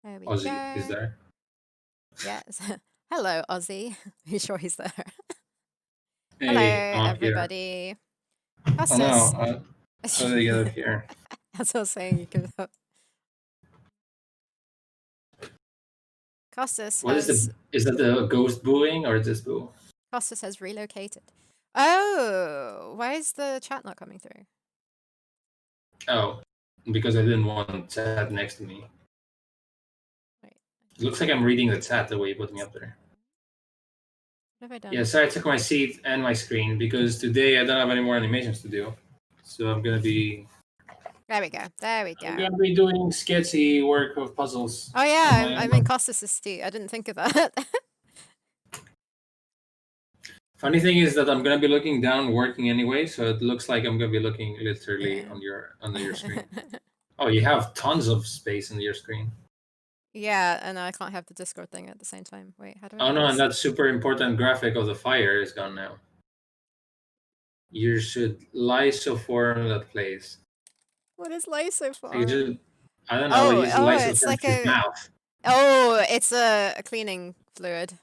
There we Ozzy is go. there. Yes. Hello, Ozzy. Are you sure he's there? Hello, Hey, I'm here. everybody. Oh no, Costas. how did I get up here? As I was saying, you could. Costas What is has is that the ghost booing or just boo? Costas has relocated. Oh, why is the chat not coming through? Oh, because I didn't want chat next to me. Wait, It looks like I'm reading the chat the way you put me up there. what have I done? Yeah, so I took my seat and my screen because today I don't have any more animations to do. So I'm gonna be There we go. There we go. doing sketchy work of puzzles Oh on yeah, my I'm own. in Costas' seat. I didn't think of that. Funny thing is that I'm gonna be looking down working anyway, so it looks like I'm gonna be looking literally Yeah. on your under your screen. Oh, you have tons of space on your screen. Yeah, and I can't have the Discord thing at the same time. Wait, how do I Oh do no, and this? that super important graphic of the fire is gone now. You should lysoform that place. What is So you just, lysoform? I don't know, Oh, use oh, it's lysoform like his a mouth. it's a cleaning fluid.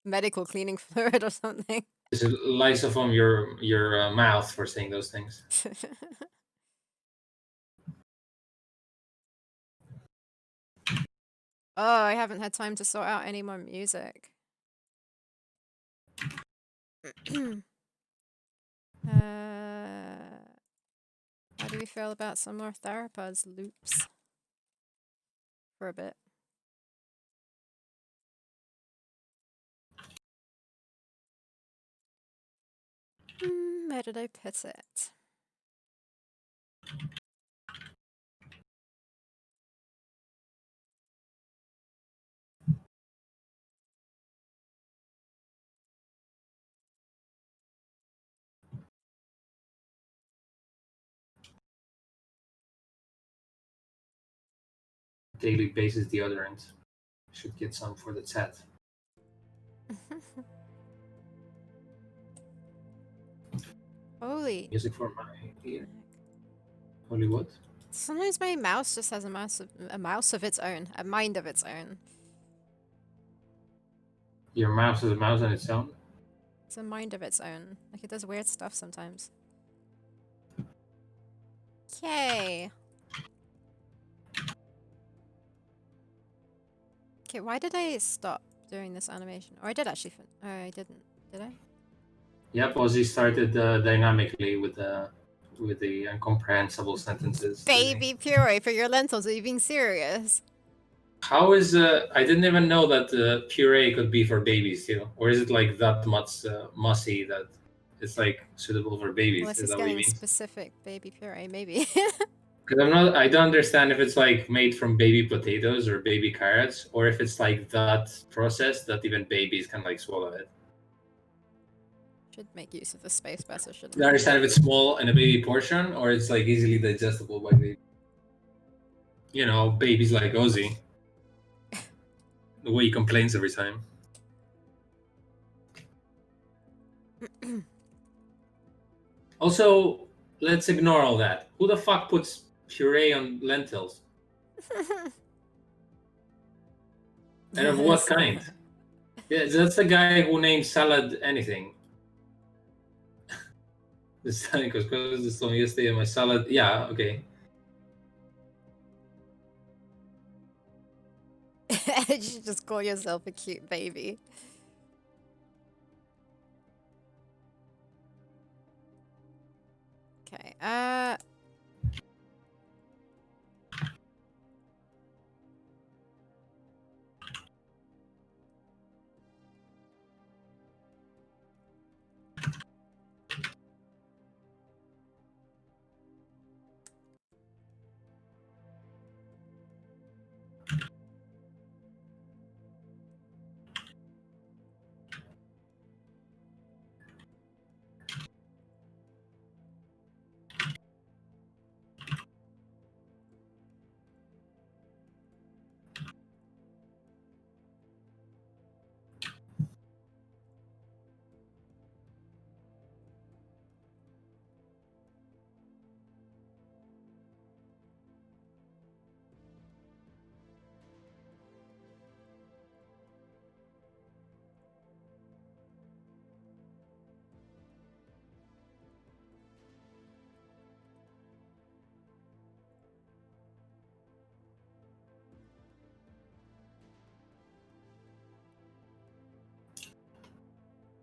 Medical cleaning fluid or something. You should lysoform your mouth for saying those things. Oh, I haven't had time to sort out any more music. How do we feel about some more Theropods loops for a bit? Where did I put it? Daily basis deodorant. Should get some for the chat. Holy. Music for my ear. Holy what? Sometimes my mouse just has a mouse of its own, a mind of its own. Your mouse is a mouse on its own? It's a mind of its own. Like it does weird stuff sometimes. Okay. Okay, why did I stop doing this animation? Or I did actually. Oh, I didn't. Did I? Yep, Ozzy started dynamically with the incomprehensible sentences today. Baby puree for your lentils. Are you being serious? How is I didn't even know that puree could be for babies too, or is it like that much mussy that it's like suitable for babies? Unless Is he's that what he getting means? specific baby puree, maybe. Because I don't understand if it's like made from baby potatoes or baby carrots, or if it's like that process that even babies can like swallow it. Should make use of the space better, I shouldn't don't I? understand if it's small in a baby portion or it's like easily digestible by baby. You know, babies like Ozzy, the way he complains every time. Also, let's ignore all that. Who the fuck puts puree on lentils? And of what kind? Yeah, that's the guy who named salad anything. This time, because this told me yesterday my salad. Yeah, okay. You should just call yourself a cute baby. Okay,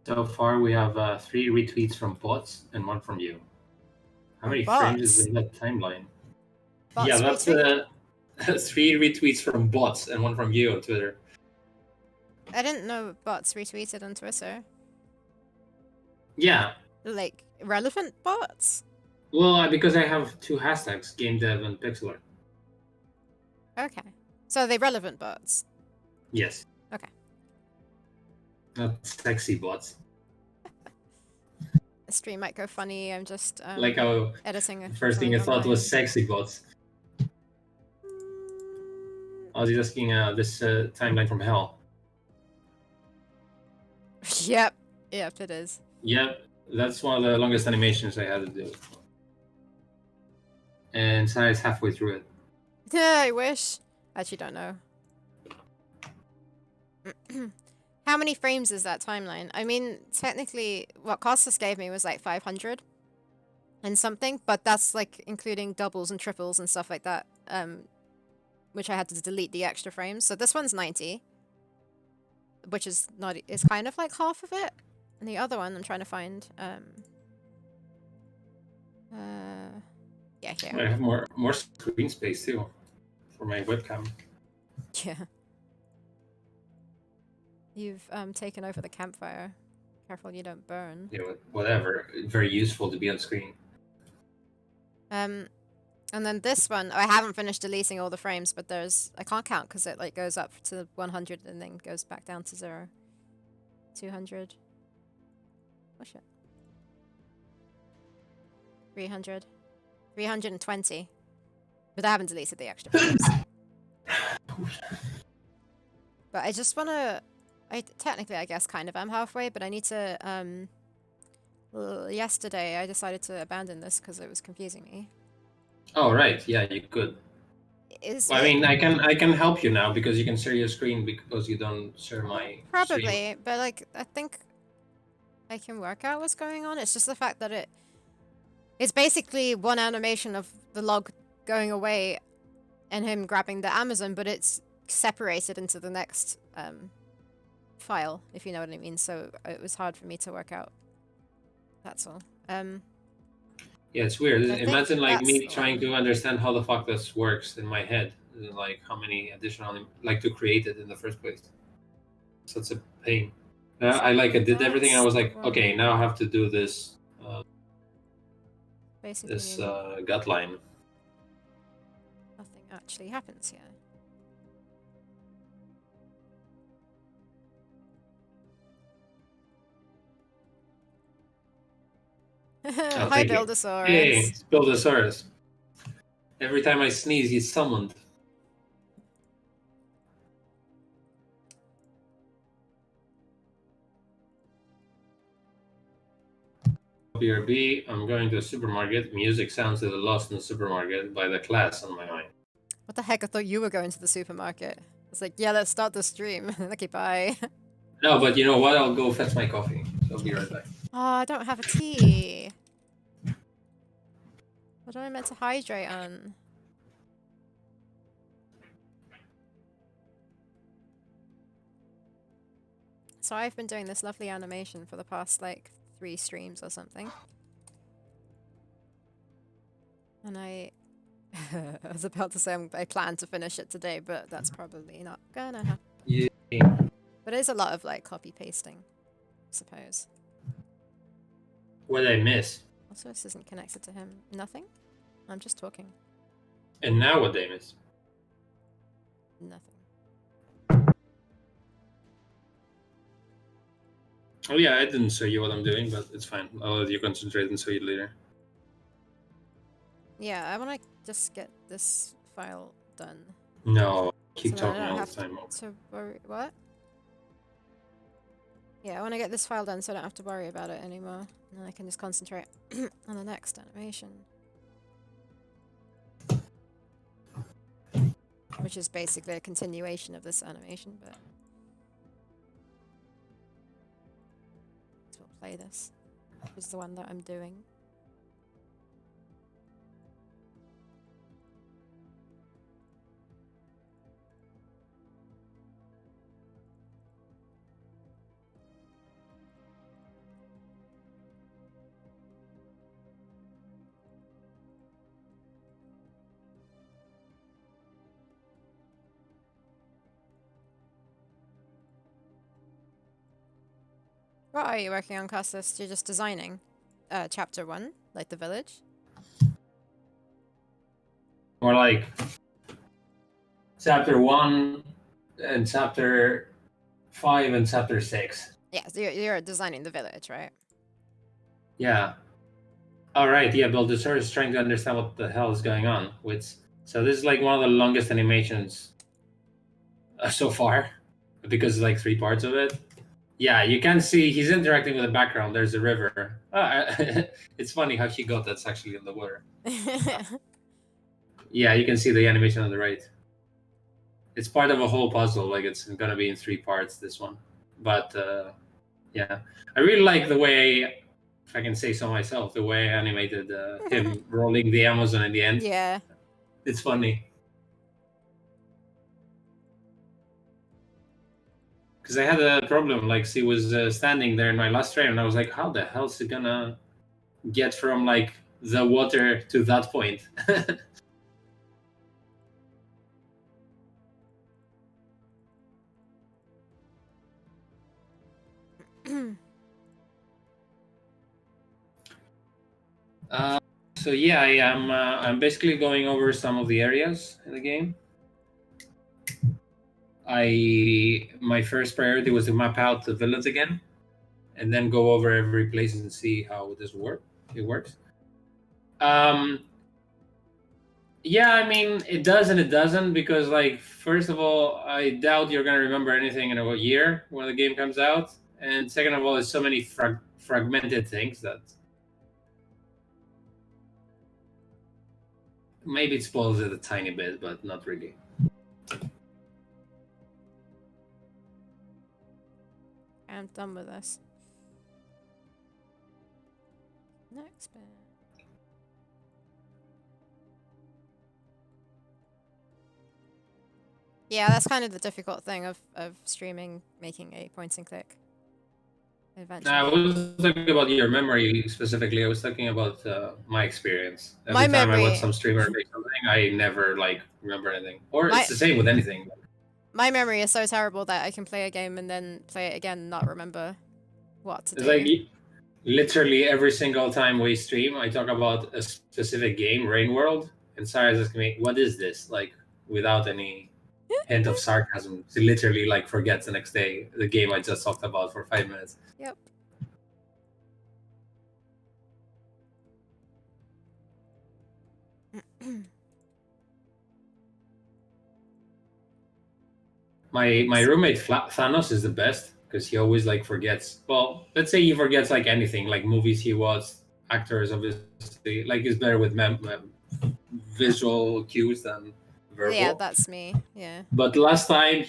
So far, we have 3 retweets from bots and 1 from you. How From many frames is bots? in that timeline? Bots Yeah, that's retweet? 3 retweets from bots and 1 from you on Twitter. I didn't know bots retweeted on Twitter. Yeah. Like, relevant bots? Well, because I have 2 hashtags, game dev and pixel art. Okay. So are they relevant bots? Yes. Okay. Not sexy bots. The stream might go funny. I'm just Like how editing the first thing something I on thought my... was sexy bots. I was just asking this timeline from hell. Yep. Yep, it is. Yep, that's one of the longest animations I had to do. And Sai's halfway through it. Yeah, I wish. Actually, don't know. How many frames is that timeline? I mean, technically, what Costas gave me was like 500 and something, but that's like including doubles and triples and stuff like that, which I had to delete the extra frames. So this one's 90, which is not is kind of like half of it, and the other one I'm trying to find. Yeah, here. I have more screen space too for my webcam. Yeah. You've taken over the campfire. Careful you don't burn. Yeah, whatever. Very useful to be on screen. And then this one, I haven't finished deleting all the frames, but there's I can't count because it like goes up to 100 and then goes back down to 0. 200. Oh shit. 300. 320. But I haven't deleted the extra frames. But I just want to... technically, I guess, kind of am halfway, but I need to... yesterday, I decided to abandon this because it was confusing me. Oh right, yeah, you could. I mean, I can help you now because you can share your screen because you don't share my probably, stream. but like I think I can work out what's going on. It's just the fact that it's basically one animation of the log going away and him grabbing the Amazon, but it's separated into the next file, if you know what I mean. So it was hard for me to work out. That's all. Yeah, it's weird. I think Imagine like that's me the trying one. to understand how the fuck this works in my head, like how many additional like to create it in the first place. Such a pain. I did everything. I was like, okay, now I have to do this. Basically, this gut line. Nothing actually happens here. Hi, Buildosaurus. Hey, it's Buildosaurus. Every time I sneeze, he's summoned. BRB, I'm going to a supermarket. Music sounds to the lost in the supermarket by the class on my mind. What the heck? I thought you were going to the supermarket. It's like, yeah, let's start the stream. Okay, bye. No, but you know what? I'll go fetch my coffee. So I'll be right back. Oh, I don't have a tea. What am I meant to hydrate on? So I've been doing this lovely animation for the past, like, 3 streams or something. And I was about to say I plan to finish it today, but that's probably not gonna happen. Yeah. But it is a lot of, like, copy-pasting, I suppose. What did I miss? Also, this isn't connected to him. Nothing? I'm just talking. And now what did I miss? Nothing. Oh yeah, I didn't show you what I'm doing, but it's fine. I'll let you concentrate and show you later. Yeah, I want to just get this file done. No, keep so talking all the time. To worry. What? Yeah, I want to get this file done so I don't have to worry about it anymore. And then I can just concentrate on the next animation. Which is basically a continuation of this animation, but... So we'll play this. This is the one that I'm doing. What are you working on, Cassis? You're just designing chapter 1, like the village? Or like chapter 1 and chapter 5 and chapter 6. Yeah, so you're designing the village, right? Yeah. All right. Yeah, Baldassar is trying to understand what the hell is going on. So this is like one of the longest animations so far, because it's like 3 parts of it. Yeah, you can see he's interacting with the background. There's a river. It's funny how she got that's actually in the water. Yeah, you can see the animation on the right. It's part of a whole puzzle. Like it's gonna be in 3 parts. This one, but yeah, I really like the way, if I can say so myself, the way I animated him rolling the Amazon in the end. Yeah. It's funny. Because I had a problem. Like she was standing there in my last frame, and I was like, "How the hell is he gonna get from like the water to that point?" So yeah, I am. I'm basically going over some of the areas in the game. My first priority was to map out the village again, and then go over every place and see how this works. Yeah, I mean it does and it doesn't, because like first of all, I doubt you're gonna remember anything in a year when the game comes out, and second of all, there's so many fragmented things that maybe it spoils it a tiny bit, but not really. I'm done with this. Next bit. Yeah, that's kind of the difficult thing of streaming, making a point and click adventure. I was talking about your memory specifically. I was talking about my experience. Every My time I memory- watch some streamer make something, I never like remember anything. Or My- it's the same with anything. My memory is so terrible that I can play a game and then play it again and not remember what to It's do. like literally every single time we stream, I talk about a specific game, Rain World, and Sarah's asking me, "What is this?" Like without any hint of sarcasm. She literally like forgets the next day the game I just talked about for 5 minutes. Yep. My roommate Thanos is the best because he always like forgets. Well, let's say he forgets like anything, like movies he watched, actors obviously. Like he's better with visual cues than verbal. Yeah, that's me. Yeah. But last time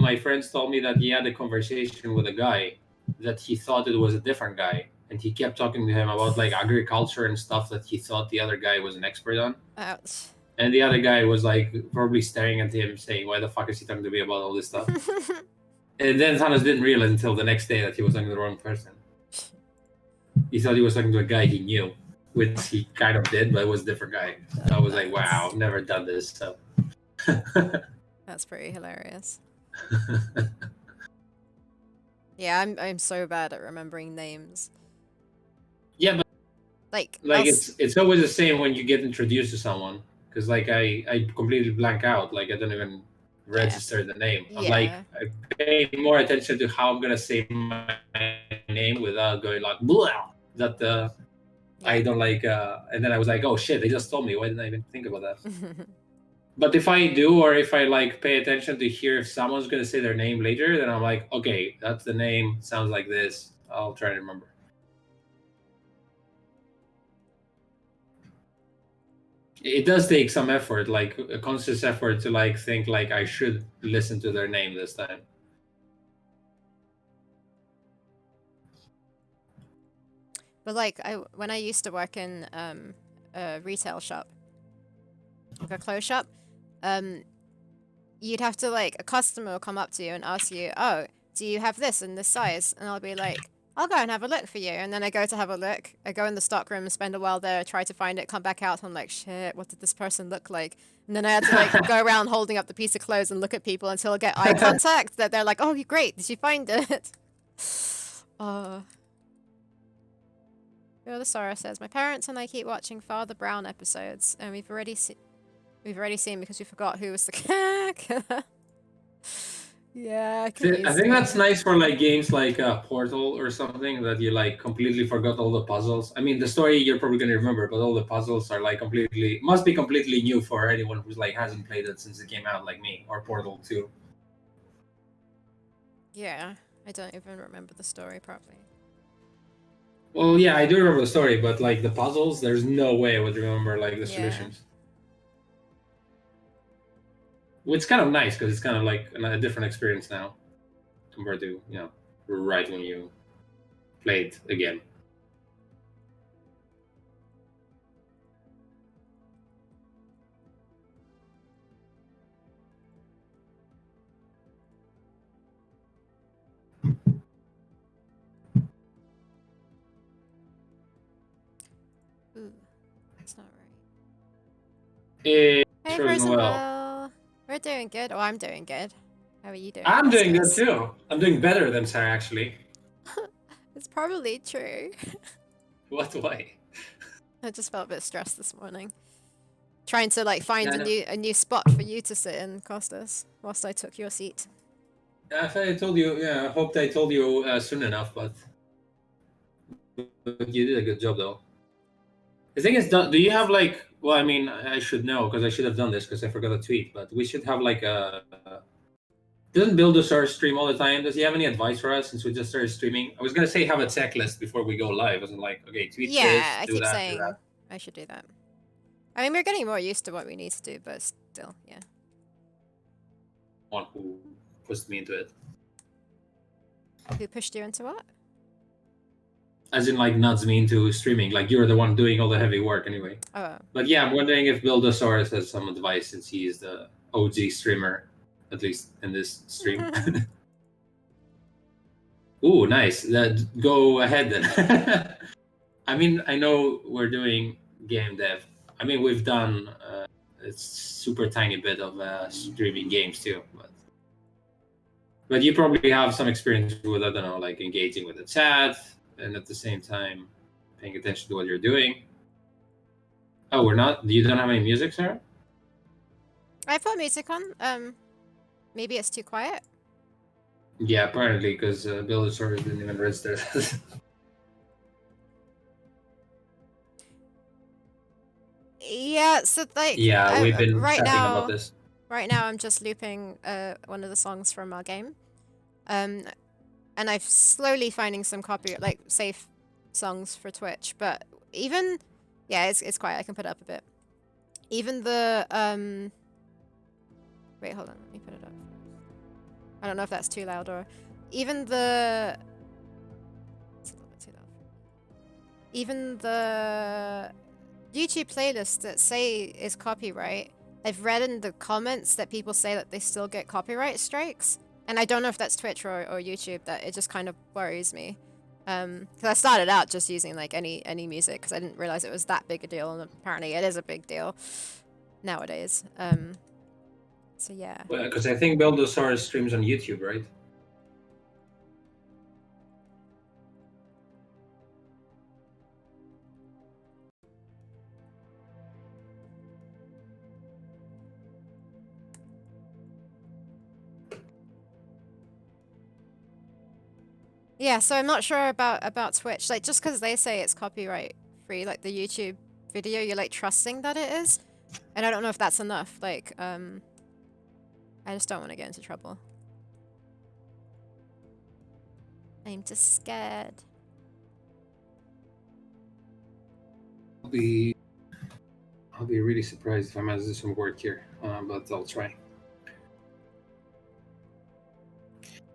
my friends told me that he had a conversation with a guy that he thought it was a different guy, and he kept talking to him about like agriculture and stuff that he thought the other guy was an expert on. Ouch. And the other guy was like probably staring at him, saying, "Why the fuck is he talking to me about all this stuff?" And then Thanos didn't realize until the next day that he was talking to the wrong person. He thought he was talking to a guy he knew, which he kind of did, but it was a different guy. So I was like, "Wow, I've never done this." So That's pretty hilarious. Yeah, I'm so bad at remembering names. Yeah, but like it's always the same when you get introduced to someone, because like I completely blank out. Like I don't even register the name. I'm like I pay more attention to how I'm gonna say my name without going like blah. That I don't like. And then I was like, oh shit, they just told me. Why didn't I even think about that? But if I do, or if I like pay attention to hear if someone's gonna say their name later, then I'm like, okay, that's the name. Sounds like this. I'll try to remember. It does take some effort, like a conscious effort to like think like I should listen to their name this time. But like when I used to work in a retail shop, like a clothes shop, you'd have to like a customer will come up to you and ask you, "Oh, do you have this in this size?" And I'll be like, "I'll go and have a look for you." And then I go to have a look. I go in the stockroom, spend a while there, try to find it, come back out. I'm like, shit, what did this person look like? And then I had to like go around holding up the piece of clothes and look at people until I get eye contact that they're like, "Oh, great, did you find it?" Sora says, my parents and I keep watching Father Brown episodes, and we've already seen because we forgot who was the killer. Yeah, I can I think that's nice for like games like Portal or something that you like completely forgot all the puzzles. I mean, the story you're probably gonna remember, but all the puzzles are like must be completely new for anyone who's like hasn't played it since it came out, like me or Portal 2. Yeah, I don't even remember the story properly. Well, yeah, I do remember the story, but like the puzzles, there's no way I would remember like the solutions. Which is kind of nice because it's kind of like a different experience now compared to right when you played again. Ooh, that's not right. Hey, Frozen Well. We're doing good. Oh, I'm doing good. How are you doing? I'm doing good too. I'm doing better than Sarah, actually. It's probably true. What way? I just felt a bit stressed this morning. Trying to like find a new spot for you to sit in, Costas, whilst I took your seat. I thought I told you. Yeah, I hoped I told you soon enough, but you did a good job though. The thing is, do you have like? Well, I mean, I should know because I should have done this because I forgot to tweet. But we should have like a. Doesn't Buildosaur stream all the time? Does he have any advice for us since we just started streaming? I was gonna say have a checklist before we go live. I wasn't like, okay, tweet this, I do keep that, saying do that. I should do that. I mean, we're getting more used to what we need to do, but still, yeah. One who pushed me into it. Who pushed you into what? As in, like, nudged me into streaming. Like, you're the one doing all the heavy work anyway. Oh. But yeah, I'm wondering if Buildosaurus has some advice since he is the OG streamer, at least in this stream. Ooh, nice. Go ahead then. I mean, I know we're doing game dev. I mean, we've done a super tiny bit of streaming games too, but you probably have some experience with, I don't know, like engaging with the chat and at the same time paying attention to what you're doing. Oh, we're not. You don't have any music, Sarah? I've got music on. Maybe it's too quiet. Yeah, apparently, because Buildosaurus didn't even register. Yeah, so like yeah, we've been chatting about this. Right now, I'm just looping one of the songs from our game, and I'm slowly finding some safe songs for Twitch. But even it's quiet. I can put it up a bit. Even the wait, hold on. Let me put it up. I don't know if that's too loud or even the. It's a little bit too loud. Even the YouTube playlists that say is copyright, I've read in the comments that people say that they still get copyright strikes, and I don't know if that's Twitch or YouTube. That it just kind of worries me, because I started out just using like any music because I didn't realize it was that big a deal, and apparently it is a big deal nowadays. So yeah. Well, because I think Buildosaurus streams on YouTube, right? Yeah, so I'm not sure about Twitch. Like, just because they say it's copyright free, like the YouTube video, you're like trusting that it is, and I don't know if that's enough. Like, I just don't want to get into trouble. I'm just scared. I'll be really surprised if I manage to do some work here, but I'll try.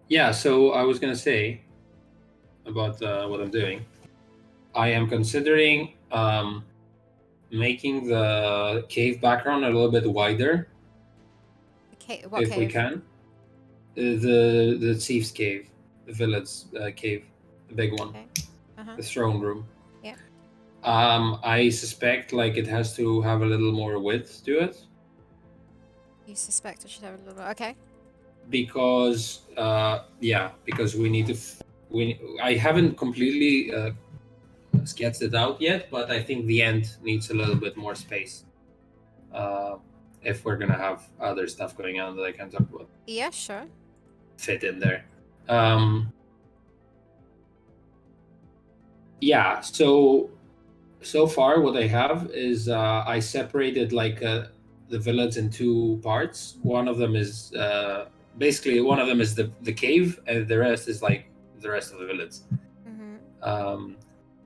Yeah, so I was gonna say about what I'm doing. I am considering making the cave background a little bit wider. What if cave? We can. The Chief's Cave, the village cave, the big one, okay. The throne room. Yeah. I suspect like it has to have a little more width to it. You suspect it should have a little. Okay. Because because we need to I haven't completely sketched it out yet, but I think the end needs a little bit more space. If we're gonna have other stuff going on that I can talk about. Yeah, sure. Fit in there. Yeah, so far what I have is I separated like the village in two parts. One of them is basically one of them is the cave, and the rest is like the rest of the village.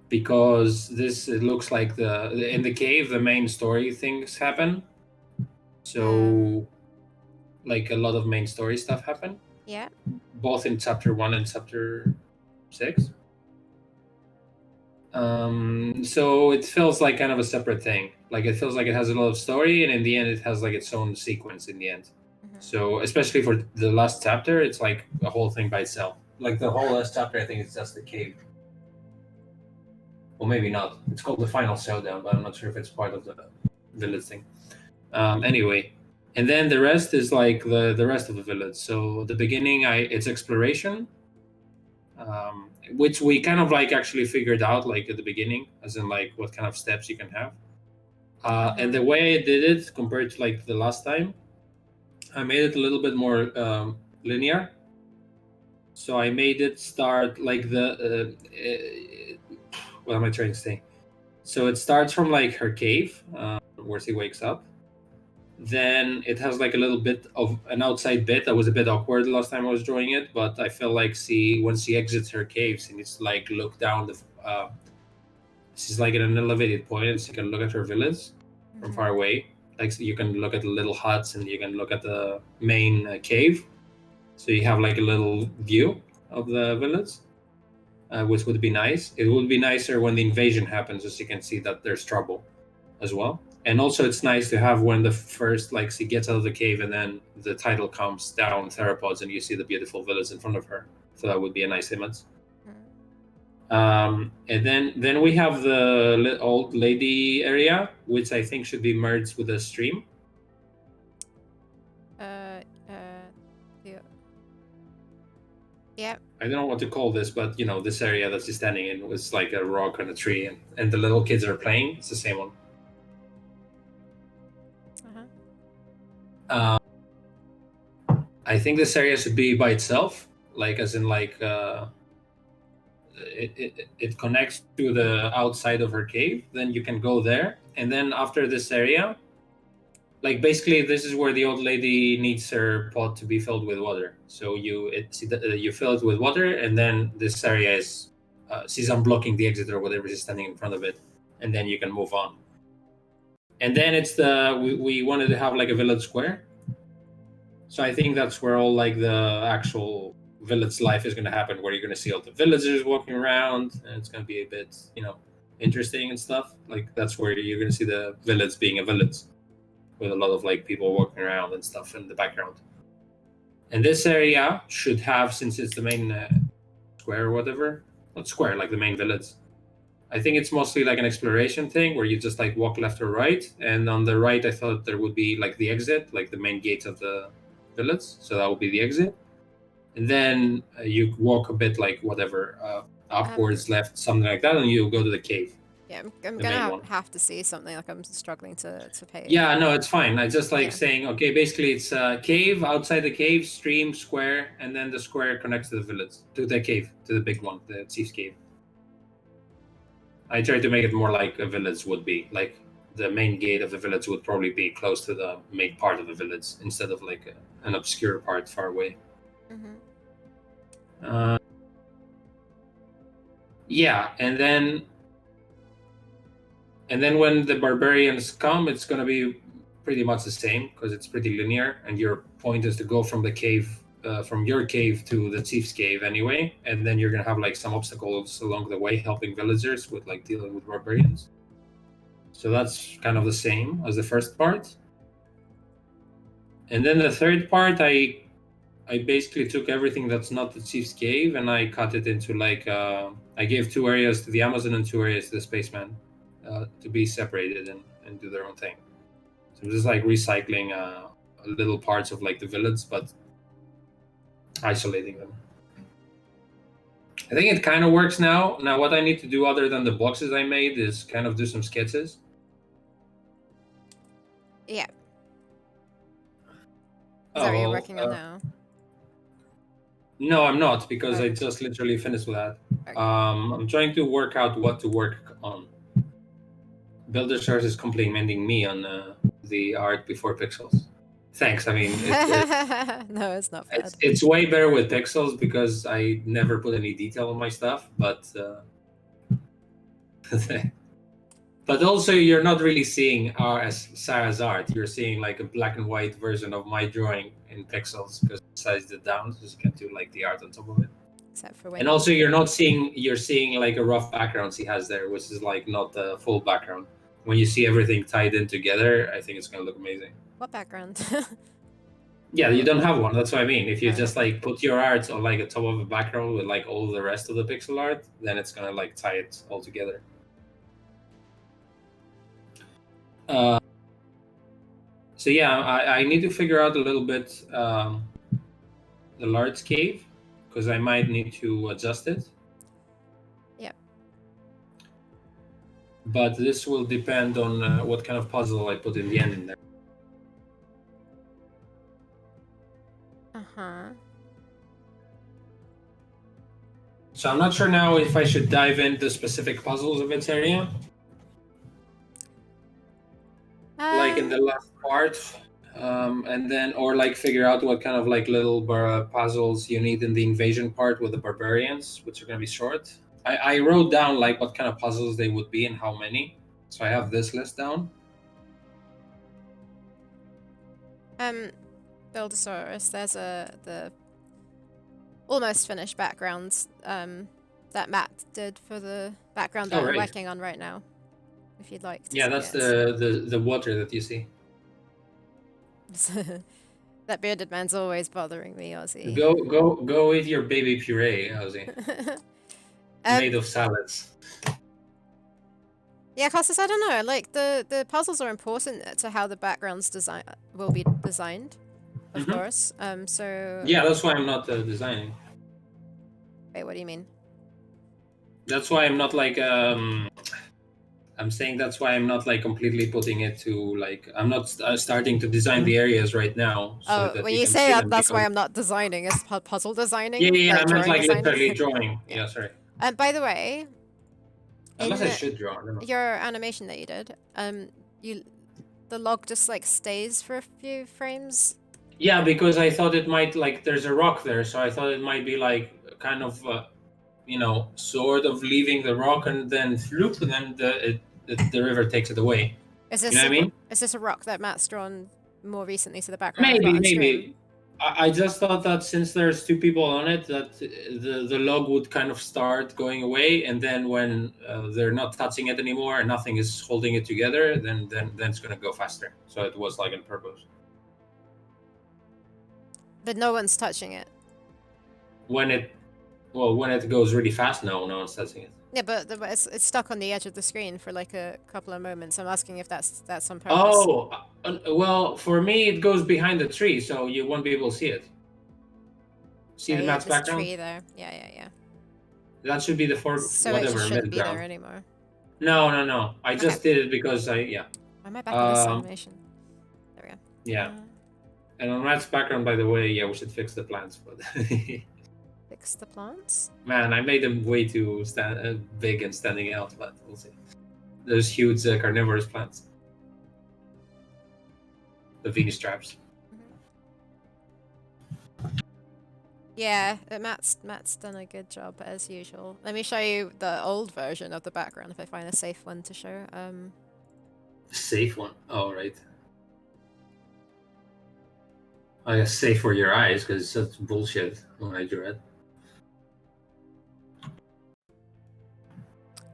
Because it looks like in the cave the main story things happen. So like a lot of main story stuff happen. Yeah. Both in chapter 1 and chapter 6. So it feels like kind of a separate thing. Like it feels like it has a lot of story, and in the end it has like its own sequence in the end. So especially for the last chapter, it's like a whole thing by itself. Like the whole last chapter, I think it's just the cave. Well, maybe not. It's called the Final Showdown, but I'm not sure if it's part of the village thing. Anyway, and then the rest is like the rest of the village. So the beginning, it's exploration, which we kind of like actually figured out like at the beginning, as in like what kind of steps you can have. And the way I did it compared to like the last time, I made it a little bit more linear. So I made it start like what am I trying to say? So it starts from like her cave, where she wakes up. Then it has like a little bit of an outside bit that was a bit awkward the last time I was drawing it, but I feel like once she exits her cave, she needs to like look down she's like at an elevated point, and she can look at her village from far away. Like so you can look at the little huts, and you can look at the main cave. So you have like a little view of the village, which would be nice. It would be nicer when the invasion happens, as you can see that there's trouble as well. And also it's nice to have when the first, like, she gets out of the cave and then the title comes down, Theropods, and you see the beautiful village in front of her. So that would be a nice image. And then we have the old lady area, which I think should be merged with a stream. Yeah. I don't know what to call this, but you know, this area that she's standing in was like a rock and a tree, and the little kids are playing. It's the same one. I think this area should be by itself, like as in like it connects to the outside of her cave. Then you can go there, and then after this area, like basically this is where the old lady needs her pot to be filled with water. So you fill it with water, and then this area is she's unblocking the exit or whatever, she's standing in front of it, and then you can move on. And then it's we wanted to have like a village square. So I think that's where all like the actual village life is going to happen, where you're going to see all the villagers walking around, and it's going to be a bit, interesting and stuff. Like that's where you're going to see the village being a village with a lot of like people walking around and stuff in the background. And this area should have, since it's the main square or whatever, not square, like the main village. I think it's mostly like an exploration thing where you just like walk left or right. And on the right, I thought there would be like the exit, like the main gate of the village. So that would be the exit. And then you walk a bit like whatever, upwards, left, something like that, and you go to the cave. Yeah, I'm gonna have to see something, like I'm struggling to pay. Yeah, no, it's fine. I just like saying, okay, basically it's a cave, outside the cave, stream, square, and then the square connects to the village, to the cave, to the big one, the chief's cave. I tried to make it more like a village would be. Like the main gate of the village would probably be close to the main part of the village instead of like an obscure part far away. Yeah, and then when the barbarians come, it's going to be pretty much the same because it's pretty linear, and your point is to go from the cave, from your cave to the chief's cave anyway, and then you're going to have like some obstacles along the way helping villagers with like dealing with barbarians. So that's kind of the same as the first part. And then the third part, I basically took everything that's not the chief's cave and I cut it into like I gave 2 areas to the Amazon and 2 areas to the spaceman. To be separated and do their own thing. So just like recycling little parts of like the village, but isolating them. I think it kind of works now. Now, what I need to do other than the boxes I made is kind of do some sketches. Yeah. Is that Oh, what you're well, working on now? no, I'm not, because Oh. I just literally finished with that. Okay. I'm trying to work out what to work on. Builder Stars is complimenting me on the art before pixels. Thanks. I mean, No, it's not bad. it's way better with pixels because I never put any detail on my stuff, but but also you're not really seeing Sarah's art. You're seeing like a black and white version of my drawing in pixels because I sized it down so you can do like the art on top of it. Except for when. And also you're seeing like a rough backgrounds he has there, which is like not the full background. When you see everything tied in together, I think it's gonna look amazing. What background? Yeah, you don't have one. That's what I mean. If you Oh, just okay. like put your art on like a top of a background with like all the rest of the pixel art, then it's gonna like tie it all together. So yeah, I need to figure out a little bit the large cave because I might need to adjust it. Yep. But this will depend on what kind of puzzle I put in the end in there. Uh-huh. So I'm not sure now if I should dive into specific puzzles of its area. Like in the last part, and then or like figure out what kind of like little puzzles you need in the invasion part with the barbarians, which are going to be short. I wrote down like what kind of puzzles they would be and how many, so I have this list down. Buildosaurus, there's the almost finished backgrounds that Matt did for the background that I'm working on right now. If you'd like to Yeah, see that's it. the water that you see. That bearded man's always bothering me, Ozzy. Go with your baby puree, Ozzy. Made of salads. Yeah, Costas, I don't know. Like the puzzles are important to how the backgrounds will be designed, of course. So yeah, that's why I'm not designing. Wait, what do you mean? That's why I'm not like I'm saying that's why I'm not like completely putting it to like I'm not starting to design the areas right now. So that when you you can say see that, them that's why I'm not designing. It's puzzle designing. Yeah, Like I meant drawing like designing. literally drawing. Yeah, sorry. And by the way, unless I should draw. Your animation that you did, the log just like stays for a few frames. Yeah, because I thought it might like there's a rock there, so I thought it might be like kind of sort of leaving the rock and then floop, and then the river takes it away. Is this you know what I mean? Is this a rock that Matt's drawn more recently to the background I've got on Maybe. stream? I just thought that since there's two people on it, that the log would kind of start going away, and then when they're not touching it anymore and nothing is holding it together, then it's gonna go faster. So it was like on purpose. But no one's touching it. When it goes really fast, no one's touching it. Yeah, but it's stuck on the edge of the screen for like a couple of moments. I'm asking if that's on purpose. Oh, well, for me it goes behind the tree, so you won't be able to see it. See the Matt's background? Tree there. Yeah. That should be the so it shouldn't be there anymore. No. I just did it because Why am I back in this animation? There we go. Yeah. And on Matt's background, by the way, yeah, we should fix the plants. But fix the plants? Man, I made them way too big and standing out, but we'll see. Those huge carnivorous plants. The Venus traps. Yeah, Matt's done a good job as usual. Let me show you the old version of the background if I find a safe one to show. Safe one? Oh, right. I guess safe for your eyes because it's such bullshit when I drew it.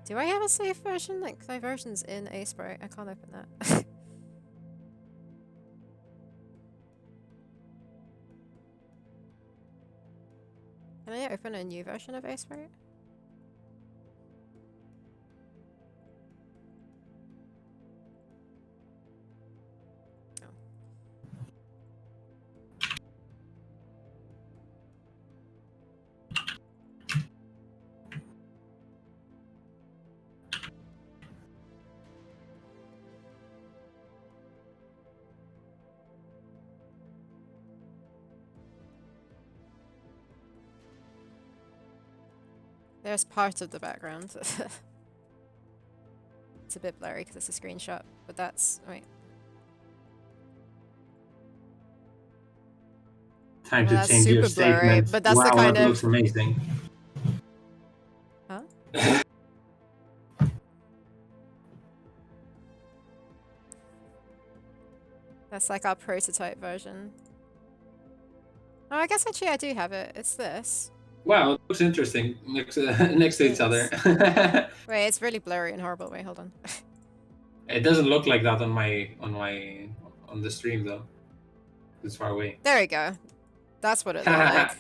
Do I have a safe version? Like my version's in Sprite. I can't open that. Can I open a new version of Sprite? There's part of the background. It's a bit blurry because it's a screenshot, but that's wait. Time Well, to that's change your super blurry, statement. but that's the Wow, kind that of looks amazing. huh? That's like our prototype version. Oh, I guess actually I do have it. It's this. Wow, it looks interesting next next to each other. Wait, it's really blurry and horrible. Wait, hold on. It doesn't look like that on on the stream though. It's far away. There we go. That's what it looked like.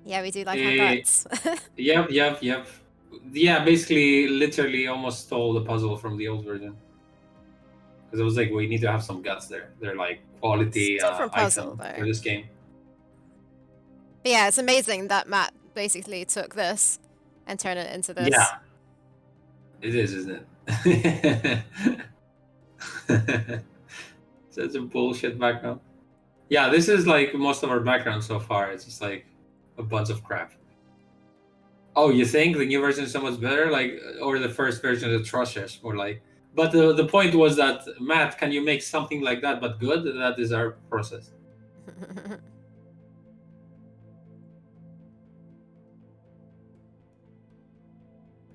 Yeah, we do like our guts. Yep. Yeah, basically, literally almost stole the puzzle from the old version. Because it was like, we need to have some guts there. They're like quality Different puzzle item for though. this game. But yeah, it's amazing that Matt basically took this and turned it into this. Yeah, it is, isn't it? Such a bullshit background. Yeah, this is like most of our background so far. It's just like a bunch of crap. Oh, you think the new version is so much better? Like, or the first version is atrocious? Or like, but the point was that, Matt, can you make something like that but good? That is our process.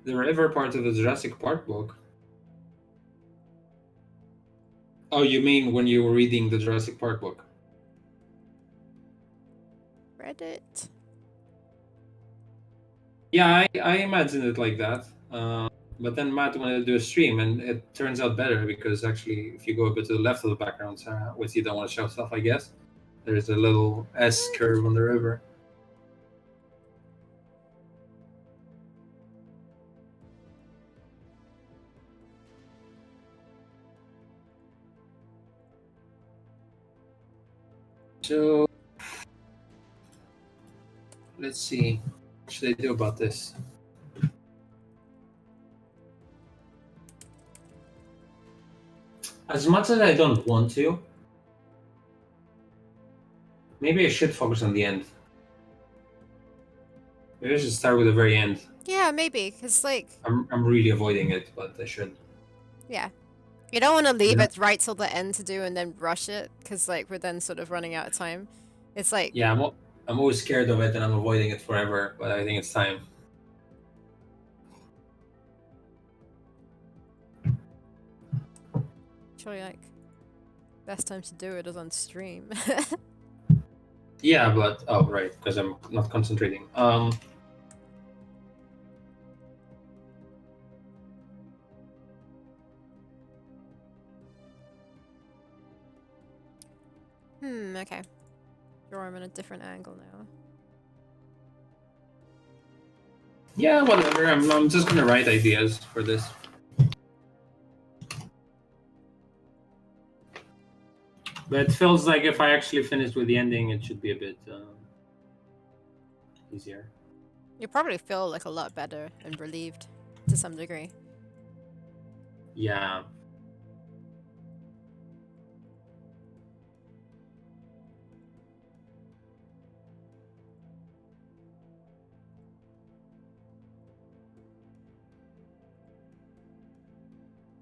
The river part of the Jurassic Park book. Oh, you mean when you were reading the Jurassic Park book? Reddit. Yeah, I imagine it like that. But then Matt wanted to do a stream, and it turns out better because actually, if you go a bit to the left of the background, which you don't want to show stuff, I guess, there's a little S curve on the river. So let's see. What should I do about this? As much as I don't want to, maybe I should focus on the end. Maybe I should start with the very end. Yeah, maybe, because, like... I'm really avoiding it, but I should. Yeah. You don't want to leave it right till the end to do and then rush it, because, like, we're then sort of running out of time. It's like... Yeah, I'm always scared of it, and I'm avoiding it forever, but I think it's time. Actually, like, best time to do it is on stream. Yeah, but oh right, because I'm not concentrating. Okay. Draw him in a different angle now. Yeah, whatever. I'm just gonna write ideas for this. But it feels like if I actually finished with the ending, it should be a bit easier. You probably feel like a lot better and relieved to some degree. Yeah.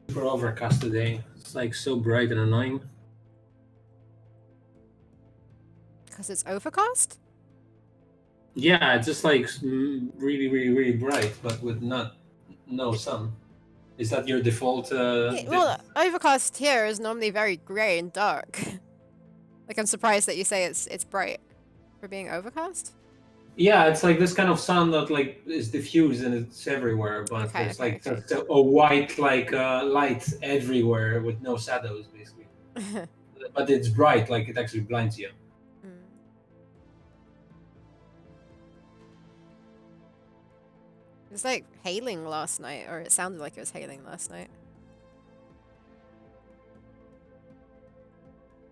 Super overcast today. It's like so bright and annoying. Because it's overcast? Yeah, it's just like really, really, really bright, but with no sun. Is that your default? Yeah, well, overcast here is normally very grey and dark. Like, I'm surprised that you say it's bright for being overcast. Yeah, it's like this kind of sun that like is diffused and it's everywhere, but it's like a white like light everywhere with no shadows, basically. But it's bright, like it actually blinds you. It was like hailing last night, or it sounded like it was hailing last night.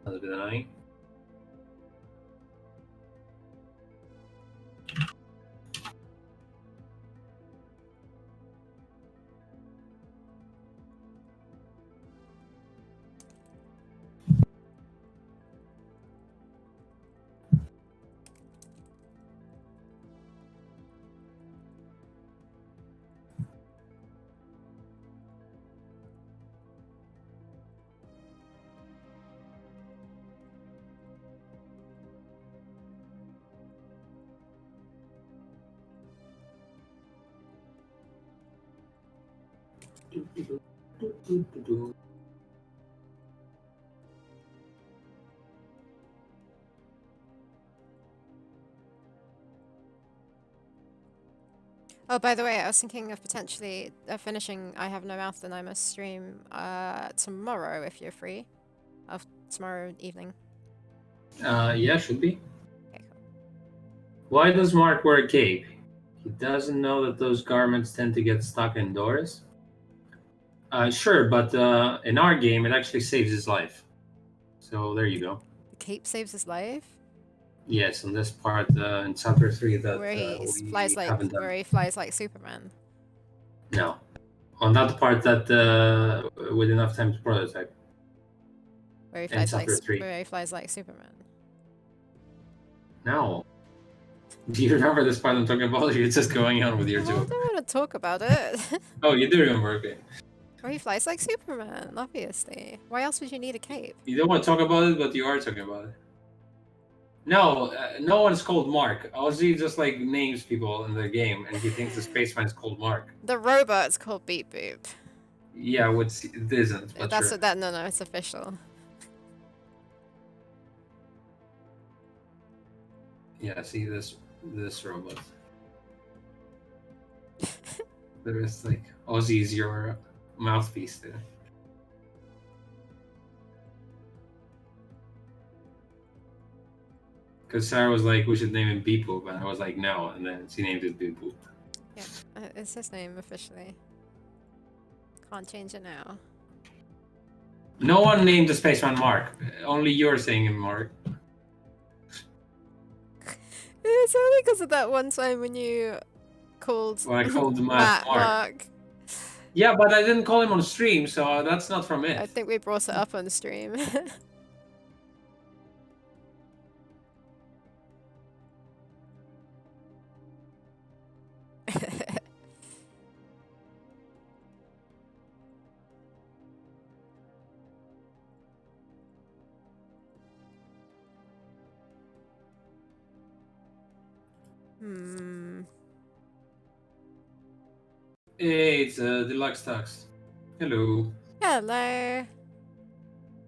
That's a bit annoying. Oh, by the way, I was thinking of potentially finishing I Have No Mouth and I Must stream tomorrow if you're free. Tomorrow evening. Yeah, should be. Okay, cool. Why does Mark wear a cape? He doesn't know that those garments tend to get stuck indoors? Sure, but in our game, it actually saves his life. So there you go. The cape saves his life? Yes, on this part in Chapter 3 that Where he we haven't done. where he flies like Superman. No. On that part that with enough time to prototype. Where he In flies like Chapter 3. where he flies like Superman. No. Do you remember this part I'm talking about? Or you're just going on with your Well, I joke? don't want to talk about it. Oh, you do remember, okay. Where he flies like Superman, obviously. Why else would you need a cape? You don't want to talk about it, but you are talking about it. No, no one's called Mark. Ozzy just like names people in the game, and he thinks the spaceman is called Mark. The robot's called Beep Boop. Yeah, which it isn't. But That's sure. what that. No, it's official. Yeah, see this robot. There is like Ozzy's your mouthpiece there. Because Sarah was like, we should name him Beep Boop, and I was like, no, and then she named it Beep Boop. Yeah, it's his name officially. Can't change it now. No one named the spaceman Mark. Only you're saying him Mark. It's only because of that one time when you called. Well, I called Matt Mark. Yeah, but I didn't call him on stream, so that's not from it. I think we brought it up on the stream. Hey, it's Deluxe Tux. Hello. Hello.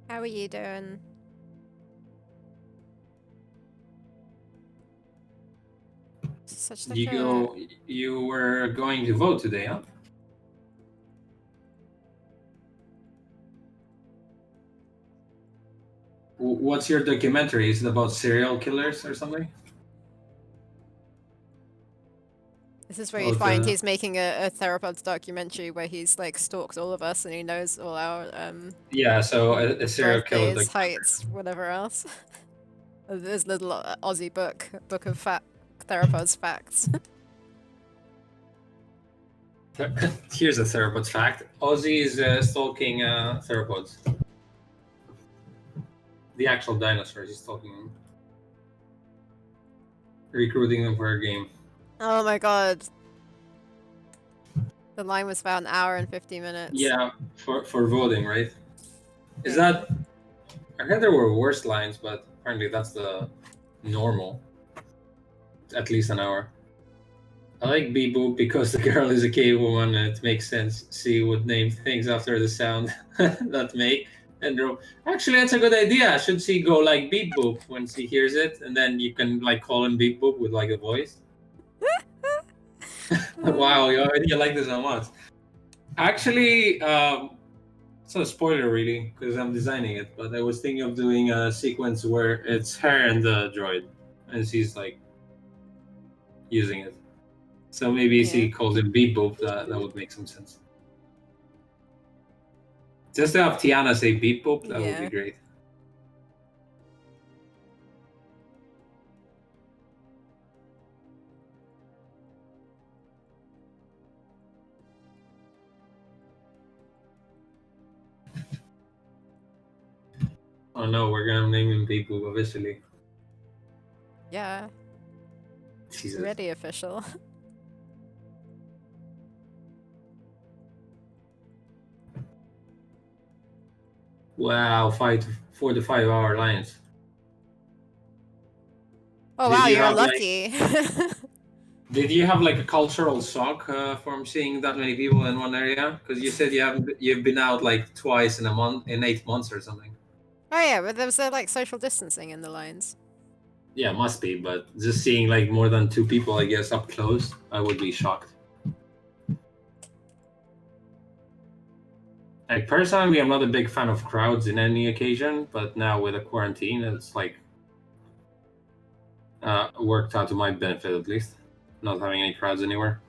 How are you doing? Such like you were going to vote today, huh? What's your documentary? Is it about serial killers or something? This is where you find he's making a Theropods documentary where he's like stalked all of us and he knows all our yeah, so a serial killer birthdays, heights, whatever else. There's little Aussie book of Theropods facts. Here's a Theropods fact. Ozzy is stalking Theropods. The actual dinosaurs he's stalking. Recruiting them for a game. Oh my god. The line was about an hour and 50 minutes. Yeah, for voting, right? Is that... I heard there were worse lines, but apparently that's the normal. At least an hour. I like Beep Boop because the girl is a cave woman and it makes sense. She would name things after the sound that make. And actually, that's a good idea. Should she go like Beep Boop when she hears it? And then you can like call him Beep Boop with like a voice. Wow, you like this so much. Actually, it's not a spoiler really because I'm designing it, but I was thinking of doing a sequence where it's her and the droid, and she's like using it. So maybe she calls him Beep Boop. That would make some sense. Just to have Tiana say Beep Boop, that would be great. Oh no, we're gonna name him Beep Boop officially. Yeah. She's already official. Wow, 4 to 5 hour lines. Oh wow, you're lucky. Like... Did you have like a cultural shock from seeing that many people in one area? Because you said you've been out like twice in a month, in 8 months or something. Oh yeah, but there was like social distancing in the lines. Yeah, must be. But just seeing like more than 2 people, I guess, up close, I would be shocked. Like personally, I'm not a big fan of crowds in any occasion, but now with a quarantine, it's like worked out to my benefit at least, not having any crowds anywhere.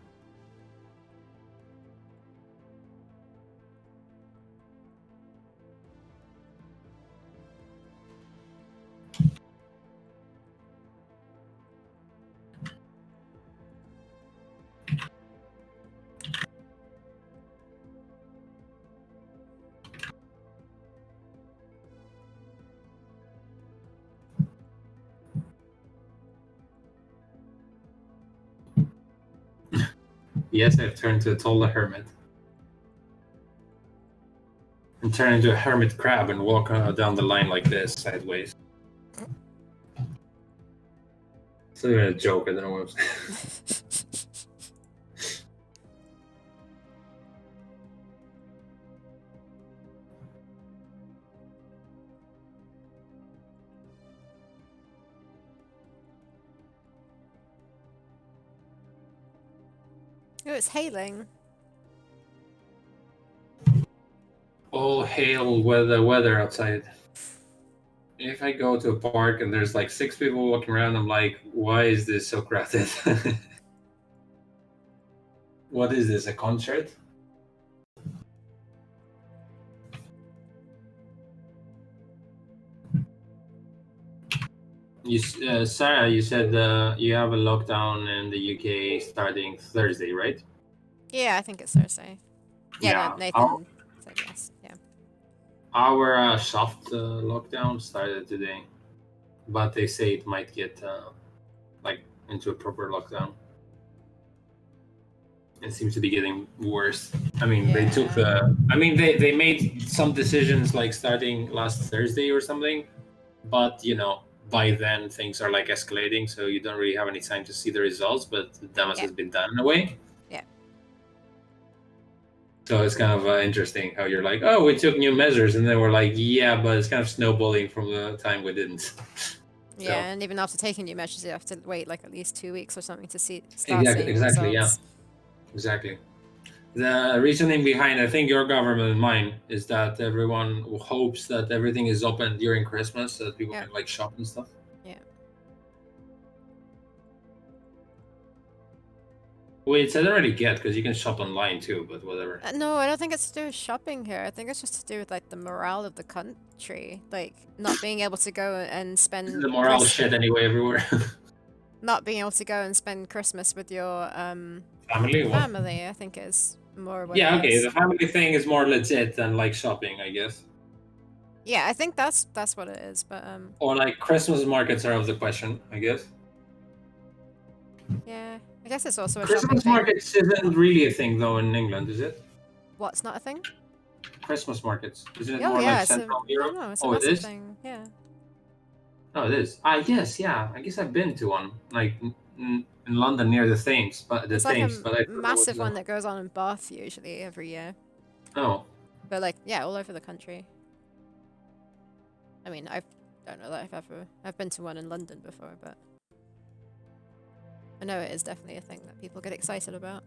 Yes, I've turned to a taller hermit. And turn into a hermit crab and walk down the line like this, sideways. It's not even a joke, I don't know what I'm saying. Oh, it's hailing. All hail weather outside. If I go to a park and there's like 6 people walking around, I'm like, why is this so crowded? What is this, a concert? Sarah, you said you have a lockdown in the UK starting Thursday, right? Yeah, I think it's Thursday. Yeah, no, Nathan said yes. Yeah. Our soft lockdown started today, but they say it might get like into a proper lockdown. It seems to be getting worse. I mean, they took the. I mean, they made some decisions like starting last Thursday or something, but you know, by then things are like escalating, so you don't really have any time to see the results. But the damage has been done in a way. Yeah. So it's kind of interesting how you're like, oh, we took new measures, and then we're like, yeah, but it's kind of snowballing from the time we didn't. Yeah, and even after taking new measures, you have to wait like at least 2 weeks or something to start seeing Exactly, results. Yeah, exactly. The reasoning behind, I think, your government and mine is that everyone hopes that everything is open during Christmas so that people can like shop and stuff. Yeah. Which I don't really get because you can shop online too, but whatever. No, I don't think it's to do with shopping here. I think it's just to do with like the morale of the country, like not being able to go and spend the morale shit anyway everywhere. Not being able to go and spend Christmas with your family. Family, I think is more. What yeah, okay. The family thing is more legit than like shopping, I guess. Yeah, I think that's what it is, but Or like Christmas markets are out of the question, I guess. Yeah, I guess it's also a Christmas markets isn't really a thing though in England, is it? What's not a thing? Christmas markets, isn't it Oh, more yeah, like Central Europe? No, it's a massive thing. Yeah. Oh, it is. Yes, yeah. I guess I've been to one, like in London near the Thames, but the it's Thames. Like a massive one that goes on in Bath usually every year. Oh. But like, yeah, all over the country. I mean, I don't know that I've been to one in London before, but I know it is definitely a thing that people get excited about.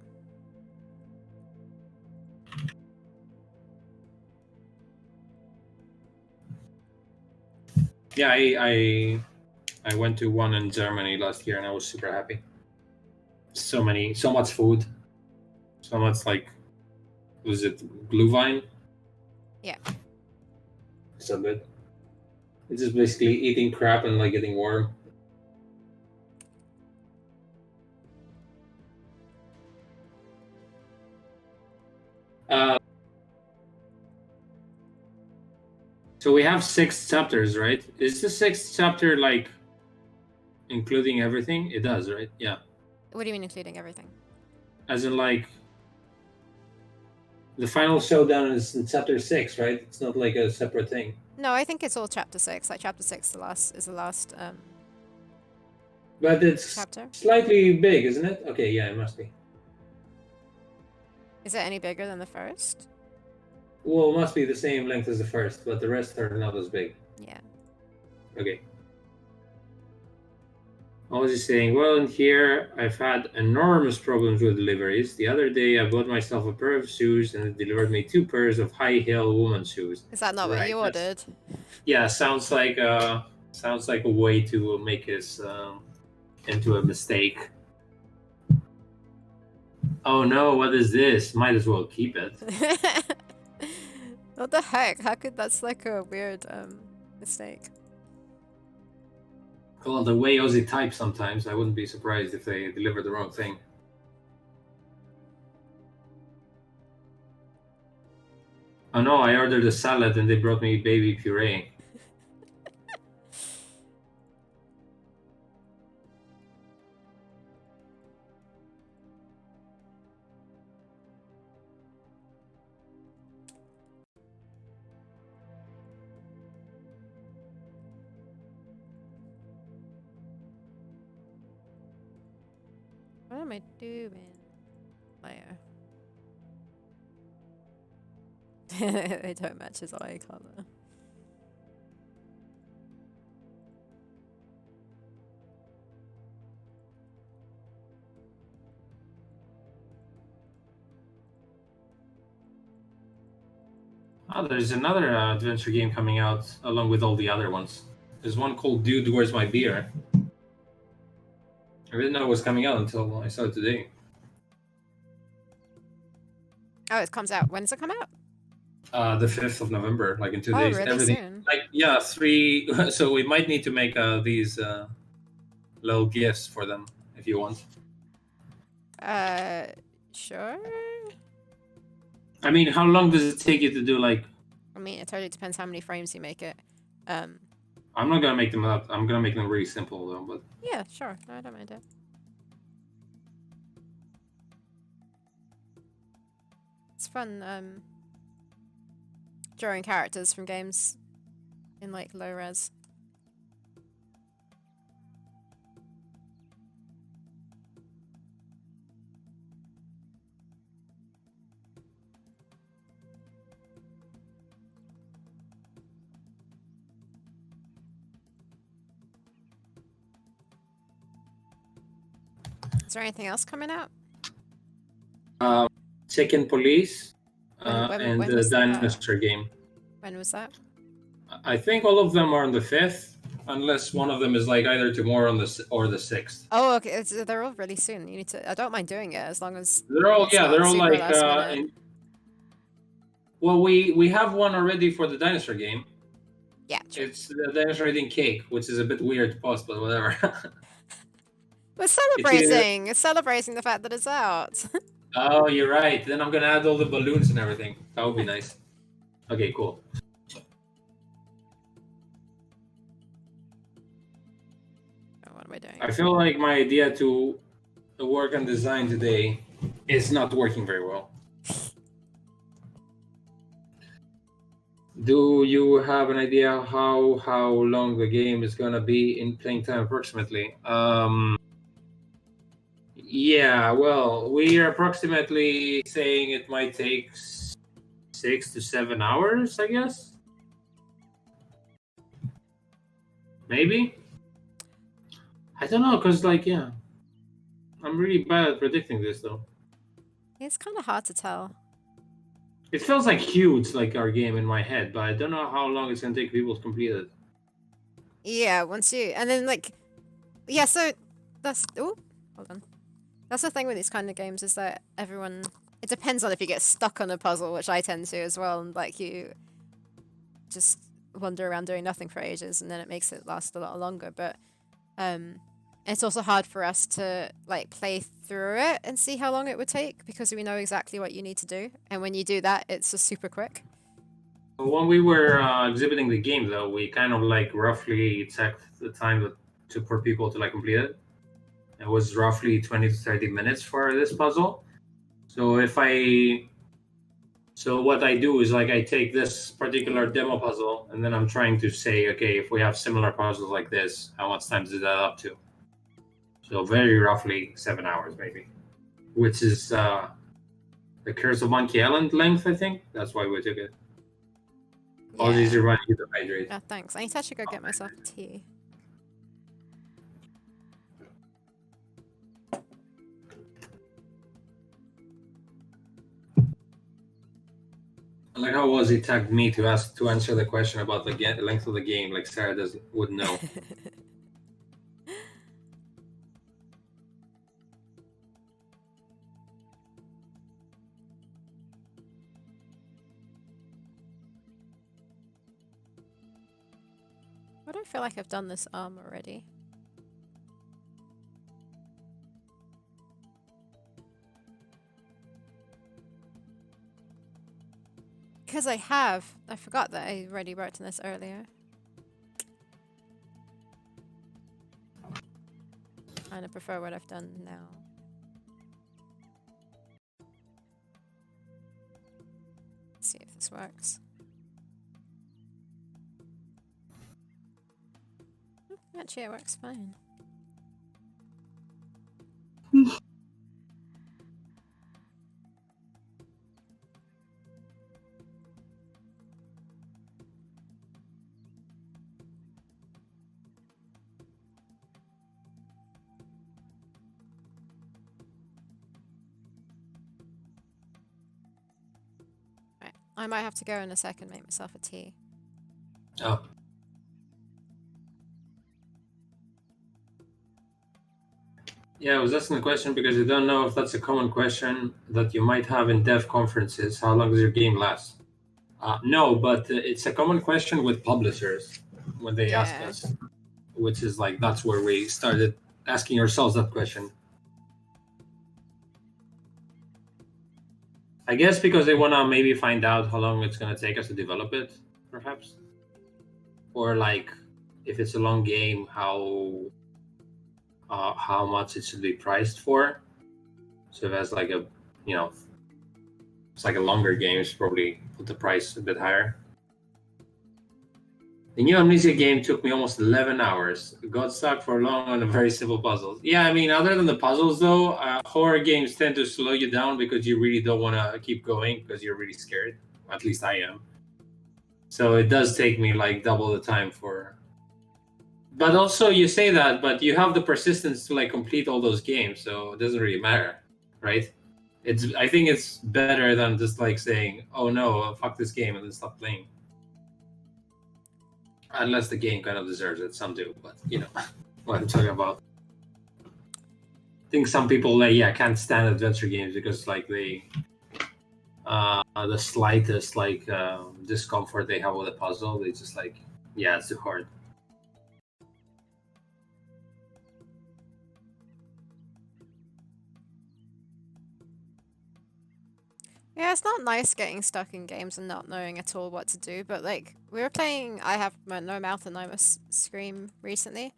Yeah, I went to one in Germany last year and I was super happy. So much food, so much like, was it Glühwein? Yeah. So good. It's just basically eating crap and like getting warm. So we have 6 chapters, right? Is the 6th chapter like including everything? It does, right? Yeah. What do you mean including everything? As in like the final showdown is in chapter 6, right? It's not like a separate thing. No, I think it's all chapter 6. Like chapter 6 is the last But it's chapter? slightly big, isn't it? Okay, yeah, it must be. Is it any bigger than the first? Well, it must be the same length as the first, but the rest are not as big. Yeah. Okay. I was just saying, well, in here, I've had enormous problems with deliveries. The other day, I bought myself a pair of shoes, and it delivered me 2 pairs of high-heel women's shoes. Is that not what Right. you ordered? Yeah, sounds like a way to make us into a mistake. Oh no, what is this? Might as well keep it. What the heck? How could that's like a weird mistake? Well, the way Aussie types sometimes, I wouldn't be surprised if they deliver the wrong thing. Oh no, I ordered a salad and they brought me baby puree. What am I doing? Layer. They don't match his eye color. Oh, there's another adventure game coming out along with all the other ones. There's one called Dude, Where's My Beer? I didn't know it was coming out until I saw it today. Oh, it comes out. When does it come out? The 5th of November, like in 2 Oh, days. really Everything, soon. like, yeah, 3. So we might need to make these little gifts for them if you want. Sure. I mean, how long does it take you to do, like... I mean, it totally depends how many frames you make it. I'm not gonna make them up. I'm gonna make them really simple, though, but... Yeah, sure. No, I don't mind it. It's fun, drawing characters from games in, like, low res. Is there anything else coming out? Chicken Police When and the was that? Dinosaur game. When was that? I think all of them are on the 5th, unless one of them is like either tomorrow or the 6th. Oh, okay. They're all really soon. You need to. I don't mind doing it as long as They're all it's not they're all super like last minute. well, we have one already for the dinosaur game. Yeah, true. It's the dinosaur eating cake, which is a bit weird to post, but whatever. We're celebrating. It's celebrating the fact that it's out. Oh, you're right. Then I'm gonna add all the balloons and everything. That would be nice. Okay, cool. Oh, what am I doing? I feel like my idea to work on design today is not working very well. Do you have an idea how long the game is gonna be in playing time approximately? Yeah, well, we are approximately saying it might take 6 to 7 hours, I guess. Maybe. I don't know, cause like, yeah, I'm really bad at predicting this though. It's kind of hard to tell. It feels like huge, like our game in my head, but I don't know how long it's gonna take people to complete it. Yeah, once you and then like, yeah. So that's hold on. That's the thing with these kind of games is that everyone. It depends on if you get stuck on a puzzle, which I tend to as well, and like you just wander around doing nothing for ages, and then it makes it last a lot longer. But it's also hard for us to like play through it and see how long it would take because we know exactly what you need to do, and when you do that, it's just super quick. When we were exhibiting the game, though, we kind of like roughly checked the time that took for people to like complete it. It was roughly 20 to 30 minutes for this puzzle. So what I do is like I take this particular demo puzzle and then I'm trying to say, okay, if we have similar puzzles like this, how much time does that up to? So very roughly 7 hours, maybe, which is the Curse of Monkey Island length, I think. That's why we took it. All these are running to hydrate. Yeah, thanks. I need to actually go get myself a tea. I like how Ozzy tagged me to answer the question about the length of the game, like Sarah would know. I don't feel like I've done this arm already. Because I have. I forgot that I already worked on this earlier. And I prefer what I've done now. Let's see if this works. Actually, it works fine. Right. I might have to go in a second, make myself a tea. Oh. Yeah, I was asking the question because I don't know if that's a common question that you might have in dev conferences. How long does your game last? No, but it's a common question with publishers when they ask us, which is like, that's where we started asking ourselves that question. I guess because they want to maybe find out how long it's going to take us to develop it, perhaps. Or like, if it's a long game, how much it should be priced for. So if it's like a, it's like a longer game, it's probably put the price a bit higher. The new Amnesia game took me almost 11 hours. Got stuck for long on a very simple puzzles. Yeah, I mean, other than the puzzles though, horror games tend to slow you down because you really don't want to keep going because you're really scared. At least I am. So it does take me like double the time for... But also you say that, but you have the persistence to like complete all those games, so it doesn't really matter, right? I think it's better than just like saying, oh no, fuck this game and then stop playing. Unless the game kind of deserves it, some do, but you know what I'm talking about. I think some people can't stand adventure games because like they the slightest like discomfort they have with a puzzle, they just like, yeah, it's too hard. Yeah, it's not nice getting stuck in games and not knowing at all what to do, but like, we were playing I Have No Mouth and I Must Scream recently,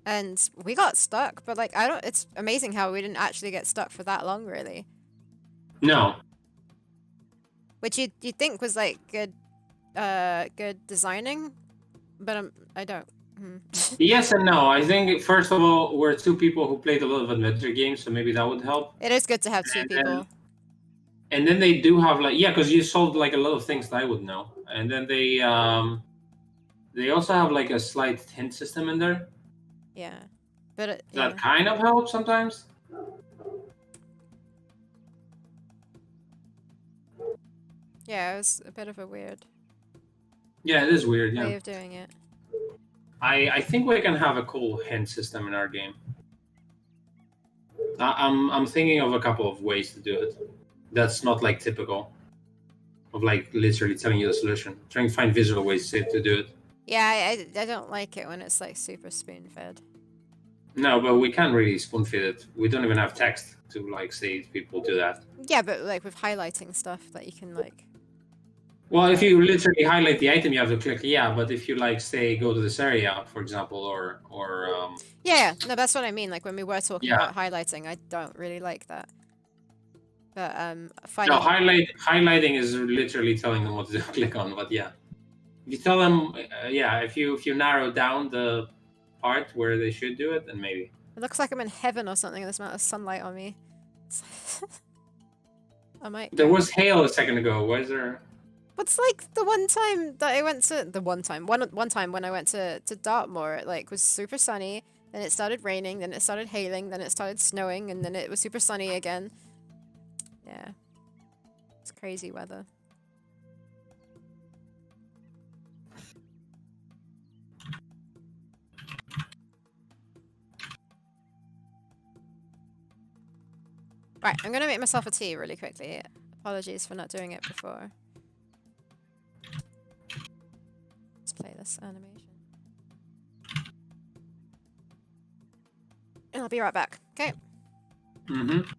and we got stuck, but like, it's amazing how we didn't actually get stuck for that long, really. No. Which you'd think was like good designing, but I don't. Yes and no. I think first of all, we're two people who played a lot of adventure games, so maybe that would help. It is good to have two people. And then they do have like, yeah, because you solved like a lot of things that I would know. And then they also have like a slight hint system in there. Yeah, but that kind of helps sometimes. Yeah, it was a bit of a weird. Yeah, it is weird. Yeah. Way of doing it. I think we can have a cool hint system in our game. I'm thinking of a couple of ways to do it. That's not like typical of like literally telling you the solution. Trying to find visual ways to do it. Yeah, I don't like it when it's like super spoon-fed. No, but we can't really spoon-feed it. We don't even have text to like say people do that. Yeah, but like with highlighting stuff that you can like... Well, if you literally highlight the item, you have to click yeah. But if you like say go to this area, for example, or yeah, no, that's what I mean. Like when we were talking about highlighting, I don't really like that. But no, highlighting is literally telling them what to click on. But yeah, you tell them if you narrow down the part where they should do it, then maybe. It looks like I'm in heaven or something. There's amount of sunlight on me. I might. There was hail a second ago. Why is there? What's like the one time that I went to one time when I went to Dartmoor, it like was super sunny, then it started raining, then it started hailing, then it started snowing, and then it was super sunny again. Yeah. It's crazy weather. Right, I'm gonna make myself a tea really quickly. Apologies for not doing it before. Let's play this animation. And I'll be right back. Okay. Mm-hmm.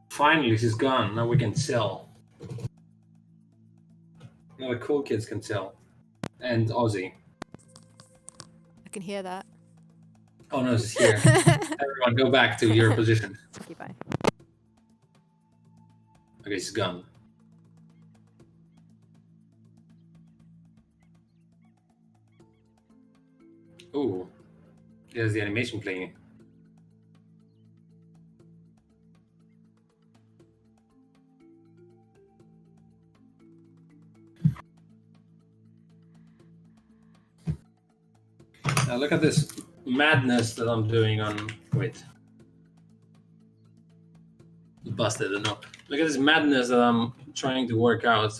Finally, she's gone. Now we can sell. Now the cool kids can sell. And Ozzy. I can hear that. Oh no, she's here. Everyone, go back to your position. Okay, bye. Okay, she's gone. Ooh. There's the animation playing. Now look at this madness that I'm doing on... Wait. Busted, I don't know. Look at this madness that I'm trying to work out.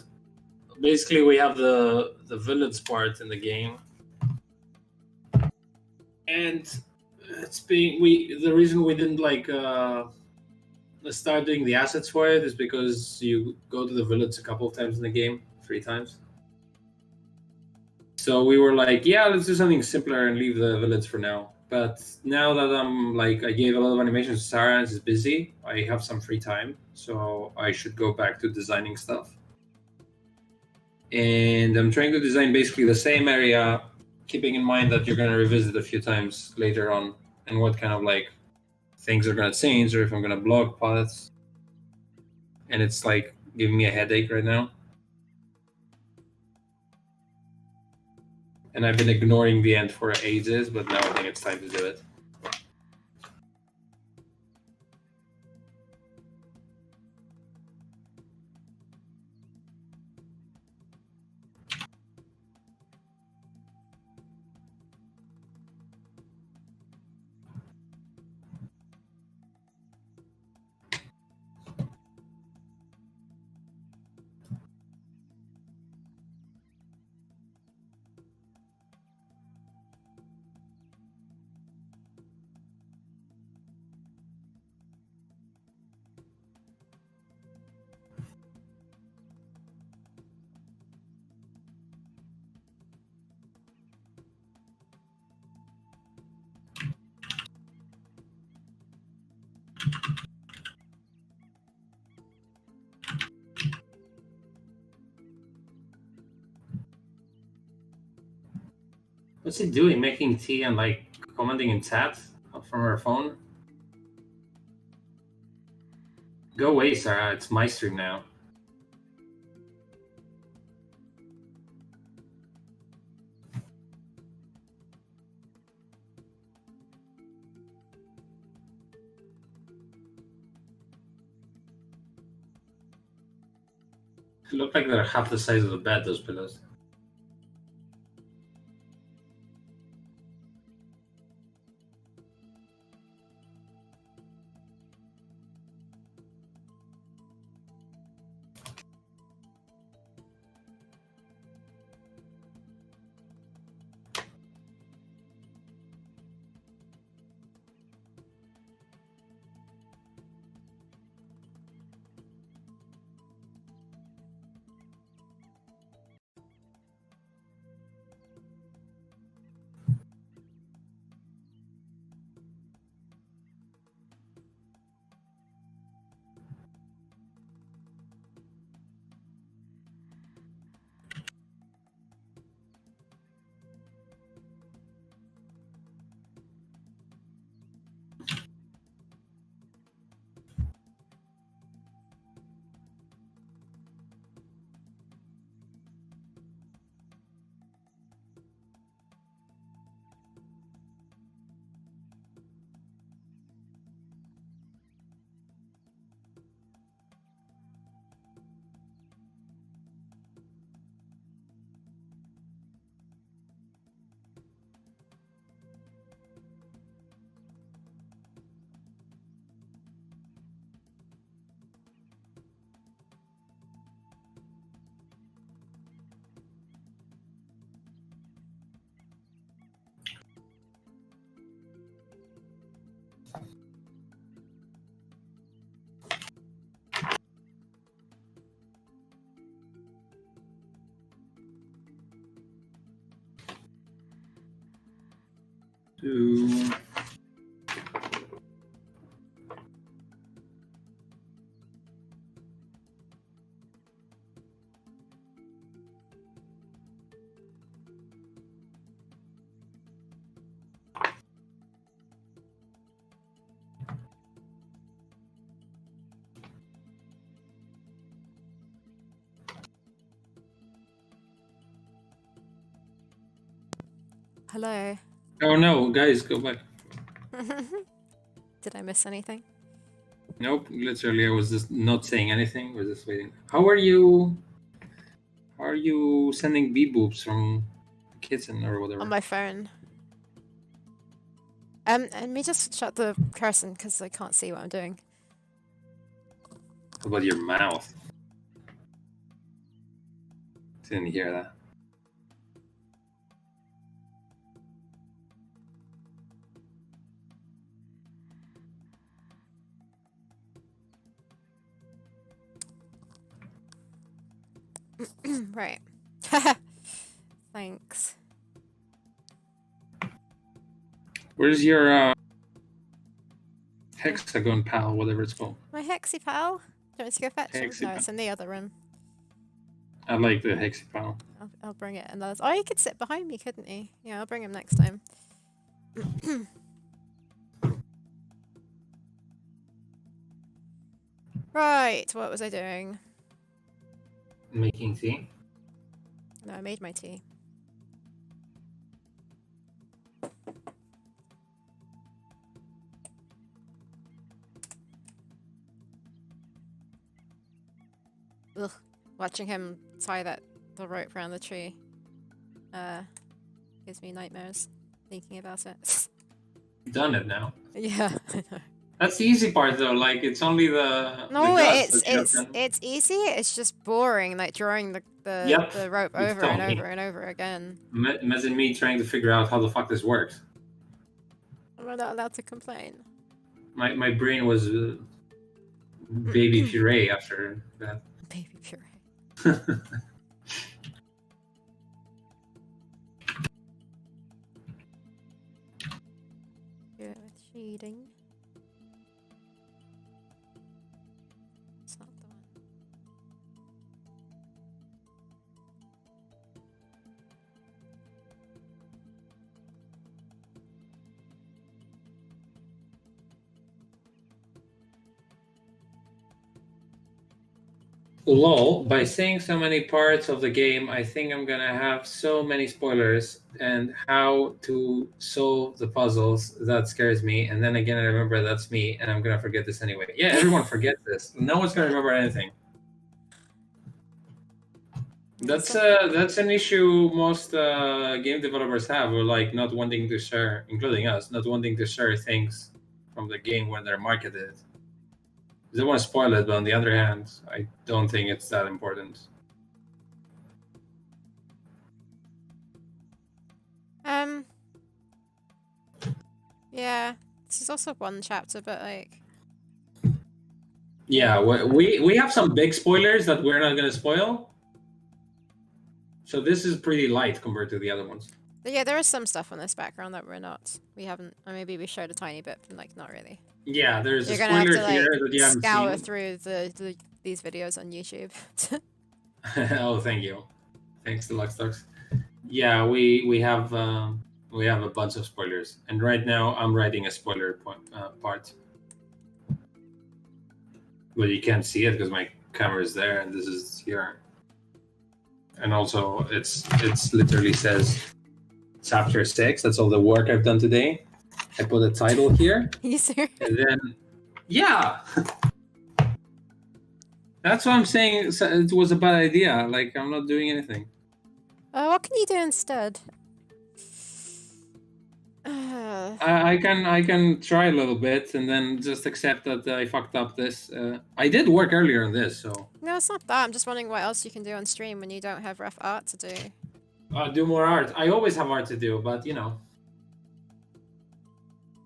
Basically, we have the village part in the game. And it's being... The reason we didn't like start doing the assets for it is because you go to the village a couple of times in the game. 3 times. So we were like, yeah, let's do something simpler and leave the village for now. But now that I'm like, I gave a lot of animation to Sarah and she's busy, I have some free time. So I should go back to designing stuff. And I'm trying to design basically the same area, keeping in mind that you're going to revisit a few times later on and what kind of like things are going to change or if I'm going to block paths. And it's like giving me a headache right now. And I've been ignoring the end for ages, but now I think it's time to do it. What's he doing? Making tea and like commenting in chat from her phone? Go away, Sarah. It's my stream now. They look like they're half the size of the bed, those pillows. do. Hello. Oh no, guys, go back. Did I miss anything? Nope, literally, I was just not saying anything. I was just waiting. How are you? How are you sending bee boobs from the kitchen or whatever? On my phone. Let me just shut the curtain because I can't see what I'm doing. How about your mouth? Didn't hear that. Right. Thanks. Where's your hexagon pal, whatever it's called? My hexy pal? Do you want me to go fetch him? Hexy No, pal. it's in the other room. I like the hexy pal. I'll bring it. And oh, he could sit behind me, couldn't he? Yeah, I'll bring him next time. Right, what was I doing? Making tea. No, I made my tea. Ugh, watching him tie the rope around the tree gives me nightmares thinking about it. You've done it now. Yeah, I know. That's the easy part though. Like it's only the No, guts that you have done. it's easy. It's just boring, like drawing Yep, the rope you've over told and me. over and over again. Imagine me trying to figure out how the fuck this works. I'm not allowed to complain. My brain was baby puree after that. Baby puree. Good shading. It's not the one. Lol, by saying so many parts of the game, I think I'm gonna have so many spoilers and how to solve the puzzles. That scares me. And then again, I remember that's me, and I'm gonna forget this anyway. Yeah, everyone forgets this. No one's gonna remember anything. That's an issue most game developers have, or like not wanting to share, including us, not wanting to share things from the game when they're marketed. They don't want to spoil it, but on the other hand, I don't think it's that important. Yeah, this is also one chapter, but like. Yeah, we have some big spoilers that we're not gonna spoil. So this is pretty light compared to the other ones. But yeah, there is some stuff on this background that we haven't, or maybe we showed a tiny bit, but like not really. Yeah, there's You're a gonna have spoiler to here like that you haven't scour seen. through these videos on YouTube. Oh, thank you. Thanks to Luxtox. Yeah, we have a bunch of spoilers, and right now I'm writing a spoiler part, but you can't see it because my camera is there, and this is here. And also, it's literally says chapter 6. That's all the work I've done today. I put a title here, You serious? and then yeah. That's what I'm saying. It was a bad idea. Like I'm not doing anything. What can you do instead? I can try a little bit and then just accept that I fucked up this. I did work earlier on this, so. No, it's not that. I'm just wondering what else you can do on stream when you don't have rough art to do. Do more art. I always have art to do, but you know.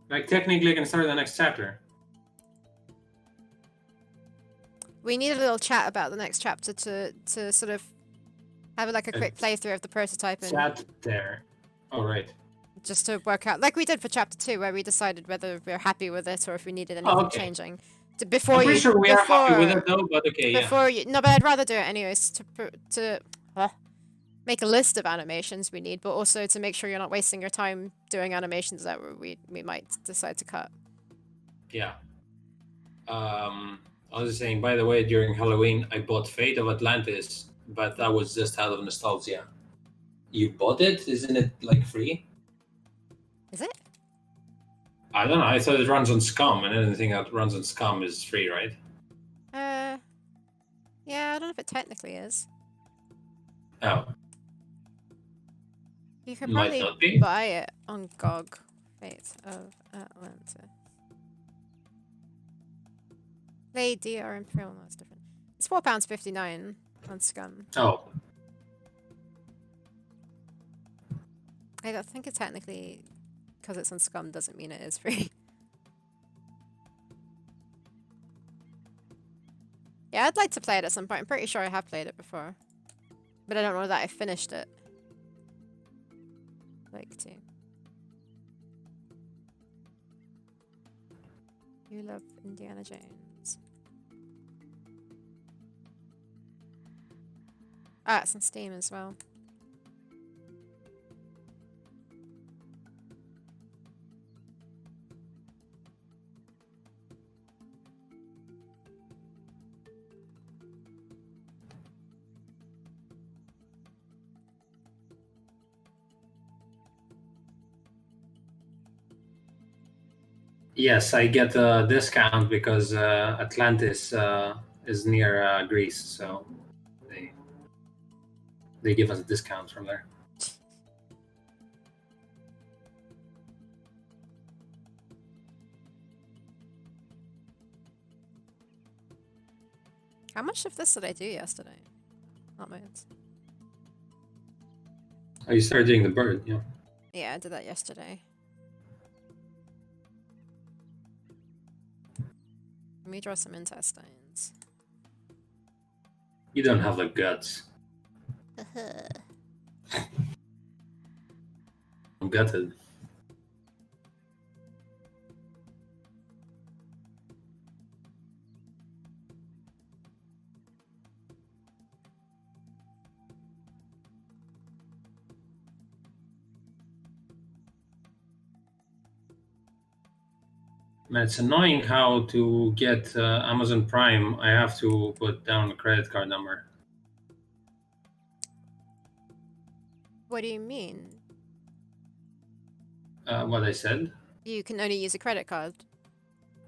Like technically I can start the next chapter. We need a little chat about the next chapter to sort of have like a quick playthrough of the prototype. And Chat there. Oh, right. just to work out, like we did for chapter 2, where we decided whether we're happy with it or if we needed Oh, anything okay. changing. I'm pretty sure we are happy with it though, but okay, yeah. No, but I'd rather do it anyways to make a list of animations we need, but also to make sure you're not wasting your time doing animations that we might decide to cut. Yeah. I was just saying, by the way, during Halloween, I bought Fate of Atlantis, but that was just out of nostalgia. You bought it? Isn't it like free? Is it? I don't know. I thought it runs on Scum, and anything that runs on Scum is free, right? Yeah, I don't know if it technically is. Oh. You could Might probably not be. buy it on GOG. Fate of Atlantis. Lady or Imperial, no, it's different. It's £4.59 on Scum. Oh. I don't think it technically, because it's on Scum, doesn't mean it is free. Yeah, I'd like to play it at some point. I'm pretty sure I have played it before. But I don't know that I finished it. Like to. You love Indiana Jones. Ah, it's on Steam as well. Yes, I get a discount because Atlantis is near Greece, so they give us a discount from there. How much of this did I do yesterday? Not much. Oh, you started doing the bird, yeah. Yeah, I did that yesterday. Let me draw some intestines. You don't have the guts. I'm gutted. Man, it's annoying how to get Amazon Prime, I have to put down a credit card number. What do you mean? What I said? You can only use a credit card.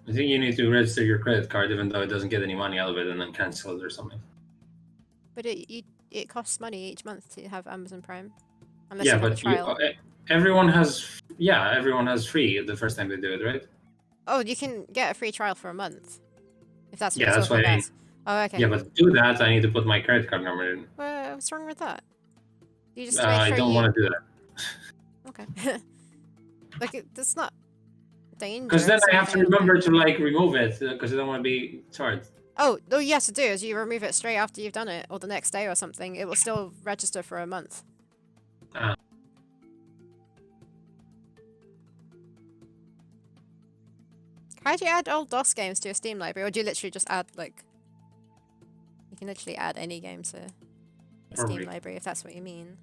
I think you need to register your credit card even though it doesn't get any money out of it and then cancel it or something. But it costs money each month to have Amazon Prime. Unless Yeah, you have a but trial. everyone has free the first time they do it, right? Oh, you can get a free trial for a month. If that's what Yeah, you're that's talking what I mean. about. Oh, okay. Yeah, but to do that, I need to put my credit card number in. What's wrong with that? You just make I sure don't want to do that. Okay. Like, it's not dangerous. Because then I have to don't remember think. to like remove it because I don't want to be charged. Oh, yes, to do is you remove it straight after you've done it, or the next day or something. It will still register for a month. Ah. How do you add old DOS games to your Steam library, or do you literally just add, like... You can literally add any game to the Steam library, if that's what you mean.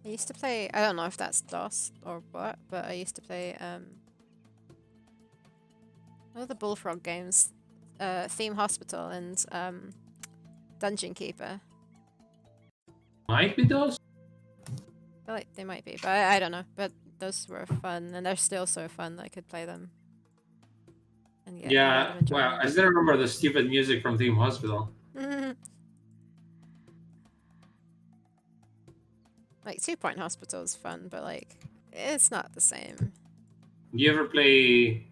I used to play... I don't know if that's DOS or what, but I used to play, one of the Bullfrog games. Theme Hospital and Dungeon Keeper. Might be those? I feel like they might be, but I don't know. But those were fun, and they're still so fun that I could play them. And yeah, well, I still remember the stupid music from Theme Hospital. Like, 2 Point Hospital is fun, but like, it's not the same. Do you ever play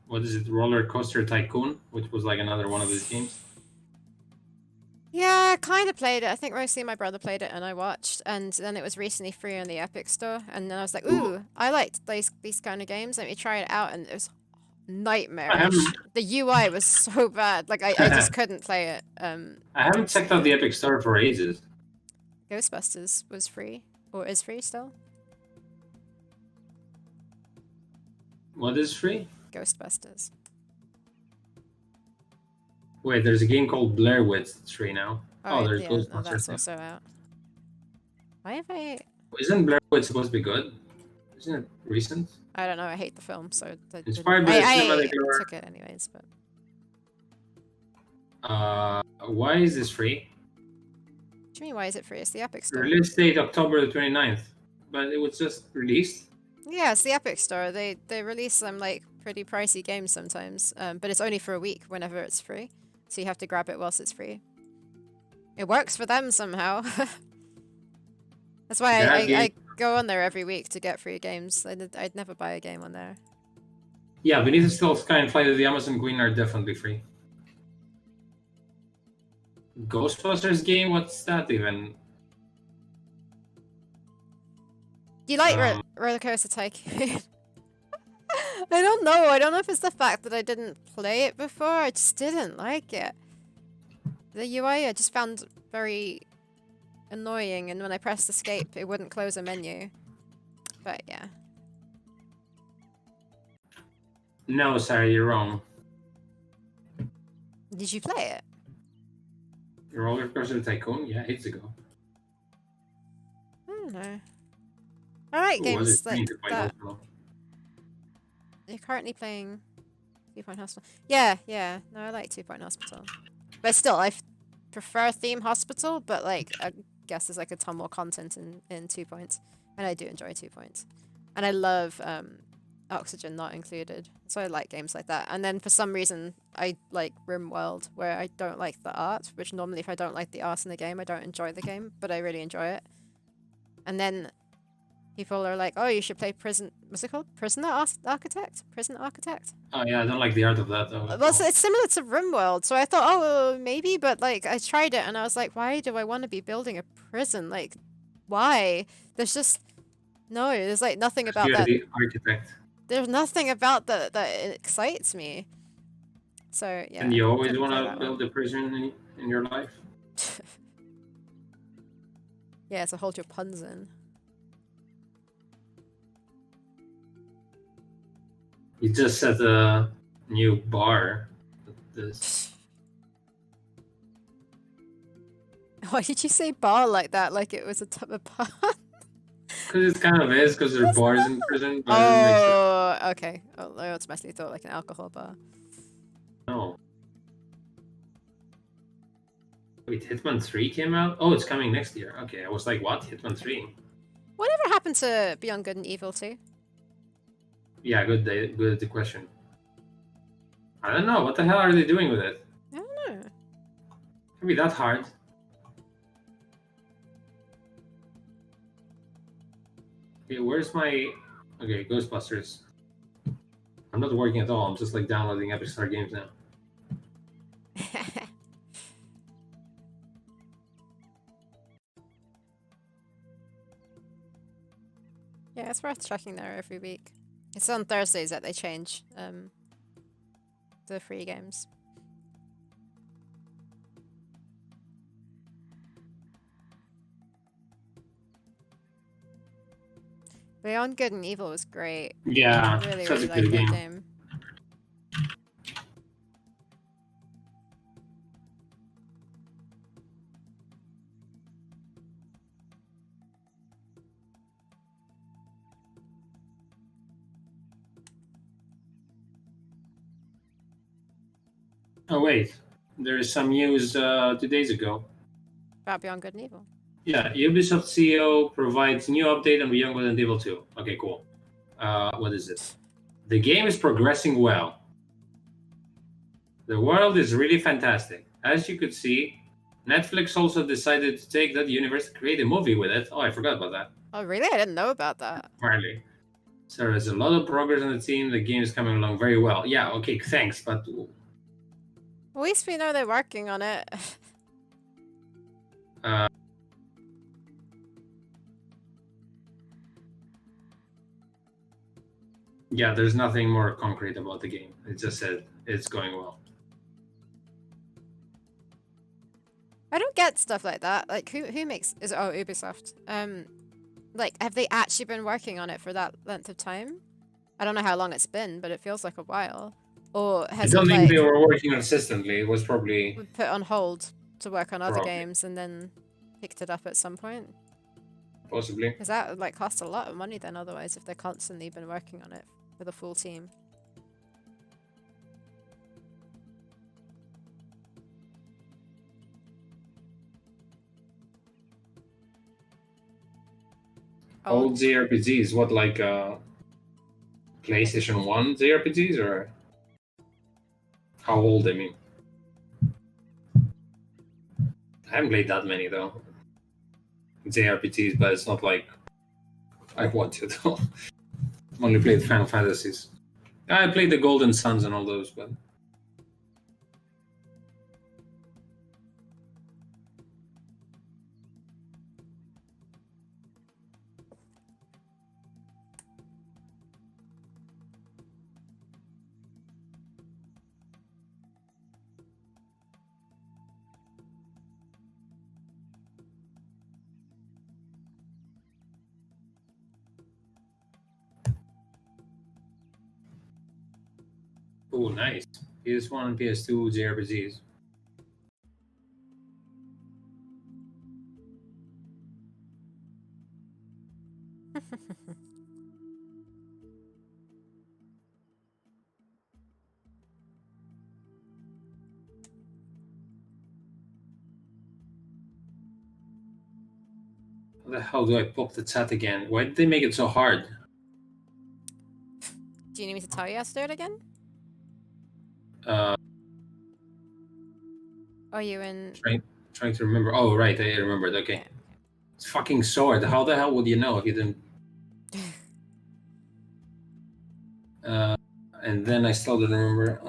what is it, Roller Coaster Tycoon, which was like another one of his games? Yeah, I kind of played it. I think mostly my brother played it and I watched. And then it was recently free on the Epic Store. And then I was like, Ooh, ooh, I liked these kind of games. Let me try it out. And it was I nightmarish. haven't. The UI was so bad. Like, I just couldn't play it. I haven't So checked out yeah. the Epic Store for ages. Ghostbusters was free. Or is free still. What is free? Ghostbusters. Wait, there's a game called Blair Witch that's free now. Oh, Alright, there's yeah, no, Ghostbusters that's too. also out. Why have I... Isn't Blair Witch supposed to be good? Isn't it recent? I don't know, I hate the film, so I didn't... Inspired by the cinematic I lore. took it anyways, but... Why is this free? What do you mean, why is it free? It's the Epic Store. Release date October the 29th. But it was just released? Yeah, it's the Epic Store. They release some, like, pretty pricey games sometimes, but it's only for a week whenever it's free. So you have to grab it whilst it's free. It works for them somehow. That's why I go on there every week to get free games. I'd never buy a game on there. Yeah, Beneath the Steel Sky and Flight of the Amazon Queen are definitely free. Ghostbusters game? What's that even? Do you like Roller Coaster Tycoon? I don't know. I don't know if it's the fact that I didn't play it before. I just didn't like it. The UI I just found very annoying, and when I pressed escape, it wouldn't close a menu. But yeah. No, Sarah, you're wrong. Did you play it? Roller Coaster Tycoon? Yeah, ages ago. I don't know. I like games like that. You're currently playing 2 Point Hospital. Yeah, yeah. No, I like 2 Point Hospital. But still, I prefer Theme Hospital, but like, I guess there's like a ton more content in 2 Points. And I do enjoy 2 Points. And I love Oxygen Not Included. So I like games like that. And then for some reason, I like RimWorld, where I don't like the art, which normally if I don't like the art in the game, I don't enjoy the game, but I really enjoy it. And then people are like, oh, you should play what's it called? Prison Architect? Oh yeah, I don't like the art of that though. Well, so it's similar to RimWorld, so I thought, oh, maybe, but like, I tried it and I was like, why do I want to be building a prison? Like, why? There's just, no, there's like nothing about You're that. the architect. There's nothing about that excites me. So, yeah. And you always want to build a prison in your life? Yeah, to hold your puns in. You just set a new bar. This. Why did you say bar like that? Like it was a pun? Because it kind of is, because there are bars in prison. But oh, okay. Oh, I automatically thought like an alcohol bar. No. Wait, Hitman 3 came out? Oh, it's coming next year. Okay, I was like, what? Hitman 3? Whatever happened to Beyond Good and Evil 2? Yeah, good question. I don't know. What the hell are they doing with it? I don't know. Can't be that hard. Okay, where's my... Okay, Ghostbusters. I'm not working at all. I'm just like downloading Epic Star games now. Yeah, it's worth checking there every week. It's on Thursdays that they change the free games. Beyond Good and Evil was great. Yeah, I really, such really a good liked that game. Oh wait, there is some news 2 days ago. About Beyond Good and Evil. Yeah, Ubisoft CEO provides new update on Beyond Good and Evil 2. Okay, cool. What is it? The game is progressing well. The world is really fantastic. As you could see, Netflix also decided to take that universe and create a movie with it. Oh, I forgot about that. Oh, really? I didn't know about that. Apparently. So there's a lot of progress on the team. The game is coming along very well. Yeah, okay, thanks, but... At least we know they're working on it. Yeah, there's nothing more concrete about the game. It just said it's going well. I don't get stuff like that. Like, who makes... Is it... Oh, Ubisoft. Like, have they actually been working on it for that length of time? I don't know how long it's been, but it feels like a while. Or I has don't it, think they like, were working consistently. It was probably put on hold to work on other games and then picked it up at some point? possibly. Because that would, like, cost a lot of money then otherwise if they're constantly been working on it with a full team. Old JRPGs, what, like PlayStation 1 JRPGs, or how old? I mean, I haven't played that many though. JRPGs, but it's not like I want to though. I've only played Final Fantasies. I played the Golden Suns and all those, but oh, nice. PS1 and PS2 JRPGs. How the hell do I pop the chat again? Why did they make it so hard? Do you need me to tell you how to do it again? Uh, Are you in... trying to remember. Oh, right, I remembered. Okay. Yeah. It's fucking sword. How the hell would you know if you didn't? And then I still didn't remember.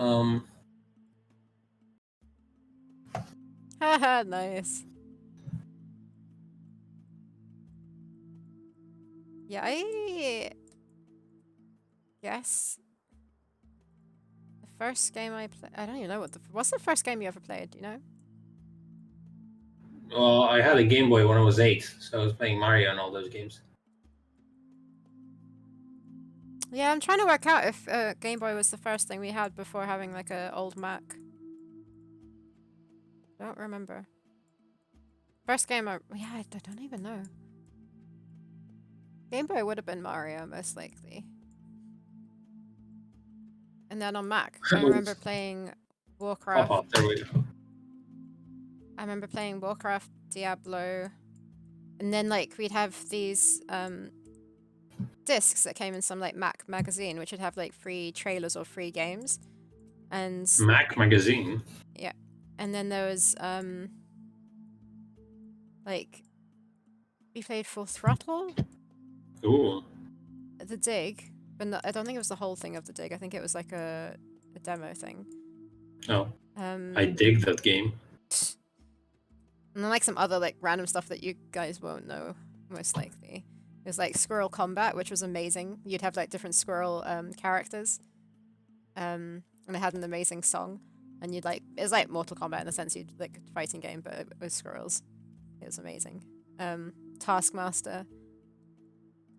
Haha, nice. Yeah, I guess the first game I played... I don't even know what's the first game you ever played, do you know? Well, I had a Game Boy when I was 8, so I was playing Mario and all those games. Yeah, I'm trying to work out if Game Boy was the first thing we had before having like a old Mac. Don't remember. First game yeah, I don't even know. Game Boy would have been Mario, most likely. And then on Mac, I remember playing Warcraft. Pop up, there we go. I remember playing Warcraft, Diablo, and then like we'd have these discs that came in some like Mac magazine, which would have like free trailers or free games. And Mac magazine. Yeah, and then there was like we played Full Throttle. Ooh. The Dig, but I don't think it was the whole thing of the Dig. I think it was like a demo thing. Oh. I dig that game. And then like some other like random stuff that you guys won't know, most likely. It was like Squirrel Combat, which was amazing. You'd have like different squirrel characters. And it had an amazing song. And you'd like, it was like Mortal Kombat in the sense you'd like a fighting game, but it was squirrels. It was amazing. Taskmaster.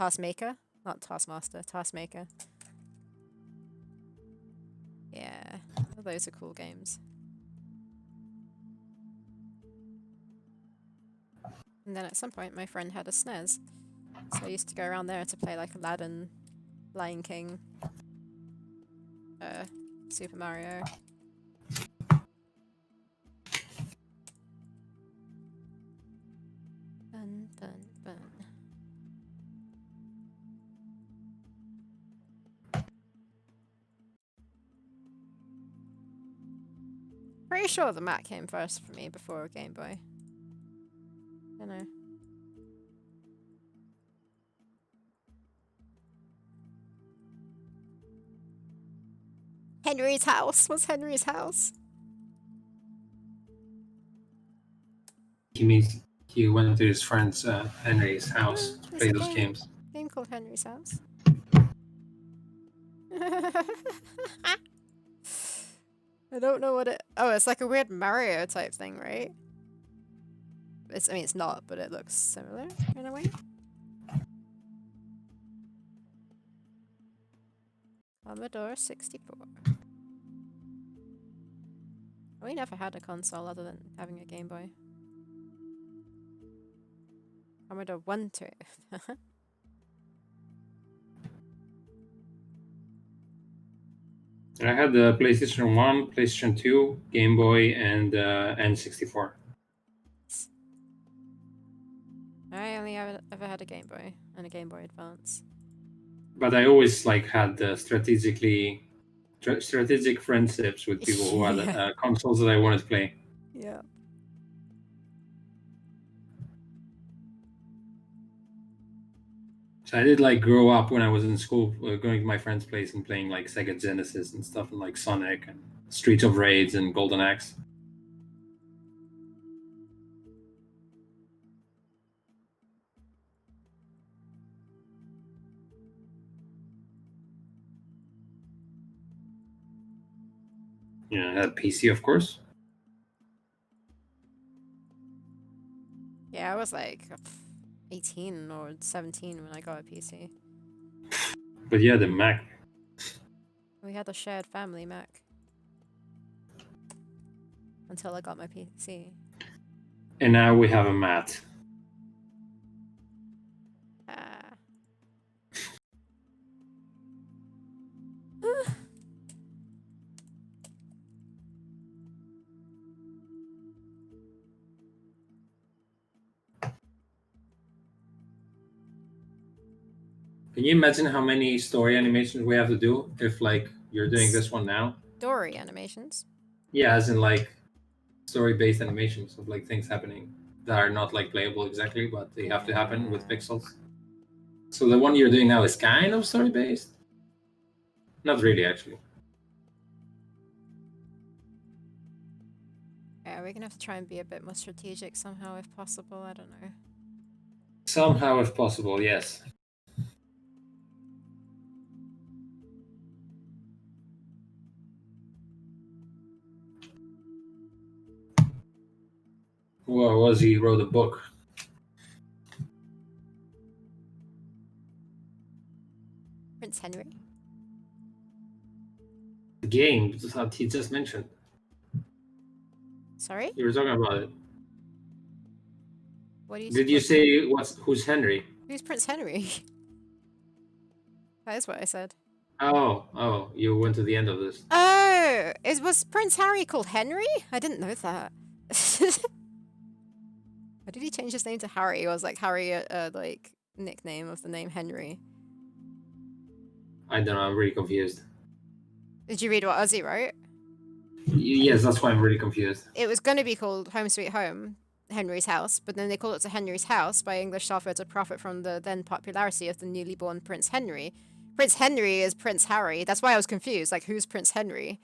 Taskmaker? Not Taskmaster, Taskmaker. Yeah, those are cool games. And then at some point, my friend had a SNES. So I used to go around there to play like Aladdin, Lion King, Super Mario. Dun, dun, dun. Pretty sure the Mac came first for me before Game Boy. I don't know. Henry's house. What's Henry's house? He means he went to his friend's Henry's house to play those games. Game called Henry's House. I don't know what it. Oh, it's like a weird Mario type thing, right? I mean, it's not, but it looks similar in a way. Commodore 64. We never had a console other than having a Game Boy. Commodore 1, 2. I had the PlayStation 1, PlayStation 2, Game Boy, and N64. I only ever had a Game Boy and a Game Boy Advance. But I always like had the strategic friendships with people who had Yeah. consoles that I wanted to play. Yeah. So I did like grow up when I was in school, going to my friend's place and playing like Sega Genesis and stuff, and like Sonic and Streets of Rage and Golden Axe. Yeah, I had PC, of course. Yeah, I was like 18 or 17 when I got a PC. But yeah, the Mac. We had a shared family Mac. Until I got my PC. And now we have a Matt. Ah. Can you imagine how many story animations we have to do if like you're doing this one now? Story animations. Yeah, as in like story-based animations of like things happening that are not like playable exactly, but they have to happen with pixels. So the one you're doing now is kind of story-based? Not really, actually. Yeah, we're gonna have to try and be a bit more strategic somehow if possible. I don't know. Somehow, if possible, yes. Well, was he wrote a book? Prince Henry? The game that he just mentioned. Sorry? You were talking about it. What do you Did you say who's Henry? Who's Prince Henry? That is what I said. Oh, you went to the end of this. Oh! Was Prince Harry called Henry? I didn't know that. Why did he change his name to Harry? Or was like Harry like nickname of the name Henry? I don't know, I'm really confused. Did you read what Ozzy wrote? Yes, that's why I'm really confused. It was going to be called Home Sweet Home, Henry's House, but then they called it to Henry's House by English software to profit from the then popularity of the newly born Prince Henry. Prince Henry is Prince Harry. That's why I was confused. Like, who's Prince Henry?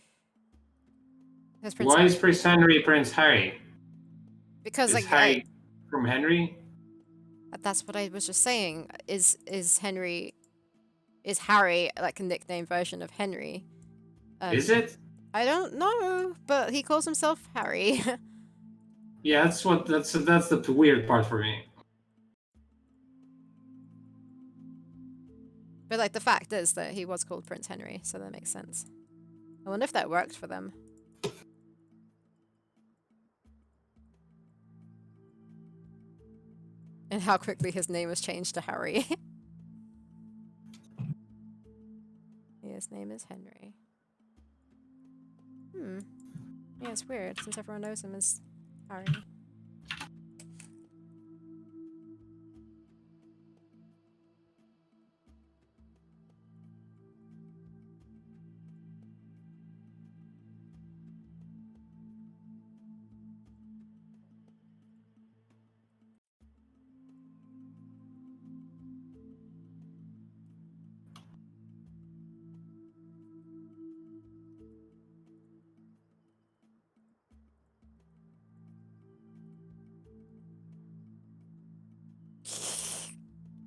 Why is Prince Henry Prince Harry? Because is like Harry from Henry? That's what I was just saying. Is Harry like a nickname version of Henry? Is it? I don't know, but he calls himself Harry. Yeah, that's the weird part for me. But like the fact is that he was called Prince Henry, so that makes sense. I wonder if that worked for them. And how quickly his name was changed to Harry. His name is Henry. Yeah, it's weird since everyone knows him as Harry.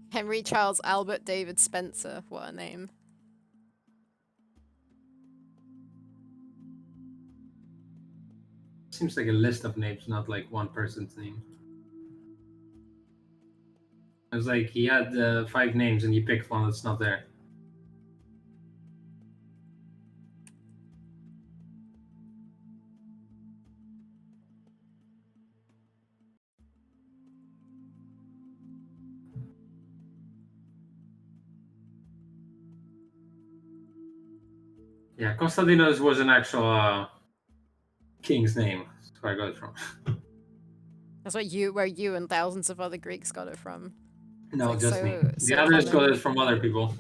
Henry Charles Albert David Spencer. What a name. seems like a list of names, not like one person's name. It was like he had 5 names and he picked one that's not there. Yeah, Konstantinos was an actual king's name. That's where I got it from. That's where you and thousands of other Greeks got it from. No, like just me. so The others got common. it from other people.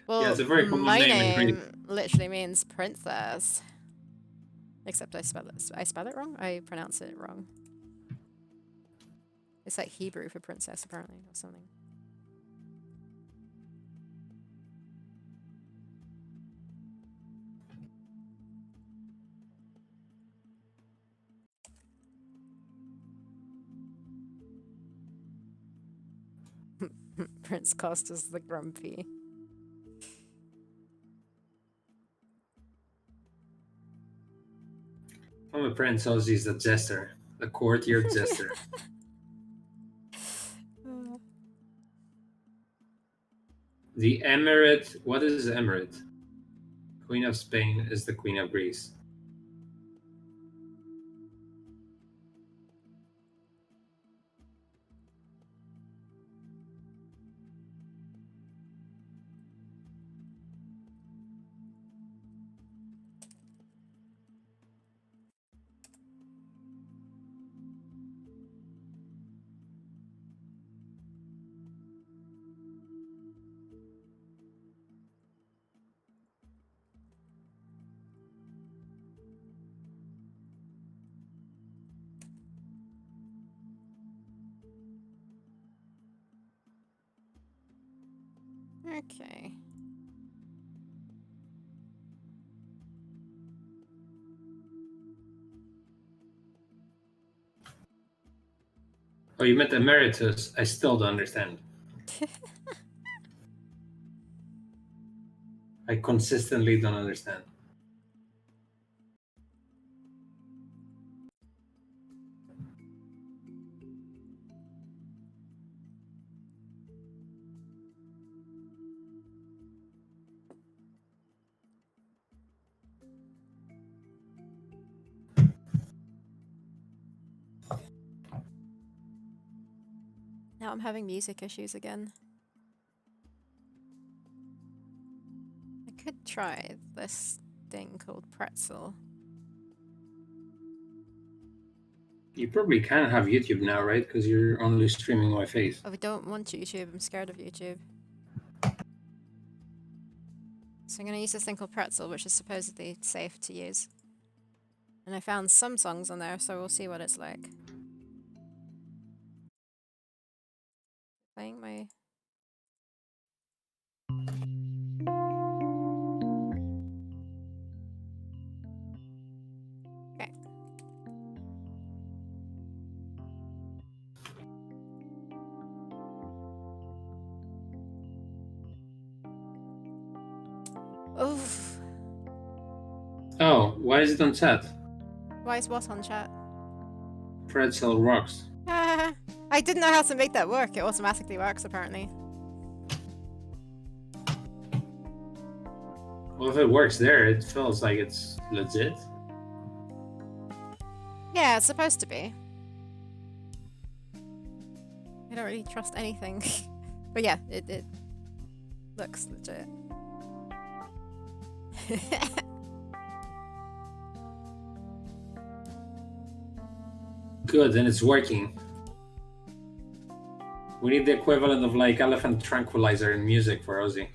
Well, Yeah, it's a very common my name in Greek. literally means princess. Except I spell it wrong? I pronounce it wrong. It's like Hebrew for princess, apparently, or something. Prince Costas the Grumpy. I'm a prince, Ozzy's the jester. The courtier jester. The emirate. What is emirate? Queen of Spain is the Queen of Greece. Okay. Oh, you meant emeritus. I still don't understand. I consistently don't understand. Now I'm having music issues again. I could try this thing called Pretzel. You probably can have YouTube now, right? Because you're only streaming my face. Oh, I don't want YouTube. I'm scared of YouTube. So I'm going to use this thing called Pretzel, which is supposedly safe to use. And I found some songs on there, so we'll see what it's like. Playing my... Okay. Oof. Oh, why is it on chat? Why is what on chat? Pretzel rocks. I didn't know how to make that work. It automatically works, apparently. Well, if it works there, it feels like it's legit. Yeah, it's supposed to be. I don't really trust anything. But yeah, it looks legit. Good, and it's working. We need the equivalent of like elephant tranquilizer in music for Ozzy.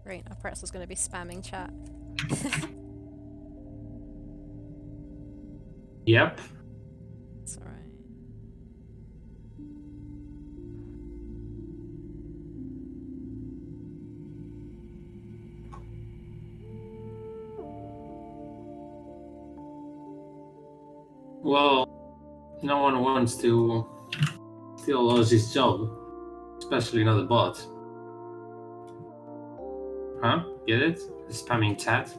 Great, our pretzel's gonna be spamming chat. Yep. It's alright. Well, no one wants to steal Ozzy's job, especially not a bot. Huh? Get it? Spamming chat.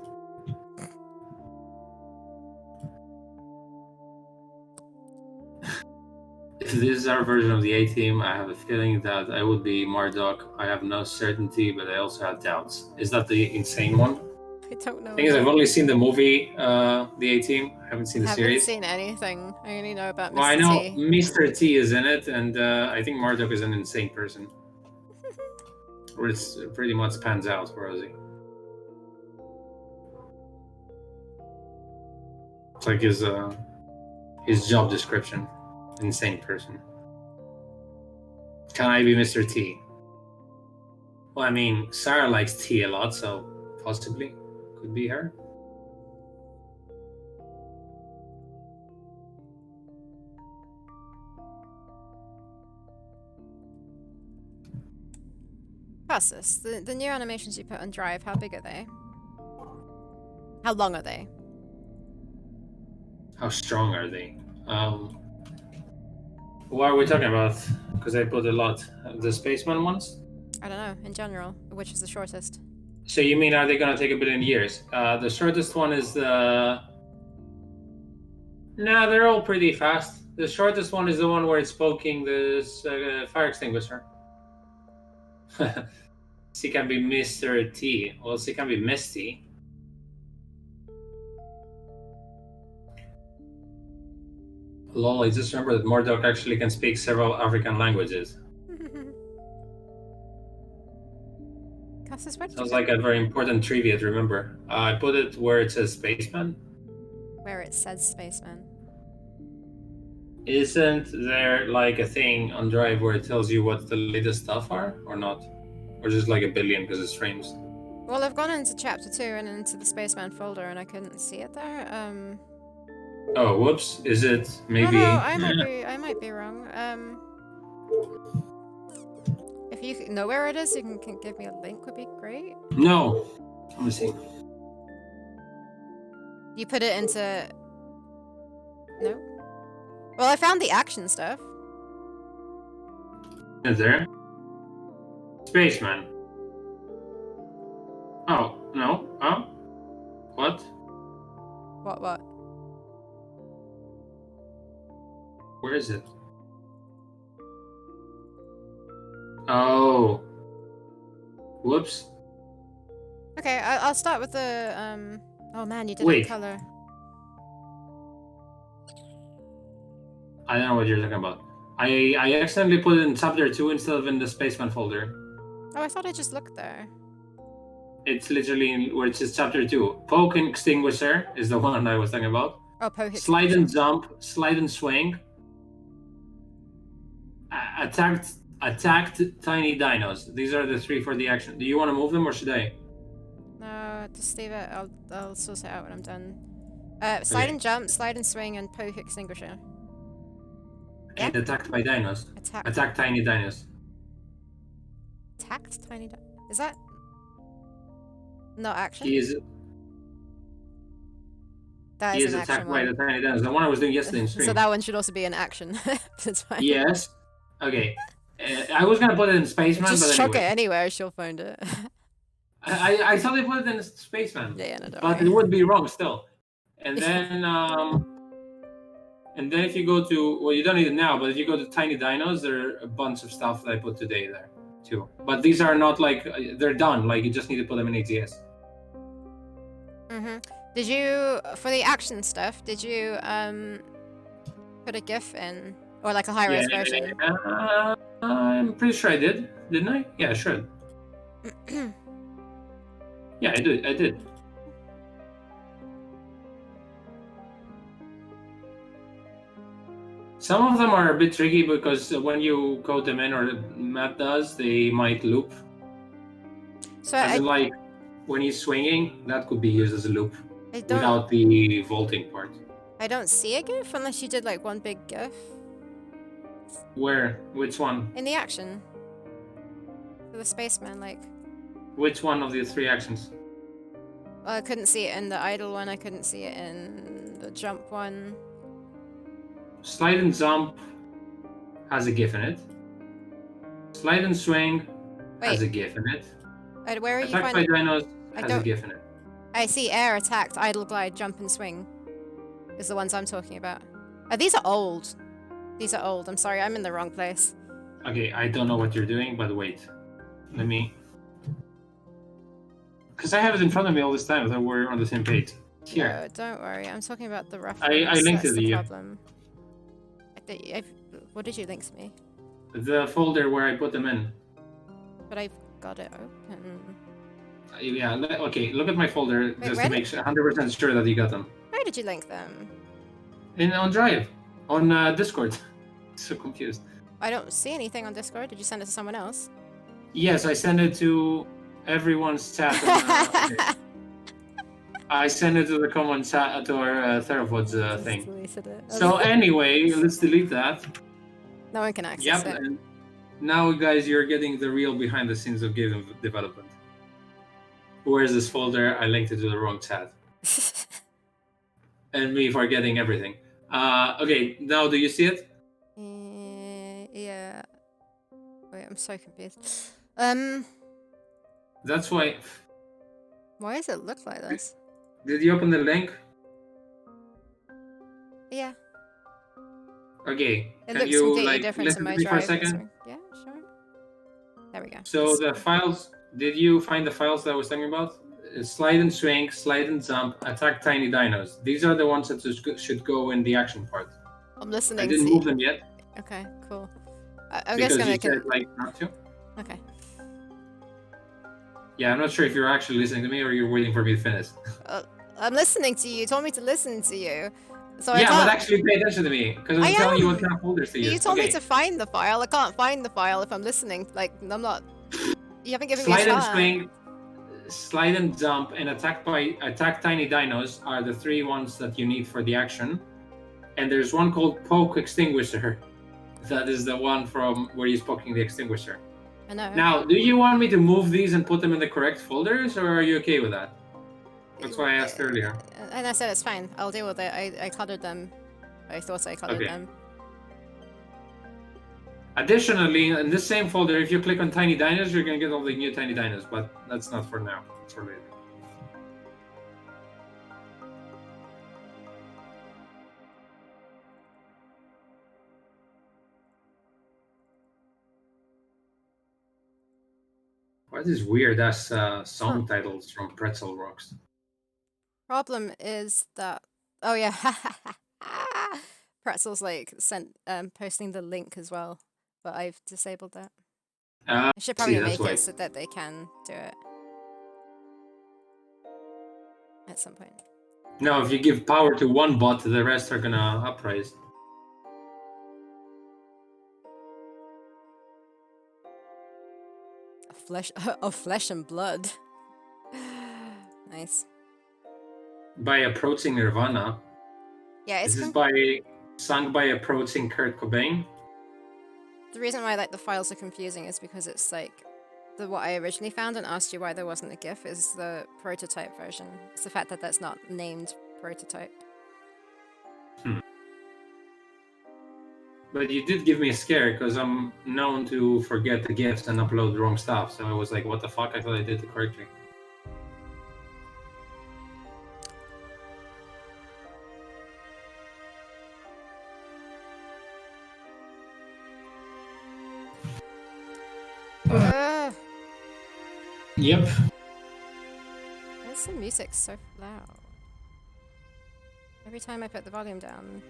If this is our version of the A-Team, I have a feeling that I would be Marduk. I have no certainty, but I also have doubts. Is that the insane one? I don't know. The thing is, I've only seen the movie, the A-Team. I haven't seen the series. Haven't seen anything. I only know about Mr. Well, I know T. Mr. T is in it, and I think Marduk is an insane person. Or it pretty much pans out for Ozzy. It's like his job description. Insane person. Can I be Mr. T? Well, I mean, Sarah likes tea a lot, so possibly could be her. Process. The new animations you put on Drive, how big are they? How long are they? How strong are they? What are we talking about? Because I put a lot. The Spaceman ones? I don't know, in general, which is the shortest? So you mean, are they going to take a billion years? The shortest one is the... Nah, they're all pretty fast. The shortest one is the one where it's poking this fire extinguisher. She can be Mr. T. Well, she can be Misty. Lol, I just remember that Marduk actually can speak several African languages. Sounds like a very important trivia to remember. I put it where it says Spaceman. Where it says Spaceman. Isn't there like a thing on Drive where it tells you what the latest stuff are, or not? Or just like a billion because it's frames? Well, I've gone into chapter 2 and into the Spaceman folder and I couldn't see it there. Oh, whoops. Is it maybe... No, I might be wrong. If you know where it is, you can give me a link, would be great. No. Let me see. You put it into... No? Well, I found the action stuff. Is there? Spaceman. Oh, no. Oh? What? What? Where is it? Oh. Whoops. Okay, I'll start with the, Oh man, you didn't Wait. color. I don't know what you're talking about. I accidentally put it in chapter 2 instead of in the Spaceman folder. Oh, I thought I just looked there. It's literally in where it says chapter 2. Poke and extinguisher is the one I was talking about. Oh, poke Slide and jump, slide and swing. Attacked tiny dinos. These are the 3 for the action. Do you want to move them or should I? No, just leave it. I'll sort it out when I'm done. Slide Okay. and jump, slide and swing, and poke extinguisher. And attacked by dinos. Attack tiny dinos. Attacked tiny Is that... No action? He is That he is is an attacked action by one. the tiny dinos. The one I was doing yesterday in stream. So that one should also be an action. That's fine. Yes. Okay. I was gonna put it in Spaceman, Just but chuck anyway. it anywhere, she'll find it. I thought they put it in Spaceman. Yeah, no, don't But worry. it would be wrong still. And then if you go to, well, you don't need it now, but if you go to Tiny Dinos, there are a bunch of stuff that I put today there too. But these are not like, they're done. Like you just need to put them in ATS. Did you, for the action stuff, did you put a GIF in? Or like a high-res version? I'm pretty sure I did. Didn't I? Yeah, sure. Yeah, I did. Some of them are a bit tricky because when you code them in, or Matt does, they might loop. So As in, like, when he's swinging, that could be used as a loop without the vaulting part. I don't see a GIF unless you did like one big GIF. Where? Which one? In the action. For the spaceman, like. Which one of the 3 actions? Well, I couldn't see it in the idle one, I couldn't see it in the jump one. Slide and jump has a GIF in it. Slide and swing has a GIF in it. Where are you Attack by dinos has a GIF in it. I see air, attacked, idle, glide, jump, and swing. Is the ones I'm talking about. Oh, these are old. These are old. I'm sorry, I'm in the wrong place. Okay, I don't know what you're doing, but wait. Let me... Because I have it in front of me all this time, so we're on the same page. Here. No, don't worry. I'm talking about the reference. I linked it to you. Problem. What did you link to me? The folder where I put them in. But I've got it open. Yeah, okay, look at my folder just to make 100% sure that you got them. Where did you link them? On Drive. On Discord. So confused. I don't see anything on Discord. Did you send it to someone else? Yes, I sent it to everyone's chat. Okay. I sent it to the common chat to our Theropods thing. So anyway, let's delete that. No one can access it. And now, guys, you're getting the real behind the scenes of game development. Where's this folder? I linked it to the wrong chat. And me forgetting everything. Okay, now do you see it? Yeah. Wait, I'm so confused. That's why. Why does it look like this? Did you open the link? Yeah. Okay. It looks you completely different to my drive. For a second? Yeah, sure. There we go. So the files. Did you find the files that I was talking about? Slide and swing, slide and jump, attack tiny dinos. These are the ones that should go in the action part. I'm listening. I didn't move them yet. Okay, cool. I'm just gonna you said, like, not to. Okay. Yeah, I'm not sure if you're actually listening to me or you're waiting for me to finish. I'm listening to you. You told me to listen to you. So yeah, but actually pay attention to me because I'm telling you what kind of folders to use. You told me to find the file. I can't find the file if I'm listening. Like, I'm not. You haven't given me a Slide and shot. swing, slide and jump, and attack tiny dinos are the 3 ones that you need for the action. And there's one called poke extinguisher. That is the one from where he's poking the extinguisher. I know. Now, do you want me to move these and put them in the correct folders, or are you okay with that? That's why I asked earlier. And I said it's fine. I'll deal with it. I colored them. I thought I colored them. Additionally, in this same folder, if you click on Tiny Dinos, you're going to get all the new Tiny Dinos, but that's not for now. It's for later. What is weird-ass song titles from Pretzel Rocks? Problem is that... Oh, yeah. Pretzel's, like, posting the link as well. But I've disabled that. I should probably make it so that they can do it. At some point. No, if you give power to one bot, the rest are gonna uprise. Of flesh and blood. Nice. By approaching Nirvana. Yeah, it's sung by approaching Kurt Cobain. The reason why the files are confusing is because it's like what I originally found and asked you why there wasn't a GIF is the prototype version. It's the fact that that's not named prototype. But you did give me a scare because I'm known to forget the GIFs and upload the wrong stuff. So I was like, what the fuck? I thought I did it correctly. Yep. Where's the music so loud? Every time I put the volume down.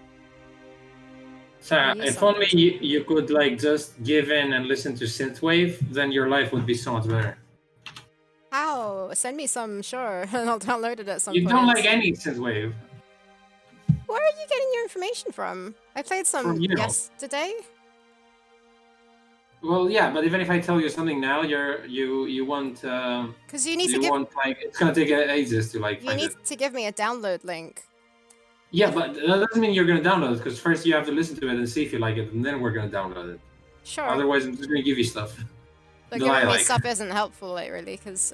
Sarah, if only you could like just give in and listen to synthwave, then your life would be so much better. How? Send me some, sure, and I'll download it at some point. You don't like any synthwave. Where are you getting your information from? I played some yesterday. Well, yeah, but even if I tell you something now, you won't Because you need to you give won't like it's gonna take ages to like you find need it. to give me a download link. Yeah, but that doesn't mean you're gonna download it because first you have to listen to it and see if you like it, and then we're gonna download it. Sure. Otherwise, I'm just gonna give you stuff But that I giving me like. stuff isn't helpful, like, really, because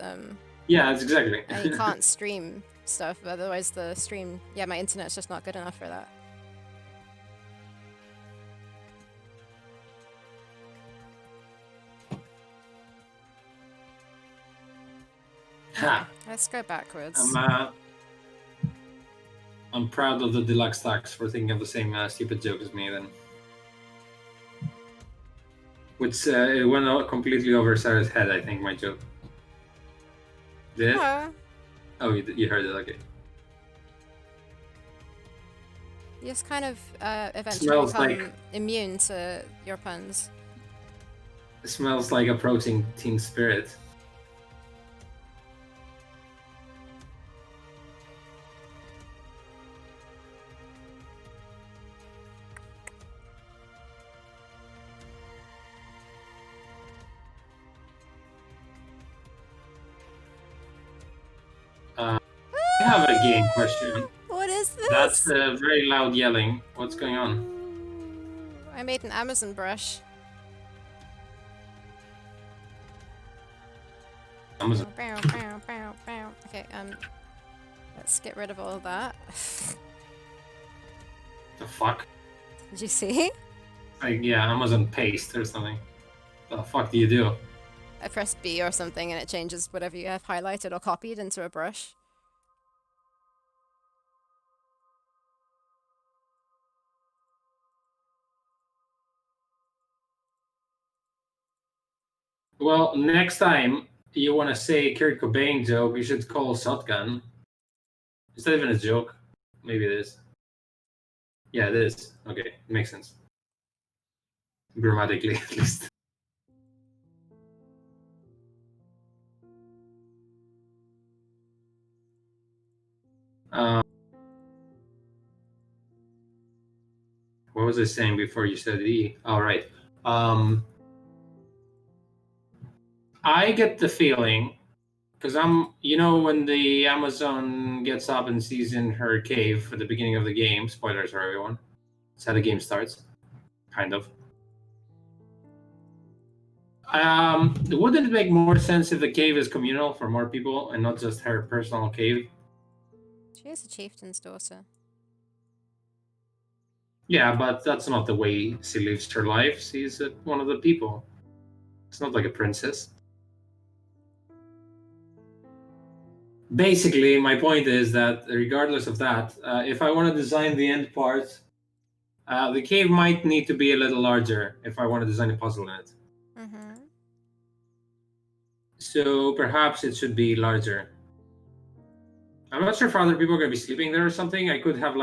Yeah, that's exactly. I can't stream stuff. Otherwise, the stream, yeah, my internet's just not good enough for that. Ha! Let's go backwards. I'm proud of the deluxe stacks for thinking of the same stupid joke as me then. Which it went completely over Sarah's head, I think, my joke. Did it? Oh, Oh, you heard it, okay. you just kind of eventually Smells become like- immune to your puns. It smells like approaching Teen Spirit. I have a game question. What is this? That's very loud yelling. What's going on? I made an Amazon brush. Amazon. Bow, bow, bow, bow. Okay, let's get rid of all of that. The fuck? Did you see? Like, yeah, Amazon paste or something. The fuck do you do? I press B or something and it changes whatever you have highlighted or copied into a brush. Well, next time you want to say Kurt Cobain joke, you should call Shotgun. Is that even a joke? Maybe it is. Yeah, it is. Okay, it makes sense. Grammatically, at least. What was I saying before you said E? All right. I get the feeling because when the Amazon gets up and sees in her cave at the beginning of the game. Spoilers for everyone. That's how the game starts, kind of. Wouldn't it make more sense if the cave is communal for more people and not just her personal cave? She is a chieftain's daughter. Yeah, but that's not the way she lives her life. She's one of the people. It's not like a princess. Basically, my point is that regardless of that, if I want to design the end part, the cave might need to be a little larger if I want to design a puzzle in it. Mm-hmm. So perhaps it should be larger. I'm not sure if other people are going to be sleeping there or something. I could have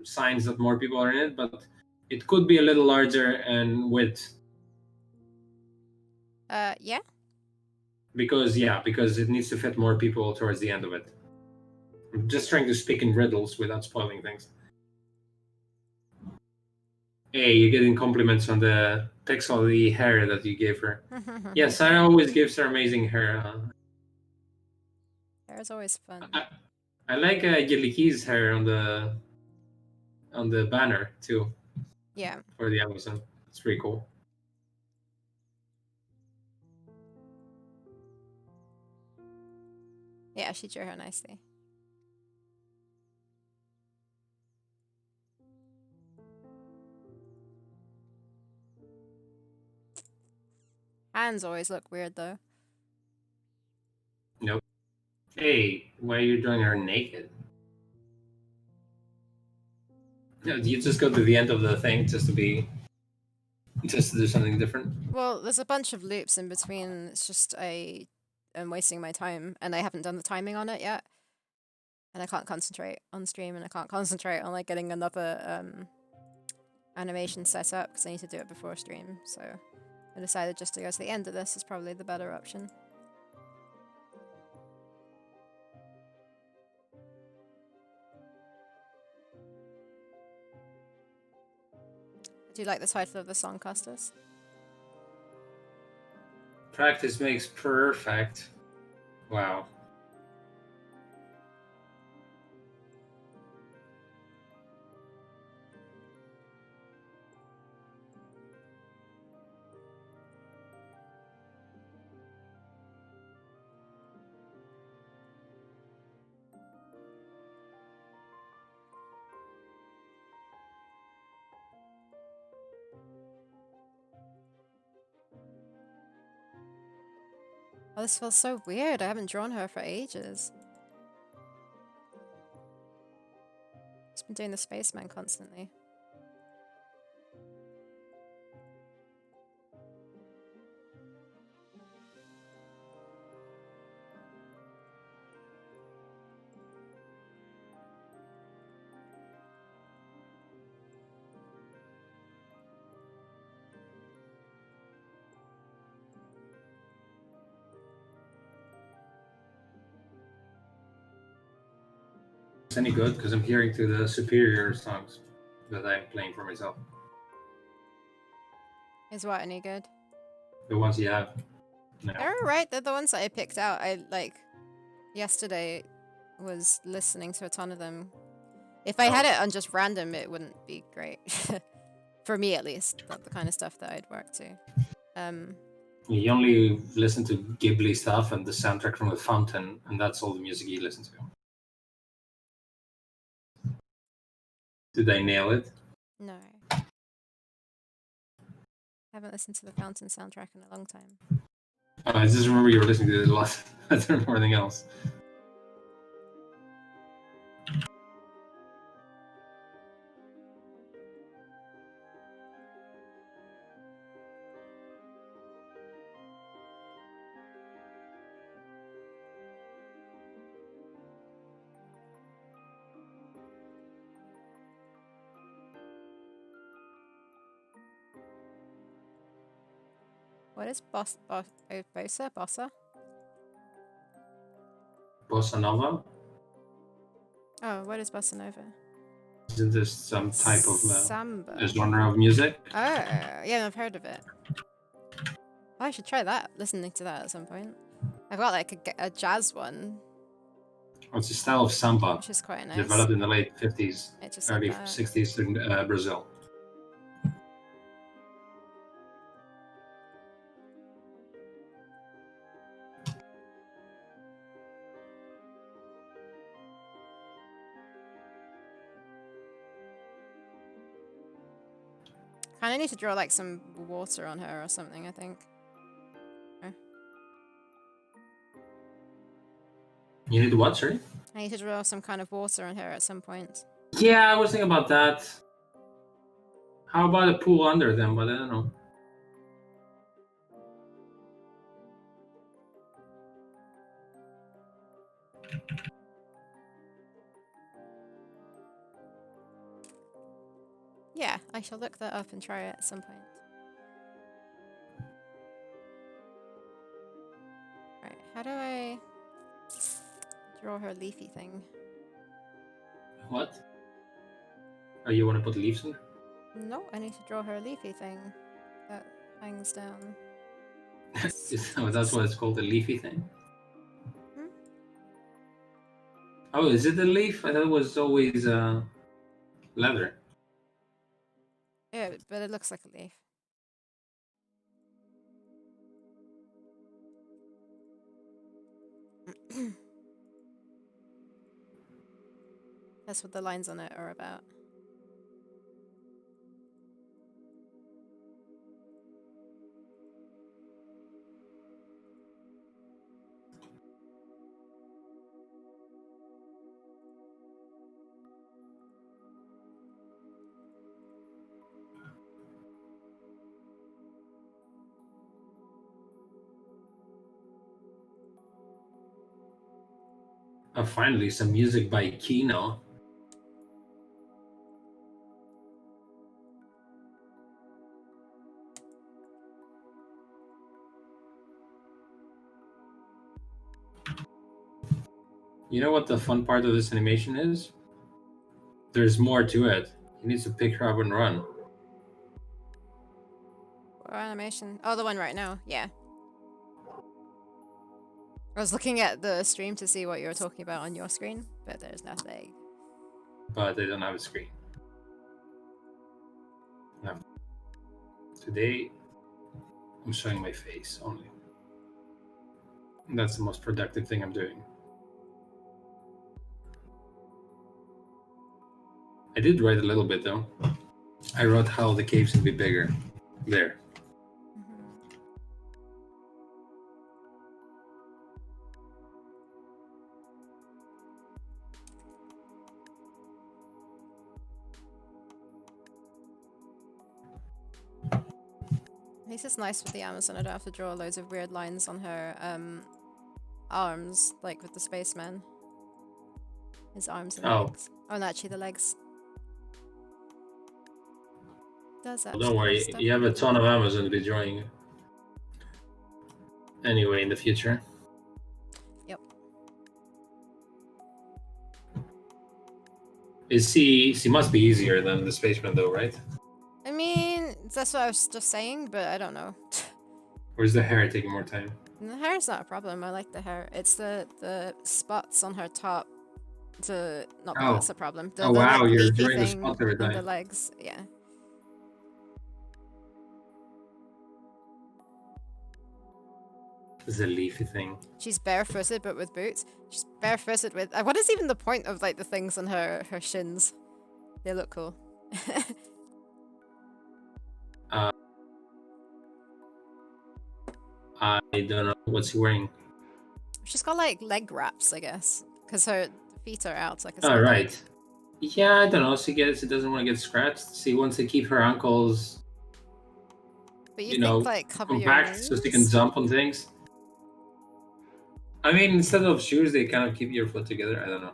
signs that more people are in it, but it could be a little larger and width. Yeah. Because it needs to fit more people towards the end of it. I'm just trying to speak in riddles without spoiling things. Hey, you're getting compliments on the pixely hair that you gave her. Yeah, Sarah always gives her amazing hair. Hair is always fun. I like Yeliki's hair on the banner too. Yeah. For the Amazon. It's pretty cool. Yeah, she drew her nicely. Hands always look weird though. Nope. Hey, why are you drawing her naked? No, you just go to the end of the thing just to do something different. Well, there's a bunch of loops in between. It's just I'm wasting my time, and I haven't done the timing on it yet. And I can't concentrate on stream, and I can't concentrate on like getting another animation set up because I need to do it before stream. So I decided just to go to the end of this is probably the better option. Do you like the title of the song, Costas? Practice makes perfect. Wow. Oh, this feels so weird. I haven't drawn her for ages. Just been doing the spaceman constantly. It's any good because I'm hearing to the superior songs that I'm playing for myself. Is what any good? The ones you have. No. They're alright. They're the ones that I picked out. I like yesterday was listening to a ton of them. If I had it on just random, it wouldn't be great. For me, at least. Not the kind of stuff that I'd work to. You only listen to Ghibli stuff and the soundtrack from The Fountain, and that's all the music you listen to. Did I nail it? No. Haven't listened to the Fountain soundtrack in a long time. I just remember you were listening to it a lot. I don't remember anything else. What is Bossa? Bossa Nova? Oh, what is Bossa Nova? Isn't this some type of Samba. a genre of music? Oh, yeah, I've heard of it. I should try that, listening to that at some point. I've got like a jazz one. It's a style of samba, which is quite nice. developed in the late 50s, early like 60s in Brazil. Kind of need to draw like some water on her or something, I think. You need what, sorry? I need to draw some kind of water on her at some point. Yeah, I was thinking about that. How about a pool under them? But I don't know. Yeah, I shall look that up and try it at some point. Right, how do I draw her leafy thing? What? Oh, you want to put leaves in? No, I need to draw her leafy thing that hangs down. Oh, that's what it's called, a leafy thing? Hmm? Oh, is it a leaf? I thought it was always leather. Yeah, but it looks like a leaf. That's what the lines on it are about. Oh, finally, some music by Kino. You know what the fun part of this animation is? There's more to it. He needs to pick her up and run. What animation? Oh, the one right now. Yeah. I was looking at the stream to see what you were talking about on your screen, but there's nothing. But I don't have a screen. No. Today, I'm showing my face only. That's the most productive thing I'm doing. I did write a little bit though. I wrote how the caves would be bigger. There. At least it's nice with the Amazon. I don't have to draw loads of weird lines on her arms, like with the spaceman. His arms and legs. Oh, and actually the legs. Does Well, don't worry, stuff. you have a ton of Amazon to be drawing anyway in the future. Yep. She must be easier than the spaceman though, right? I mean, that's what I was just saying, but I don't know. Or is the hair taking more time? The hair's not a problem. I like the hair. It's the spots on her top. Not that that's a problem. The wow, like, you're leafy drawing the thing spots every on time. the legs. Yeah. This is a leafy thing. She's barefooted, but with boots. She's barefooted with. What is even the point of like the things on her shins? They look cool. I don't know what's he wearing. She's got like leg wraps, I guess, because her feet are out. Like Oh, right. Yeah, I don't know. She doesn't want to get scratched. She wants to keep her ankles, but you think like cover compact your knees? so she can jump on things. I mean, instead of shoes, they kind of keep your foot together. I don't know.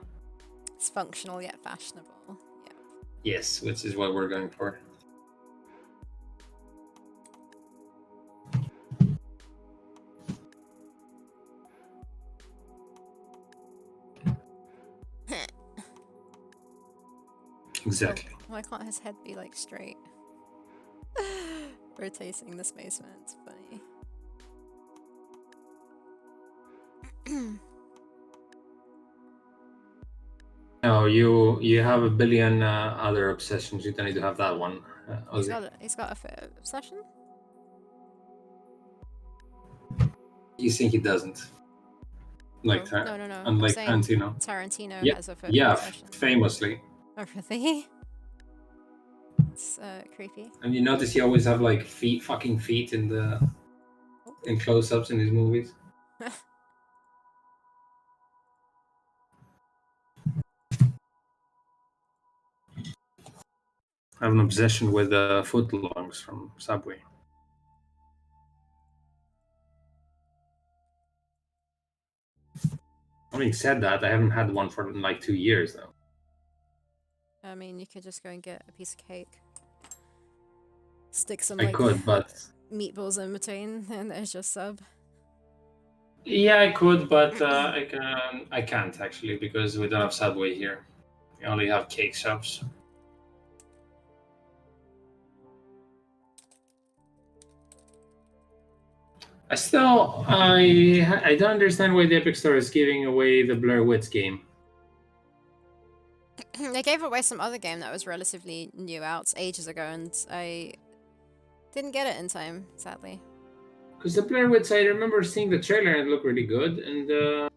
It's functional yet fashionable. Yeah. Yes, which is what we're going for. Exactly. So, why can't his head be like straight? Rotating the spaceman. It's funny. No, you have a billion other obsessions. You don't need to have that one. He's got a obsession. You think he doesn't? Like no. Unlike Tarantino. Tarantino has a obsession. Famously. Oh, really? It's creepy. And you notice he always have like fucking feet in close-ups in his movies. I have an obsession with footlongs from Subway. Having said that, I haven't had one for like 2 years though. I mean, you could just go and get a piece of cake. Stick some meatballs in between, and there's your sub. Yeah, I could, but I can't actually because we don't have Subway here. We only have cake shops. I don't understand why the Epic Store is giving away the Blair Witch game. They gave away some other game that was relatively new out ages ago, and I didn't get it in time, sadly. Because the Blair Witch, I remember seeing the trailer and it looked really good. And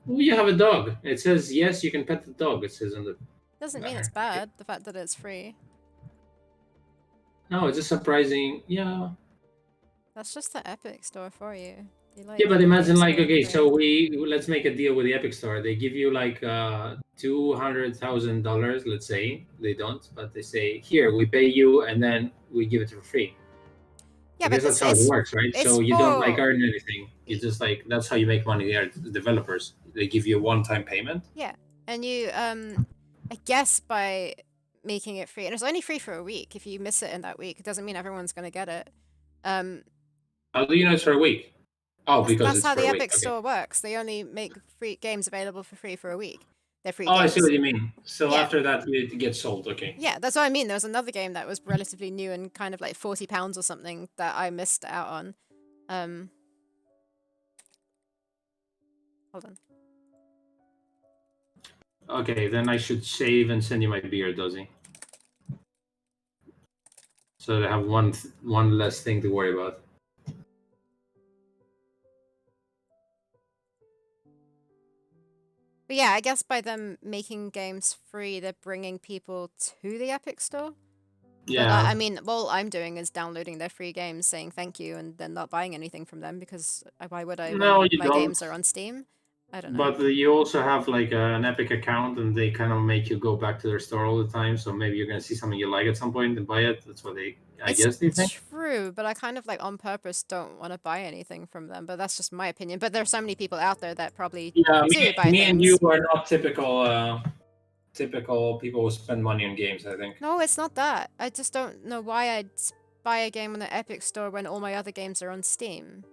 you have a dog. It says yes, you can pet the dog. It says on the. Doesn't mean it's bad. The fact that it's free. No, it's just surprising. Yeah. That's just the Epic Store for you. Yeah, but imagine like, okay, so let's make a deal with the Epic Store. They give you like $200,000, let's say. They don't, but they say, here, we pay you and then we give it for free. Yeah, but that's how it works, right? So you don't like earn anything. You just like, that's how you make money. They are developers. They give you a one-time payment. Yeah, and you, I guess by making it free, and it's only free for a week. If you miss it in that week, it doesn't mean everyone's going to get it. How do you know it's for a week? Oh, because that's how the Epic Store works. They only make free games available for free for a week. They're free games. I see what you mean. So after that, it gets sold. Okay. Yeah, that's what I mean. There was another game that was relatively new and kind of like £40 or something that I missed out on. Hold on. Okay, then I should save and send you my beer, does he? So I have one less thing to worry about. But yeah, I guess by them making games free, they're bringing people to the Epic Store. But Yeah. I mean, all I'm doing is downloading their free games, saying thank you, and then not buying anything from them because why would I No, when you my don't. games are on Steam? I don't know. But you also have like an Epic account, and they kind of make you go back to their store all the time. So maybe you're gonna see something you like at some point and buy it. That's what I guess they think. True, but I kind of like on purpose don't want to buy anything from them. But that's just my opinion. But there's so many people out there that probably Yeah, do buy me and you things. are not typical people who spend money on games, I think. No, it's not that. I just don't know why I'd buy a game on the Epic Store when all my other games are on Steam.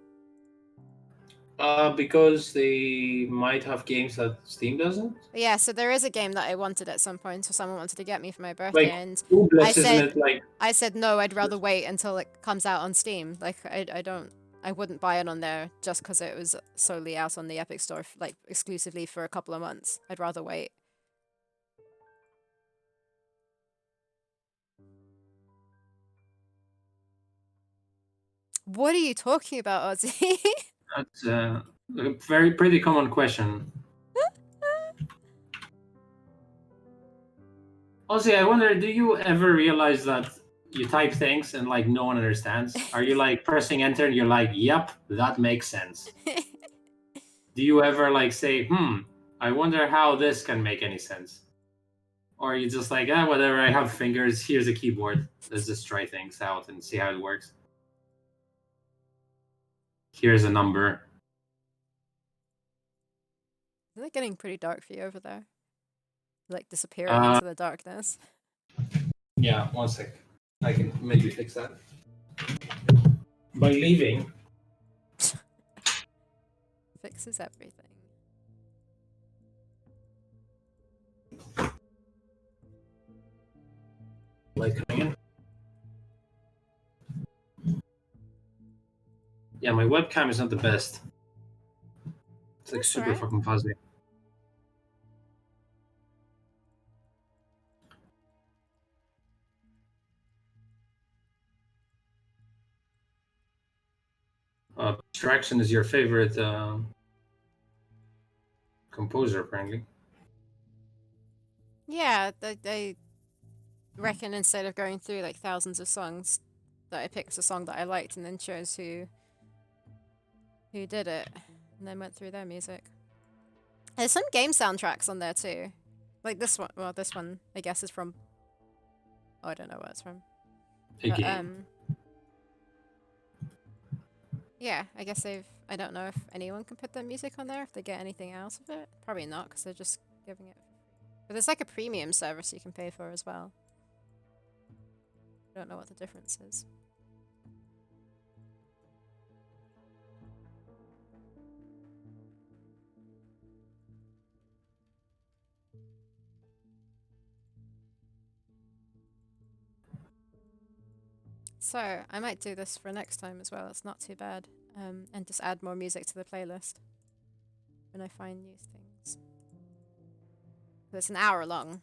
Because they might have games that Steam doesn't. But yeah, so there is a game that I wanted at some point, so someone wanted to get me for my birthday, Like and I Oobless, isn't said, it? Like I said no, I'd rather wait until it comes out on Steam. Like I wouldn't buy it on there just because it was solely out on the Epic Store, like exclusively for a couple of months. I'd rather wait. What are you talking about, Ozzy? that's a very pretty common question. Also, I wonder, do you ever realize that you type things and like no one understands? Are you like pressing enter and you're like, yep, that makes sense? Do you ever like say, I wonder how this can make any sense? Or are you just like, whatever, I have fingers, here's a keyboard. Let's just try things out and see how it works. Here's a number. Is it getting pretty dark for you over there? Like disappearing into the darkness. Yeah, one sec. I can maybe fix that. By leaving. Fixes everything. Light coming in. Yeah, my webcam is not the best. It's like That's super alright. fucking fuzzy. Abstraction is your favorite composer, apparently. Yeah, they reckon instead of going through like thousands of songs, that I picked a song that I liked and then chose who did it, and then went through their music. There's some game soundtracks on there too, like this one. Well, this one I guess is from. Oh, I don't know what it's from. But, yeah, I guess they've. I don't know if anyone can put their music on there if they get anything out of it. Probably not, because they're just giving it for free. But there's like a premium service you can pay for as well. I don't know what the difference is. So I might do this for next time as well. It's not too bad, and just add more music to the playlist when I find new things. It's an hour long.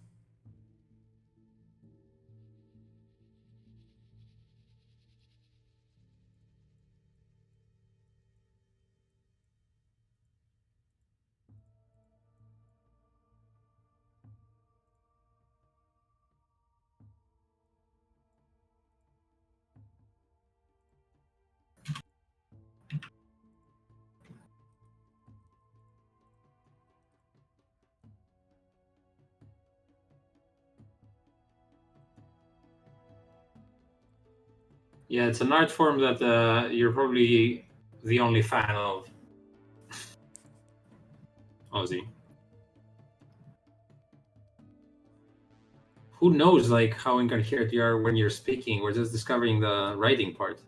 Yeah, it's an art form that you're probably the only fan of. Ozzy. Who knows like how incoherent you are when you're speaking? We're just discovering the writing part.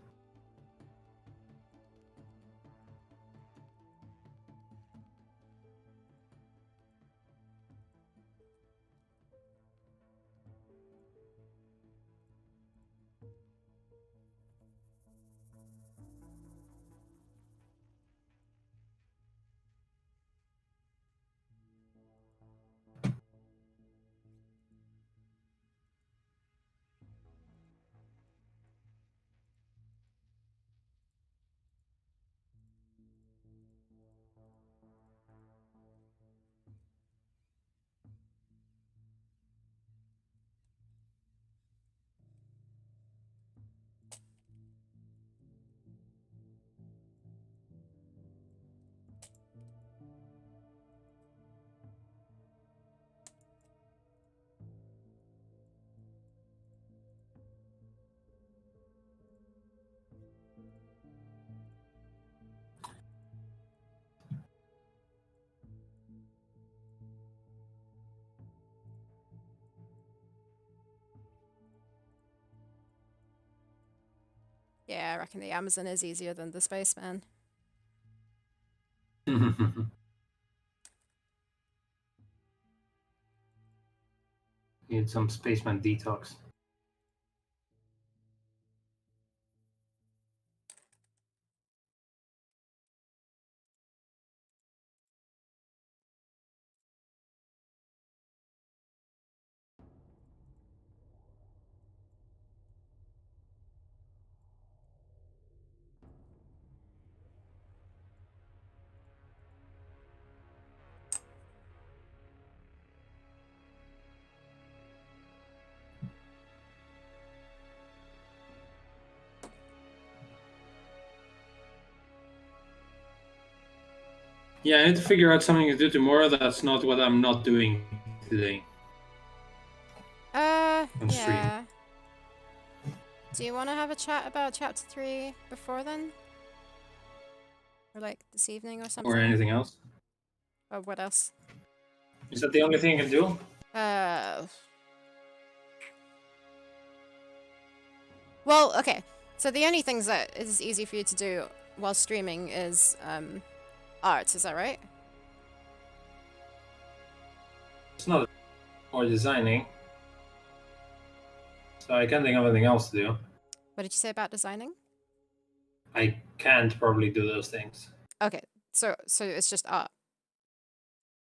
Yeah, I reckon the Amazon is easier than the Spaceman. Need some spaceman detox. Yeah, I need to figure out something to do tomorrow. That's not what I'm not doing today. On stream. Yeah. Do you want to have a chat about chapter 3 before then? Or like this evening or something? Or anything else? Or what else? Is that the only thing you can do? Well, okay. So the only things that is easy for you to do while streaming is art, is that right? It's not or designing. So I can't think of anything else to do. What did you say about designing? I can't probably do those things. Okay, so it's just art.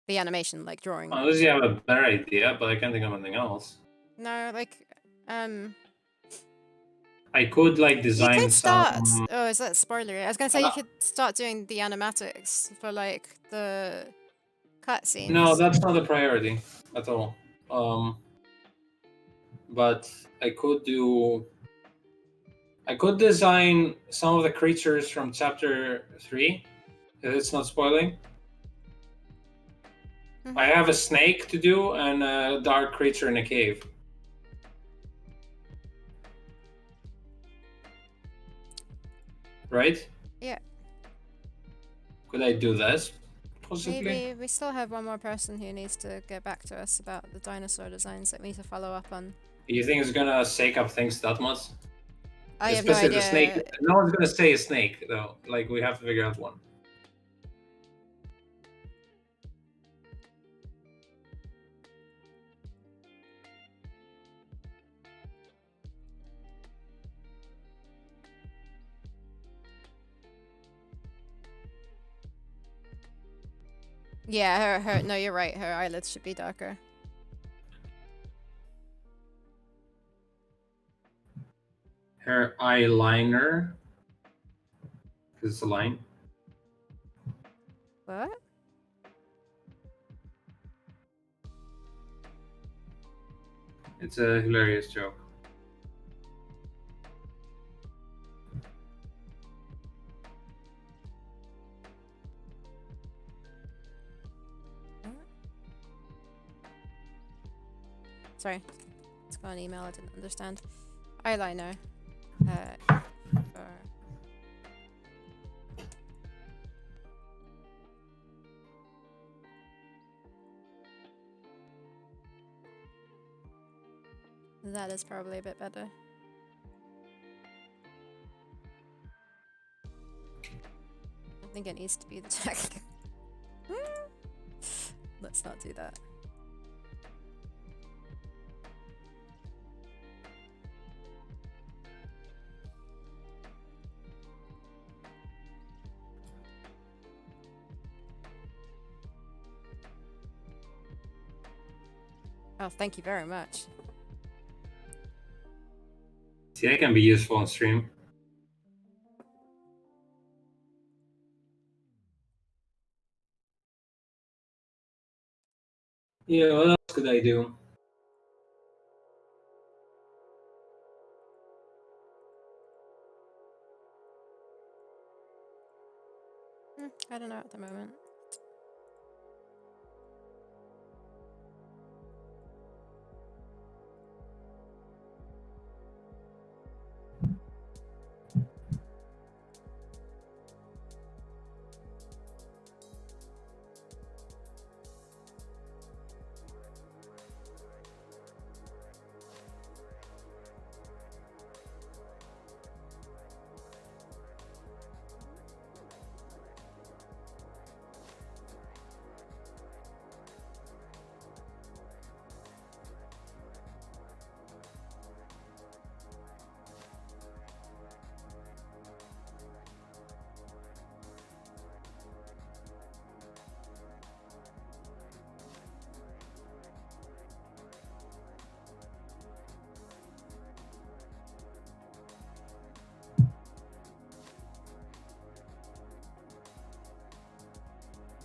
The animation, like drawing. Unless you have a better idea, but I can't think of anything else. No, like I could like you design could start. some. Oh, is that spoilery? I was gonna say you could start doing the animatics for like the cutscenes. No, that's not a priority at all. But I could do. I could design some of the creatures from chapter 3, if it's not spoiling. I have a snake to do and a dark creature in a cave. Right? Yeah. Could I do this? Possibly. Maybe we still have one more person who needs to get back to us about the dinosaur designs that we need to follow up on. You think it's gonna shake up things that much? I have no idea. The snake. No one's gonna say a snake though. Like we have to figure out one. Yeah, her. No, you're right. Her eyelids should be darker. Her eyeliner. Because it's a line. What? It's a hilarious joke. Sorry. It's got an email I didn't understand. Eyeliner. That is probably a bit better. I think it needs to be the jack. Let's not do that. Oh, thank you very much. See, that can be useful on stream. Yeah, what else could I do? I don't know at the moment.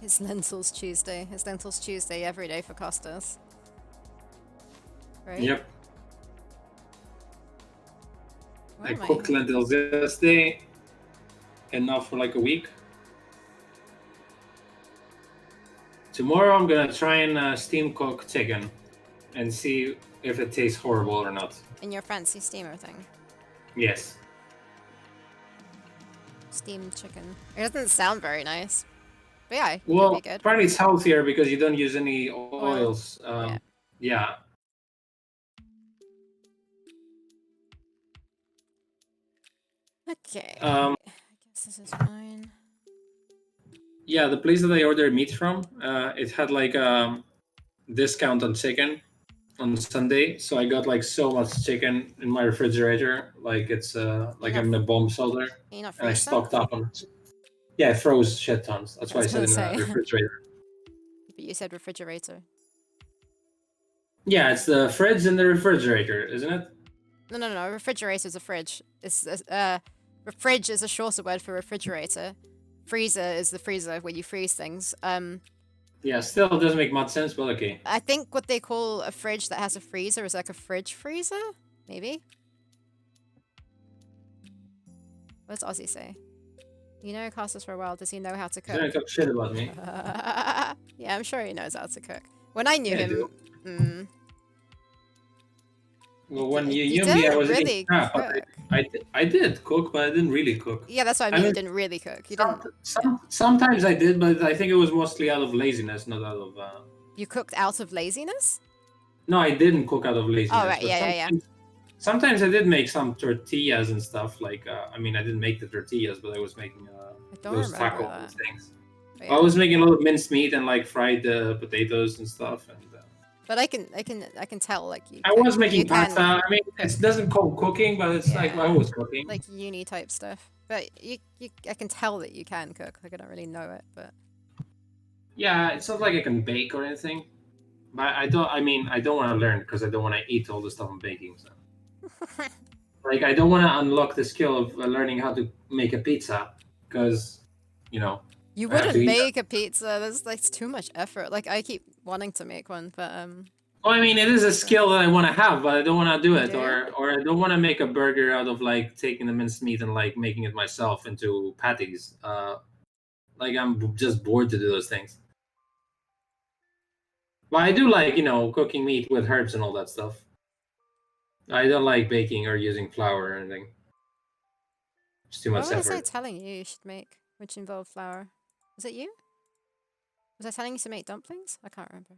It's Lentils Tuesday. It's Lentils Tuesday every day for Costas. Right? Yep. Where I am cooked lentils yesterday. Enough for like a week. Tomorrow I'm gonna try and steam cook chicken and see if it tastes horrible or not. In your fancy steamer thing. Yes. Steamed chicken. It doesn't sound very nice. But yeah, it could Well, be good. apparently it's healthier because you don't use any Oil. oils. Yeah. Yeah. Okay. I guess this is fine. Yeah, the place that I ordered meat from, it had like a discount on chicken on Sunday, so I got like so much chicken in my refrigerator, like it's like I'm in a bomb shelter, Can you not and I freeze stuff? stocked up on it. Yeah, it froze shit tons. That's I why I was said in gonna the say. refrigerator. But you said refrigerator. Yeah, it's the fridge and the refrigerator, isn't it? No. Refrigerator is a fridge. It's fridge is a shorter word for refrigerator. Freezer is the freezer where you freeze things. Yeah, still doesn't make much sense, but okay. I think what they call a fridge that has a freezer is like a fridge freezer, maybe. What does Ozzy say? You know Costas for a while. Does he know how to cook? Don't talk shit about me. Yeah, I'm sure he knows how to cook. When I knew Yeah, I him, Well, when you you knew me, I didn't was eating really crap. cook. I did cook, but I didn't really cook. Yeah, that's what I mean. You didn't really cook. You didn't. Sometimes I did, but I think it was mostly out of laziness, not out of. You cooked out of laziness? No, I didn't cook out of laziness. Oh, right. But Yeah. sometimes I did make some tortillas and stuff. Like, I mean, I didn't make the tortillas, but I was making I don't those remember taco that. things. But, I was making a lot of minced meat and like fried potatoes and stuff. And but I can tell like you. I was you making can pasta. I mean, cook. it doesn't call cooking, but it's like I was cooking. Like uni type stuff. But I can tell that you can cook. Like I don't really know it, but. Yeah, it's not like I can bake or anything. But I don't. I mean, I don't want to learn because I don't want to eat all the stuff I'm baking. So. Like, I don't want to unlock the skill of learning how to make a pizza because, you know. You wouldn't make a pizza. That's like too much effort. Like I keep wanting to make one, but Well, I mean, it is a skill that I want to have, but I don't want to do it, Yeah. or I don't want to make a burger out of like taking the minced meat and like making it myself into patties. Like I'm just bored to do those things. But I do like, cooking meat with herbs and all that stuff. I don't like baking or using flour or anything. It's too much What was I effort. telling you should make, which involved flour? Was it you? Was I telling you to make dumplings? I can't remember.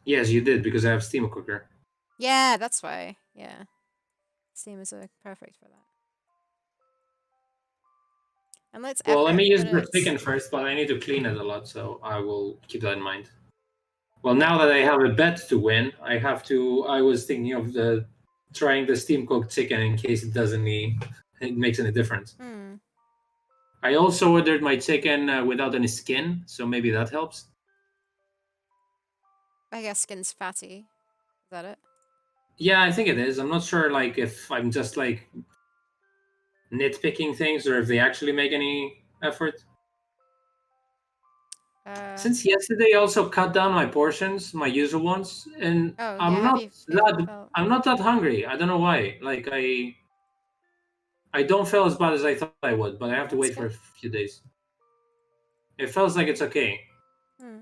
Yes, you did, because I have steam cooker. Yeah, that's why. Yeah. Steamers are perfect for that. And let's Well, let me use put the it- chicken first, but I need to clean it a lot, so I will keep that in mind. Well, now that I have a bet to win, I was thinking of trying the steam cooked chicken in case it makes any difference. I also ordered my chicken without any skin, so maybe that helps. I guess skin's fatty. Is that it? Yeah, I think it is. I'm not sure, like, if I'm just like nitpicking things or if they actually make any effort. Since yesterday, I also cut down my portions, my usual ones, and I'm not that hungry. I don't know why. Like I don't feel as bad as I thought I would, but I have to wait for a few days. It feels like it's okay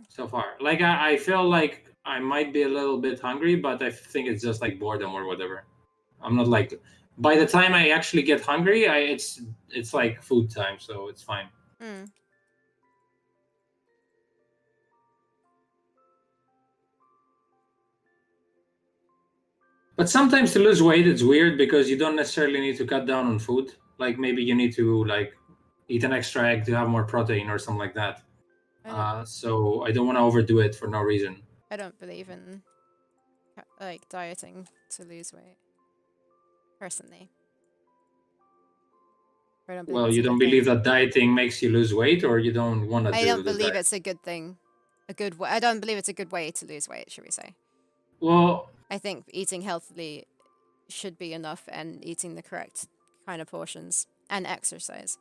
so far. Like I feel like I might be a little bit hungry, but I think it's just like boredom or whatever. I'm not like. By the time I actually get hungry, it's like food time, so it's fine. But sometimes to lose weight, it's weird because you don't necessarily need to cut down on food. Like maybe you need to like eat an extra egg to have more protein or something like that. So I don't want to overdo it for no reason. I don't believe in like dieting to lose weight, personally. Well, you don't believe that dieting makes you lose weight, or you don't want to do I don't the believe diet? it's a good thing. I don't believe it's a good way to lose weight, should we say. Well, I think eating healthily should be enough, and eating the correct kind of portions and exercise.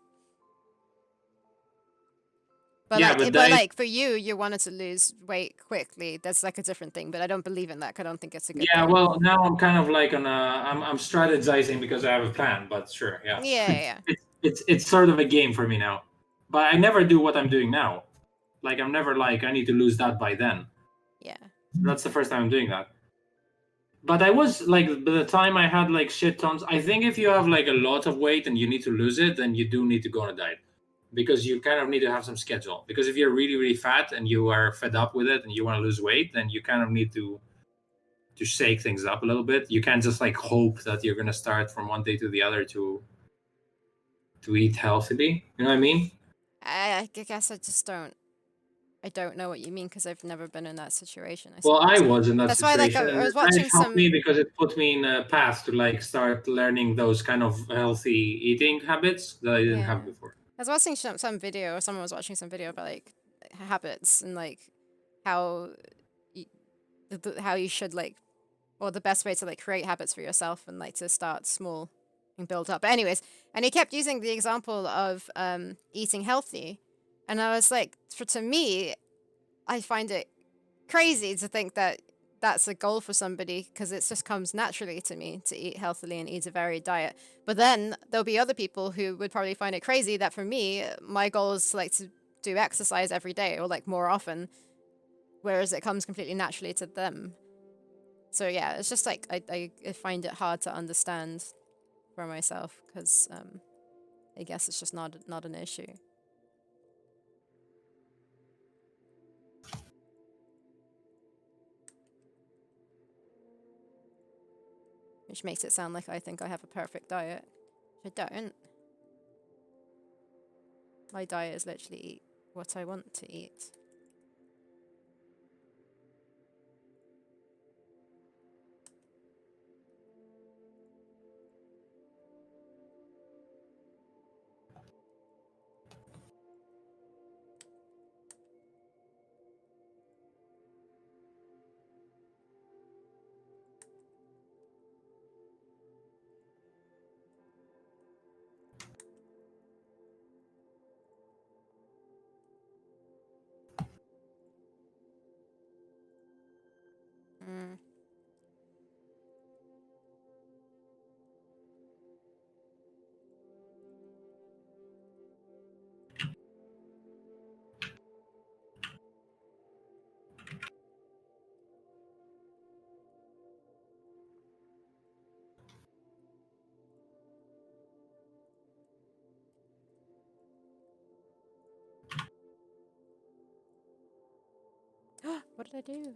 But Yeah, like, but but then like for you, you wanted to lose weight quickly. That's like a different thing. But I don't believe in that. 'Cause I don't think it's a good yeah, thing. well, now I'm kind of like on a I'm strategizing because I have a plan, but sure, yeah. Yeah, yeah, It's sort of a game for me now. But I never do what I'm doing now. Like I'm never like I need to lose that by then. yeah. That's the first time I'm doing that. But I was like by the time I had like shit tons. I think if you have like a lot of weight and you need to lose it, then you do need to go on a diet because you kind of need to have some schedule. Because if you're really really fat and you are fed up with it and you want to lose weight, then you kind of need to shake things up a little bit. You can't just like hope that you're gonna start from one day to the other to eat healthily. You know what I mean? I guess I just don't. I don't know what you mean because I've never been in that situation, I Well, I suppose. was in that That's why, like, situation, I and was the diet watching helped me some. because it put me in a path to like start learning those kind of healthy eating habits that I didn't Yeah, have before. I was watching some video, or someone was watching some video about like habits and like how you, how you should like, or the best way to like create habits for yourself and like to start small and build up. But anyways, and he kept using the example of eating healthy, and I was like, to me, I find it crazy to think that that's a goal for somebody because it just comes naturally to me to eat healthily and eat a varied diet. But then there'll be other people who would probably find it crazy that for me, my goal is like to do exercise every day or like more often, whereas it comes completely naturally to them. So yeah, it's just like I find it hard to understand for myself because I guess it's just not an issue. Which makes it sound like I think I have a perfect diet. I don't. My diet is literally eat what I want to eat. Mm. What did I do?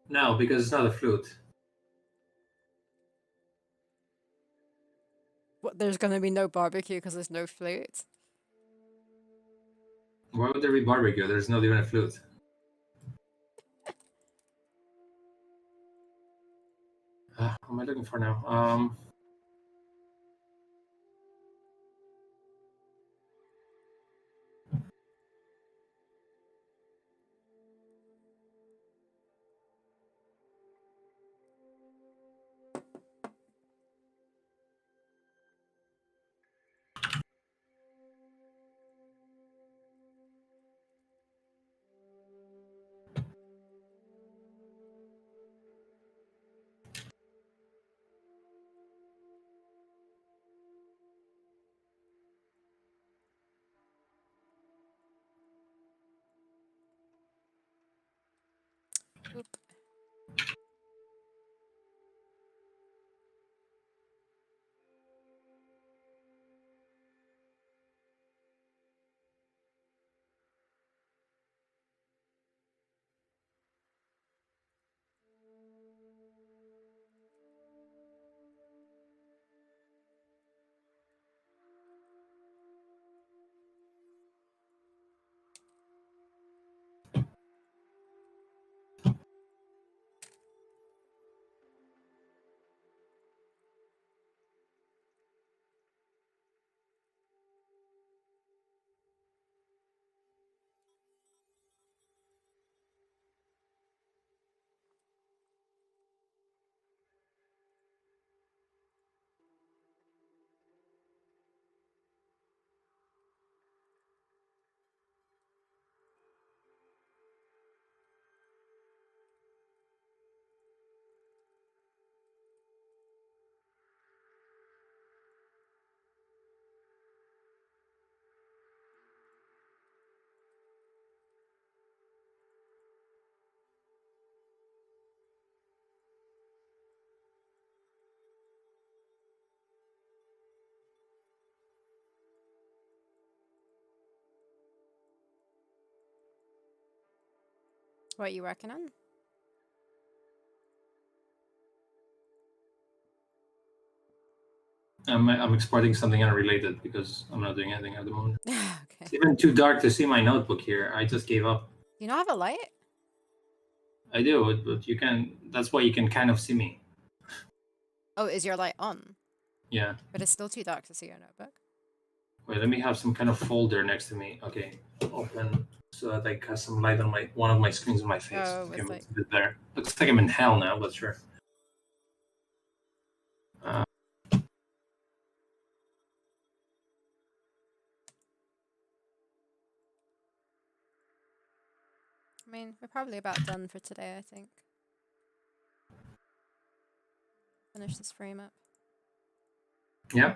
No, because it's not a flute. What? There's gonna be no barbecue because there's no flute. Why would there be barbecue? There's not even a flute. What am I looking for now? Oop. What are you working on? I'm exporting something unrelated because I'm not doing anything at the moment. Okay. It's even too dark to see my notebook here. I just gave up. You not have a light? I do, but you can. That's why you can kind of see me. Oh, is your light on? Yeah. But it's still too dark to see your notebook. Wait, let me have some kind of folder next to me. Okay, open so that I have some light on one of my screens on my face. Oh, Okay, with it's a bit better. Looks like I'm in hell now, but sure. I mean, we're probably about done for today, I think. Finish this frame up. Yeah.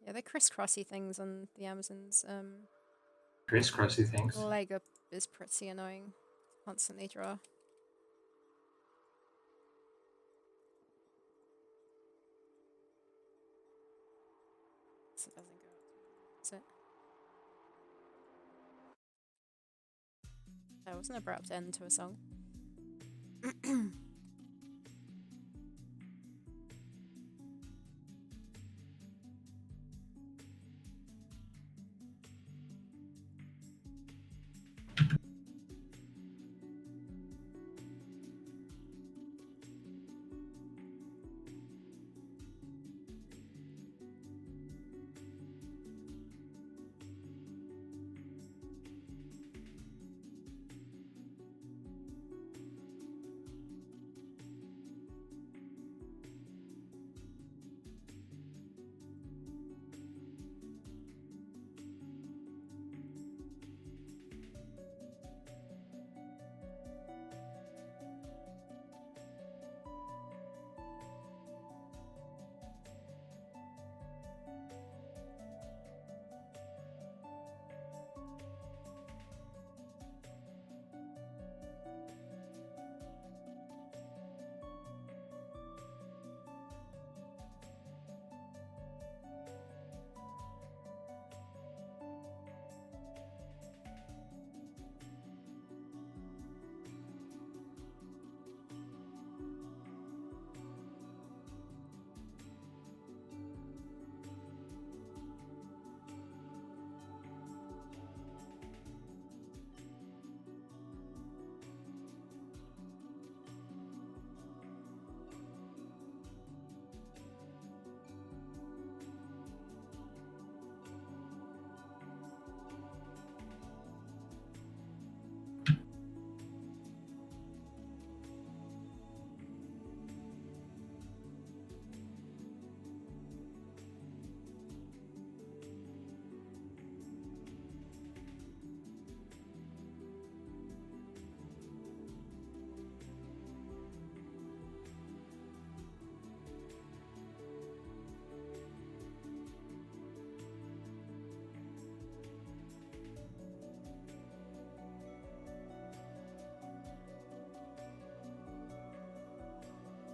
Yeah, the crisscrossy things on the Amazon's Crisscrossy things. leg up is pretty annoying. Constantly draw. So it doesn't go up. Is it? That was an abrupt end to a song.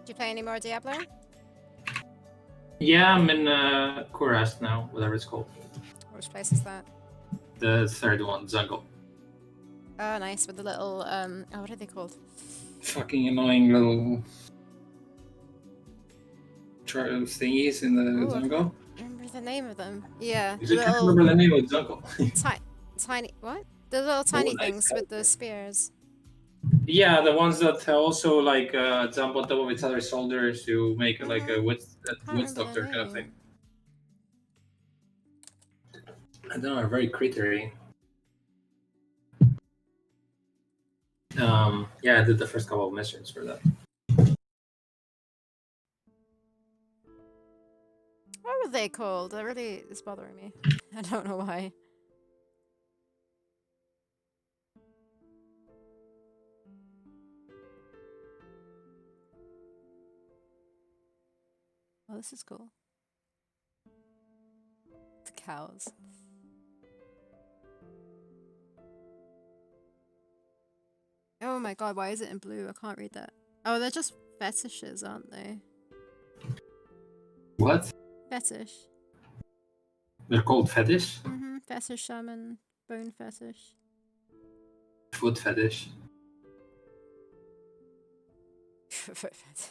you play any more Diablo? Yeah, I'm in Kurast now, whatever it's called. Which place is that? The third one, Jungle. Oh, nice, with the little, oh, what are they called? Fucking annoying little thingies in the Ooh, I jungle. can't remember the name of them. Yeah, I the can't little remember the name of the jungle. tiny, what? The little tiny things with the spears. Yeah, the ones that also like jump on top of each other's shoulders to make like a witch doctor kind of thing. I don't know, very crittery. Yeah, I did the first couple of missions for that. What were they called? That really is bothering me. I don't know why. Oh, this is cool. The cows. Oh my god, why is it in blue? I can't read that. Oh, they're just fetishes, aren't they? What? Fetish. They're called fetish? Mm-hmm. Fetish shaman. Bone fetish. Foot fetish. Foot fetish.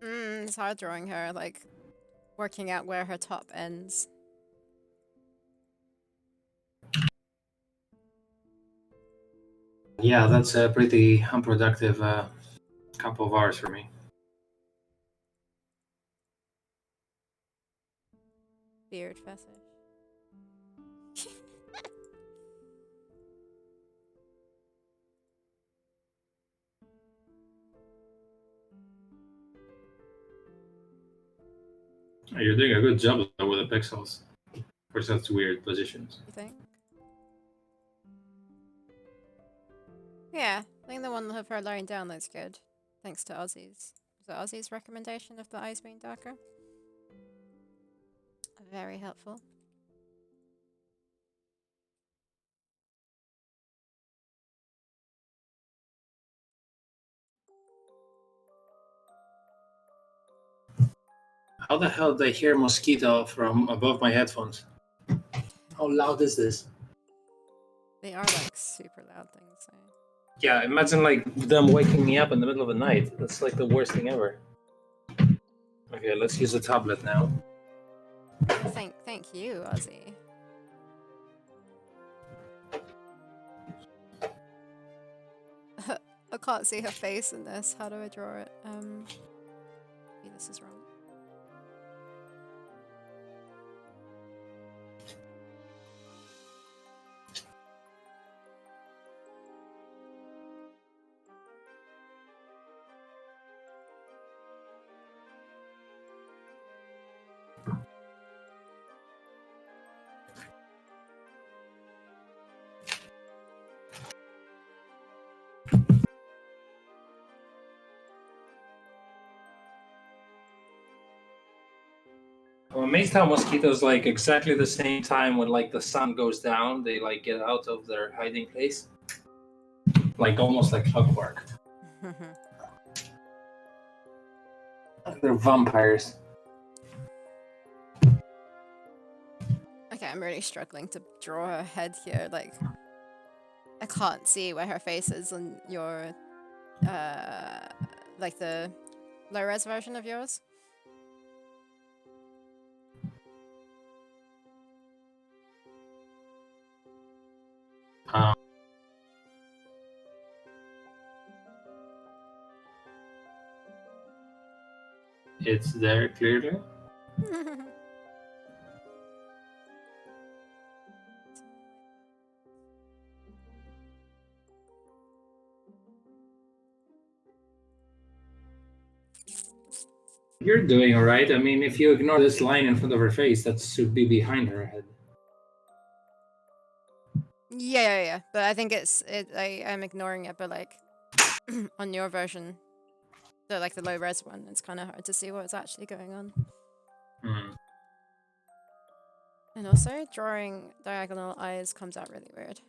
It's hard drawing her, like, working out where her top ends. Yeah, that's a pretty unproductive couple of hours for me. Beard fetish. You're doing a good job though with the pixels for such weird positions. You think? Yeah, I think the one of her lying down looks good. Thanks to Ozzy's. Was it Ozzy's recommendation of the eyes being darker? Very helpful. How the hell did I hear mosquito from above my headphones? How loud is this? They are like super loud things. So. Yeah, imagine like them waking me up in the middle of the night. That's like the worst thing ever. Okay, let's use the tablet now. Thank you, Ozzy. I can't see her face in this. How do I draw it? Maybe this is wrong. I'm amazed how mosquitoes like exactly the same time when like the sun goes down, they like get out of their hiding place. Like almost like clockwork. They're vampires. Okay, I'm really struggling to draw her head here. Like, I can't see where her face is on your, like the low-res version of yours. It's there clearly. You're doing all right. I mean, if you ignore this line in front of her face, that should be behind her head. Yeah. But I think I'm ignoring it, but like on your version, the low res one, it's kind of hard to see what's actually going on. Hmm. And also, drawing diagonal eyes comes out really weird.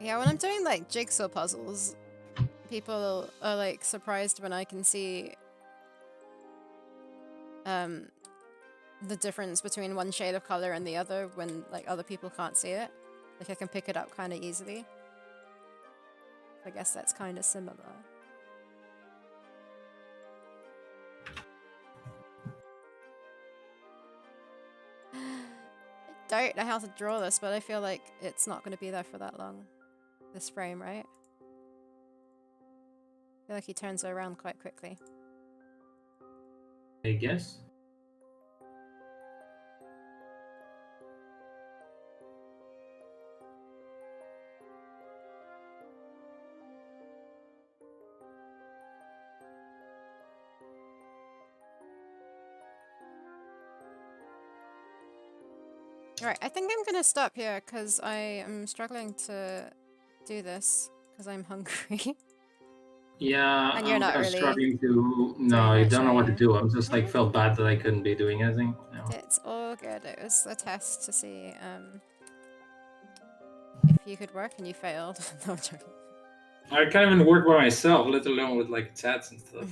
Yeah, when I'm doing like jigsaw puzzles, people are like surprised when I can see the difference between one shade of color and the other when like other people can't see it. Like I can pick it up kind of easily. I guess that's kind of similar. I don't know how to draw this, but I feel like it's not going to be there for that long. This frame, right? I feel like he turns it around quite quickly. I guess. Alright, I think I'm gonna stop here because I am struggling to do this because I'm hungry. Yeah, And you're not I'm really struggling to. No, doing I much, don't know are what to you? do. I'm just like Mhm. felt bad that I couldn't be doing anything. No. It's all good. It was a test to see if you could work and you failed. No, I'm joking. I can't even work by myself, let alone with like chats and stuff.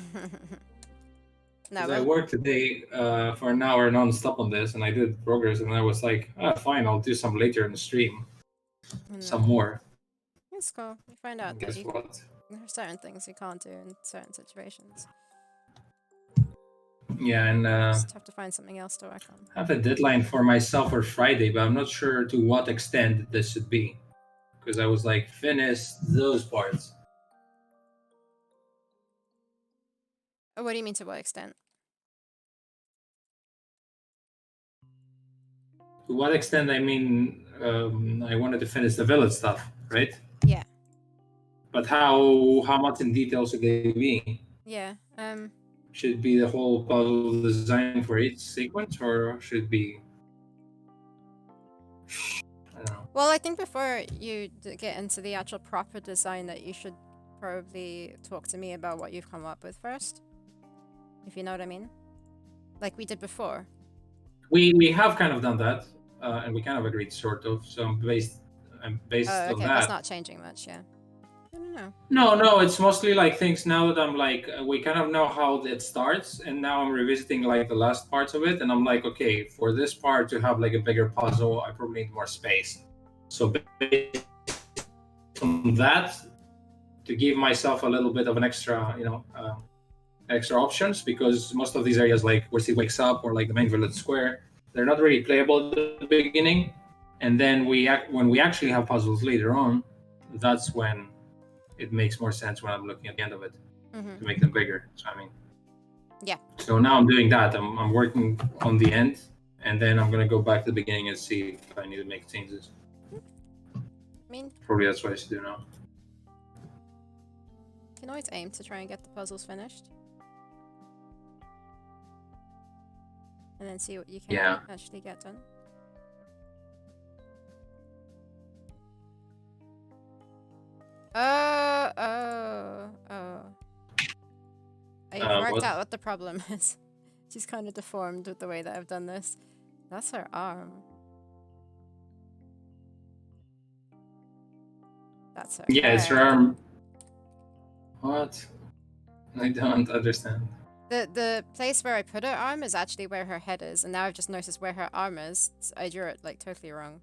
No, Because I well, worked today for an hour non-stop on this, and I did progress, and I was like, fine, I'll do some later in the stream, some no. more. It's cool. You find And out that guess what? there are certain things you can't do in certain situations. Yeah, and Just have to find something else to work on. I have a deadline for myself for Friday, but I'm not sure to what extent this should be. Because I was like, finish those parts. Oh, what do you mean to what extent? To what extent, I mean, I wanted to finish the village stuff, right? Yeah. But how much in detail should they be? Yeah. Should it be the whole puzzle design for each sequence, or should it be? I don't know. Well, I think before you get into the actual proper design, that you should probably talk to me about what you've come up with first. If you know what I mean. Like we did before. We have kind of done that, and we kind of agreed, sort of. So I'm based Oh, on okay. That's that. not changing much, yeah. I don't know. No, it's mostly like things now that I'm like, we kind of know how it starts, and now I'm revisiting like the last parts of it, and I'm like, okay, for this part to have like a bigger puzzle, I probably need more space. So based on that, to give myself a little bit of an extra, extra options, because most of these areas, like where she wakes up or like the main village square, they're not really playable at the beginning, and then when we actually have puzzles later on, that's when it makes more sense when I'm looking at the end of it to make them bigger. So I mean, Yeah. so now I'm doing that. I'm working on the end, and then I'm gonna go back to the beginning and see if I need to make changes. I mean, Probably that's what I should do now. you can always aim to try and get the puzzles finished. And then see what you can actually get done. I've worked out what the problem is. She's kind of deformed with the way that I've done this. That's her arm. That's her Yeah, head. it's her arm. What? I don't understand. The place where I put her arm is actually where her head is, and now I've just noticed where her arm is. I drew it like totally wrong.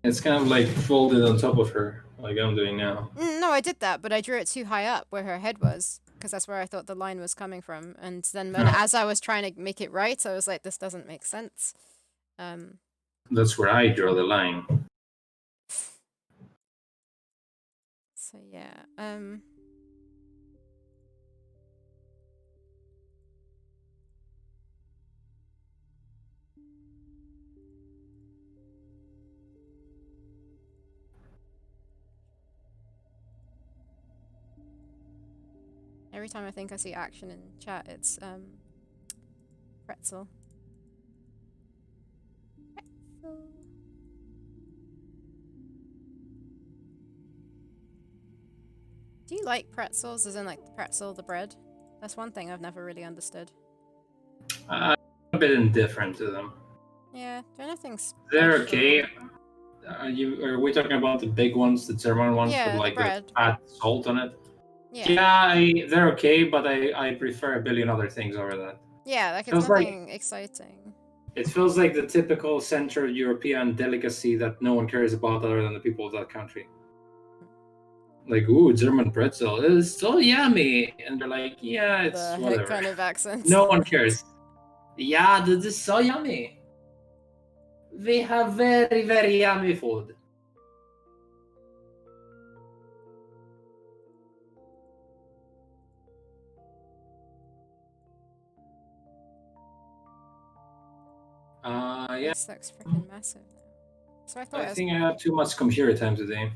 It's kind of like folded on top of her, like I'm doing now. No, I did that, but I drew it too high up where her head was, because that's where I thought the line was coming from. And then as I was trying to make it right, I was like, this doesn't make sense. That's where I draw the line. So yeah, every time I think I see action in chat, it's Pretzel. Pretzel. Do you like pretzels, as in like the pretzel, the bread? That's one thing I've never really understood. I'm a bit indifferent to them. Yeah, they're nothing special. They're okay. Are we talking about the big ones, the German ones with Yeah, the like the bread. fat salt on it? Yeah. Yeah, they're okay, but I prefer a billion other things over that. Yeah, like it's Feels like nothing exciting. it feels like the typical Central European delicacy that no one cares about other than the people of that country. Like, ooh, German pretzel is so yummy, and they're like, yeah, it's The heck whatever. kind of accent. No one cares. Yeah, this is so yummy. We have very, very yummy food. Yeah. This looks freaking massive now. So I thought I think I have too much computer time today.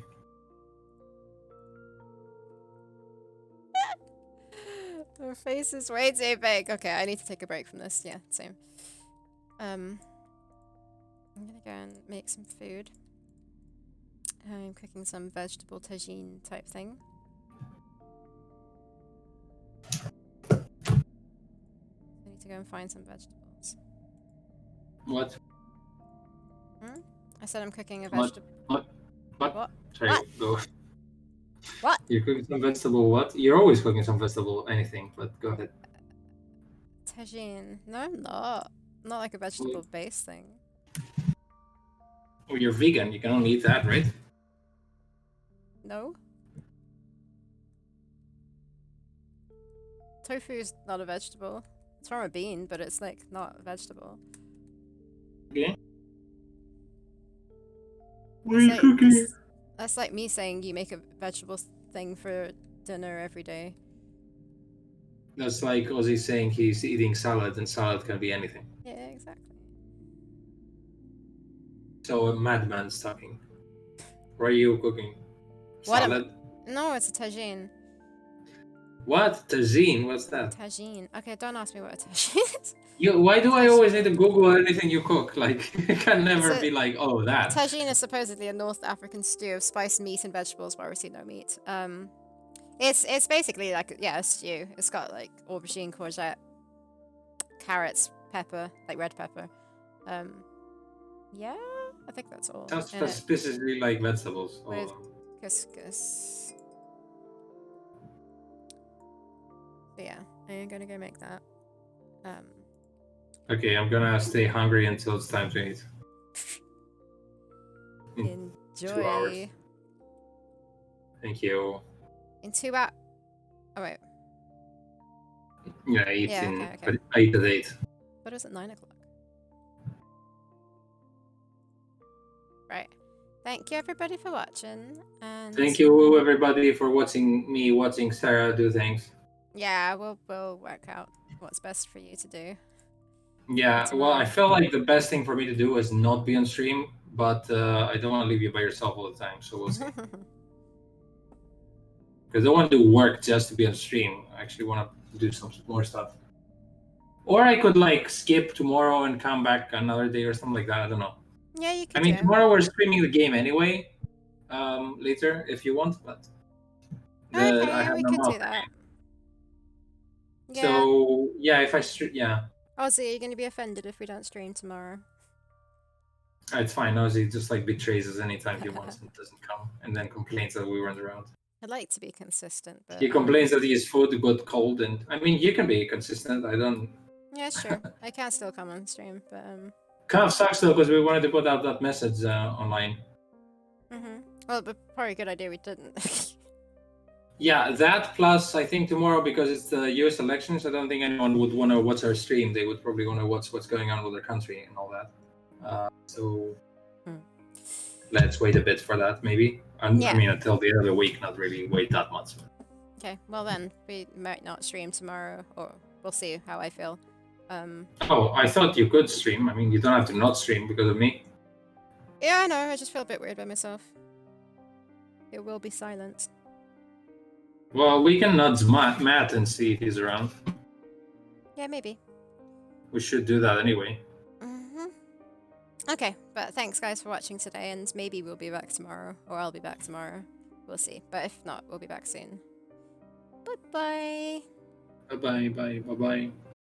Her face is way too big. Okay, I need to take a break from this. Yeah, same. I'm gonna go and make some food. I'm cooking some vegetable tagine type thing. I need to go and find some vegetables. What? I said I'm cooking a vegetable. What? Sorry, What? go. What? You're cooking some vegetable what? You're always cooking some vegetable anything, but go ahead. Tagine. No, I'm not. Not like a vegetable-based thing. Oh, you're vegan. You can only eat that, right? No. Tofu is not a vegetable. It's from a bean, but it's like not a vegetable. Okay. What are you cooking? That's like me saying you make a vegetable thing for dinner every day. That's like Ozzy saying he's eating salad, and salad can be anything. Yeah, exactly. So a madman's talking. What are you cooking? Salad? No, it's a tagine. What? Tagine? What's that? Tagine. Okay, don't ask me what a tagine is. Why do I always need to Google anything you cook? Like, it can never be like, oh, that. Tagine is supposedly a North African stew of spiced meat and vegetables, but obviously no meat. It's basically like, yeah, a stew. It's got like aubergine, courgette, carrots, pepper, like red pepper. Yeah, I think that's all. Sounds suspiciously like vegetables. With couscous. So yeah, I'm gonna go make that. Okay, I'm gonna stay hungry until it's time to eat. Enjoy. 2 hours. Thank you. In 2 hours. Oh wait. Yeah, I eat okay. I eat at 8. But it's at 9 o'clock. Right. Thank you everybody for watching. And thank you everybody for watching Sarah do things. Yeah, we'll work out what's best for you to do. Yeah, well, I feel like the best thing for me to do is not be on stream, but I don't want to leave you by yourself all the time, so we'll see. Because I don't want to do work just to be on stream. I actually want to do some more stuff. Or I could like skip tomorrow and come back another day or something like that. I don't know. Yeah, you can. I mean, tomorrow we're streaming the game anyway. Later if you want, but okay, we could do that. Yeah. So yeah, if I Ozzy, are you going to be offended if we don't stream tomorrow? It's fine. Ozzy just like betrays us anytime he wants and doesn't come, and then complains that we weren't around. I'd like to be consistent, but he complains that his food got cold, and I mean, you can be consistent. I don't. Yeah, sure. I can still come on stream, but kind of sucks though because we wanted to put out that message online. Well, but probably a good idea we didn't. Yeah, that plus I think tomorrow, because it's the US elections, I don't think anyone would want to watch our stream. They would probably want to watch what's going on with their country and all that. So let's wait a bit for that, maybe. I mean, until the end of the week, not really wait that much. Okay, well then, we might not stream tomorrow, or we'll see how I feel. Oh, I thought you could stream. I mean, you don't have to not stream because of me. Yeah, I know. I just feel a bit weird by myself. It will be silent. Well, we can nudge Matt and see if he's around. Yeah, maybe. We should do that anyway. Okay, but thanks guys for watching today, and maybe we'll be back tomorrow, or I'll be back tomorrow. We'll see. But if not, we'll be back soon. Bye-bye. Bye bye. Bye bye. Bye bye.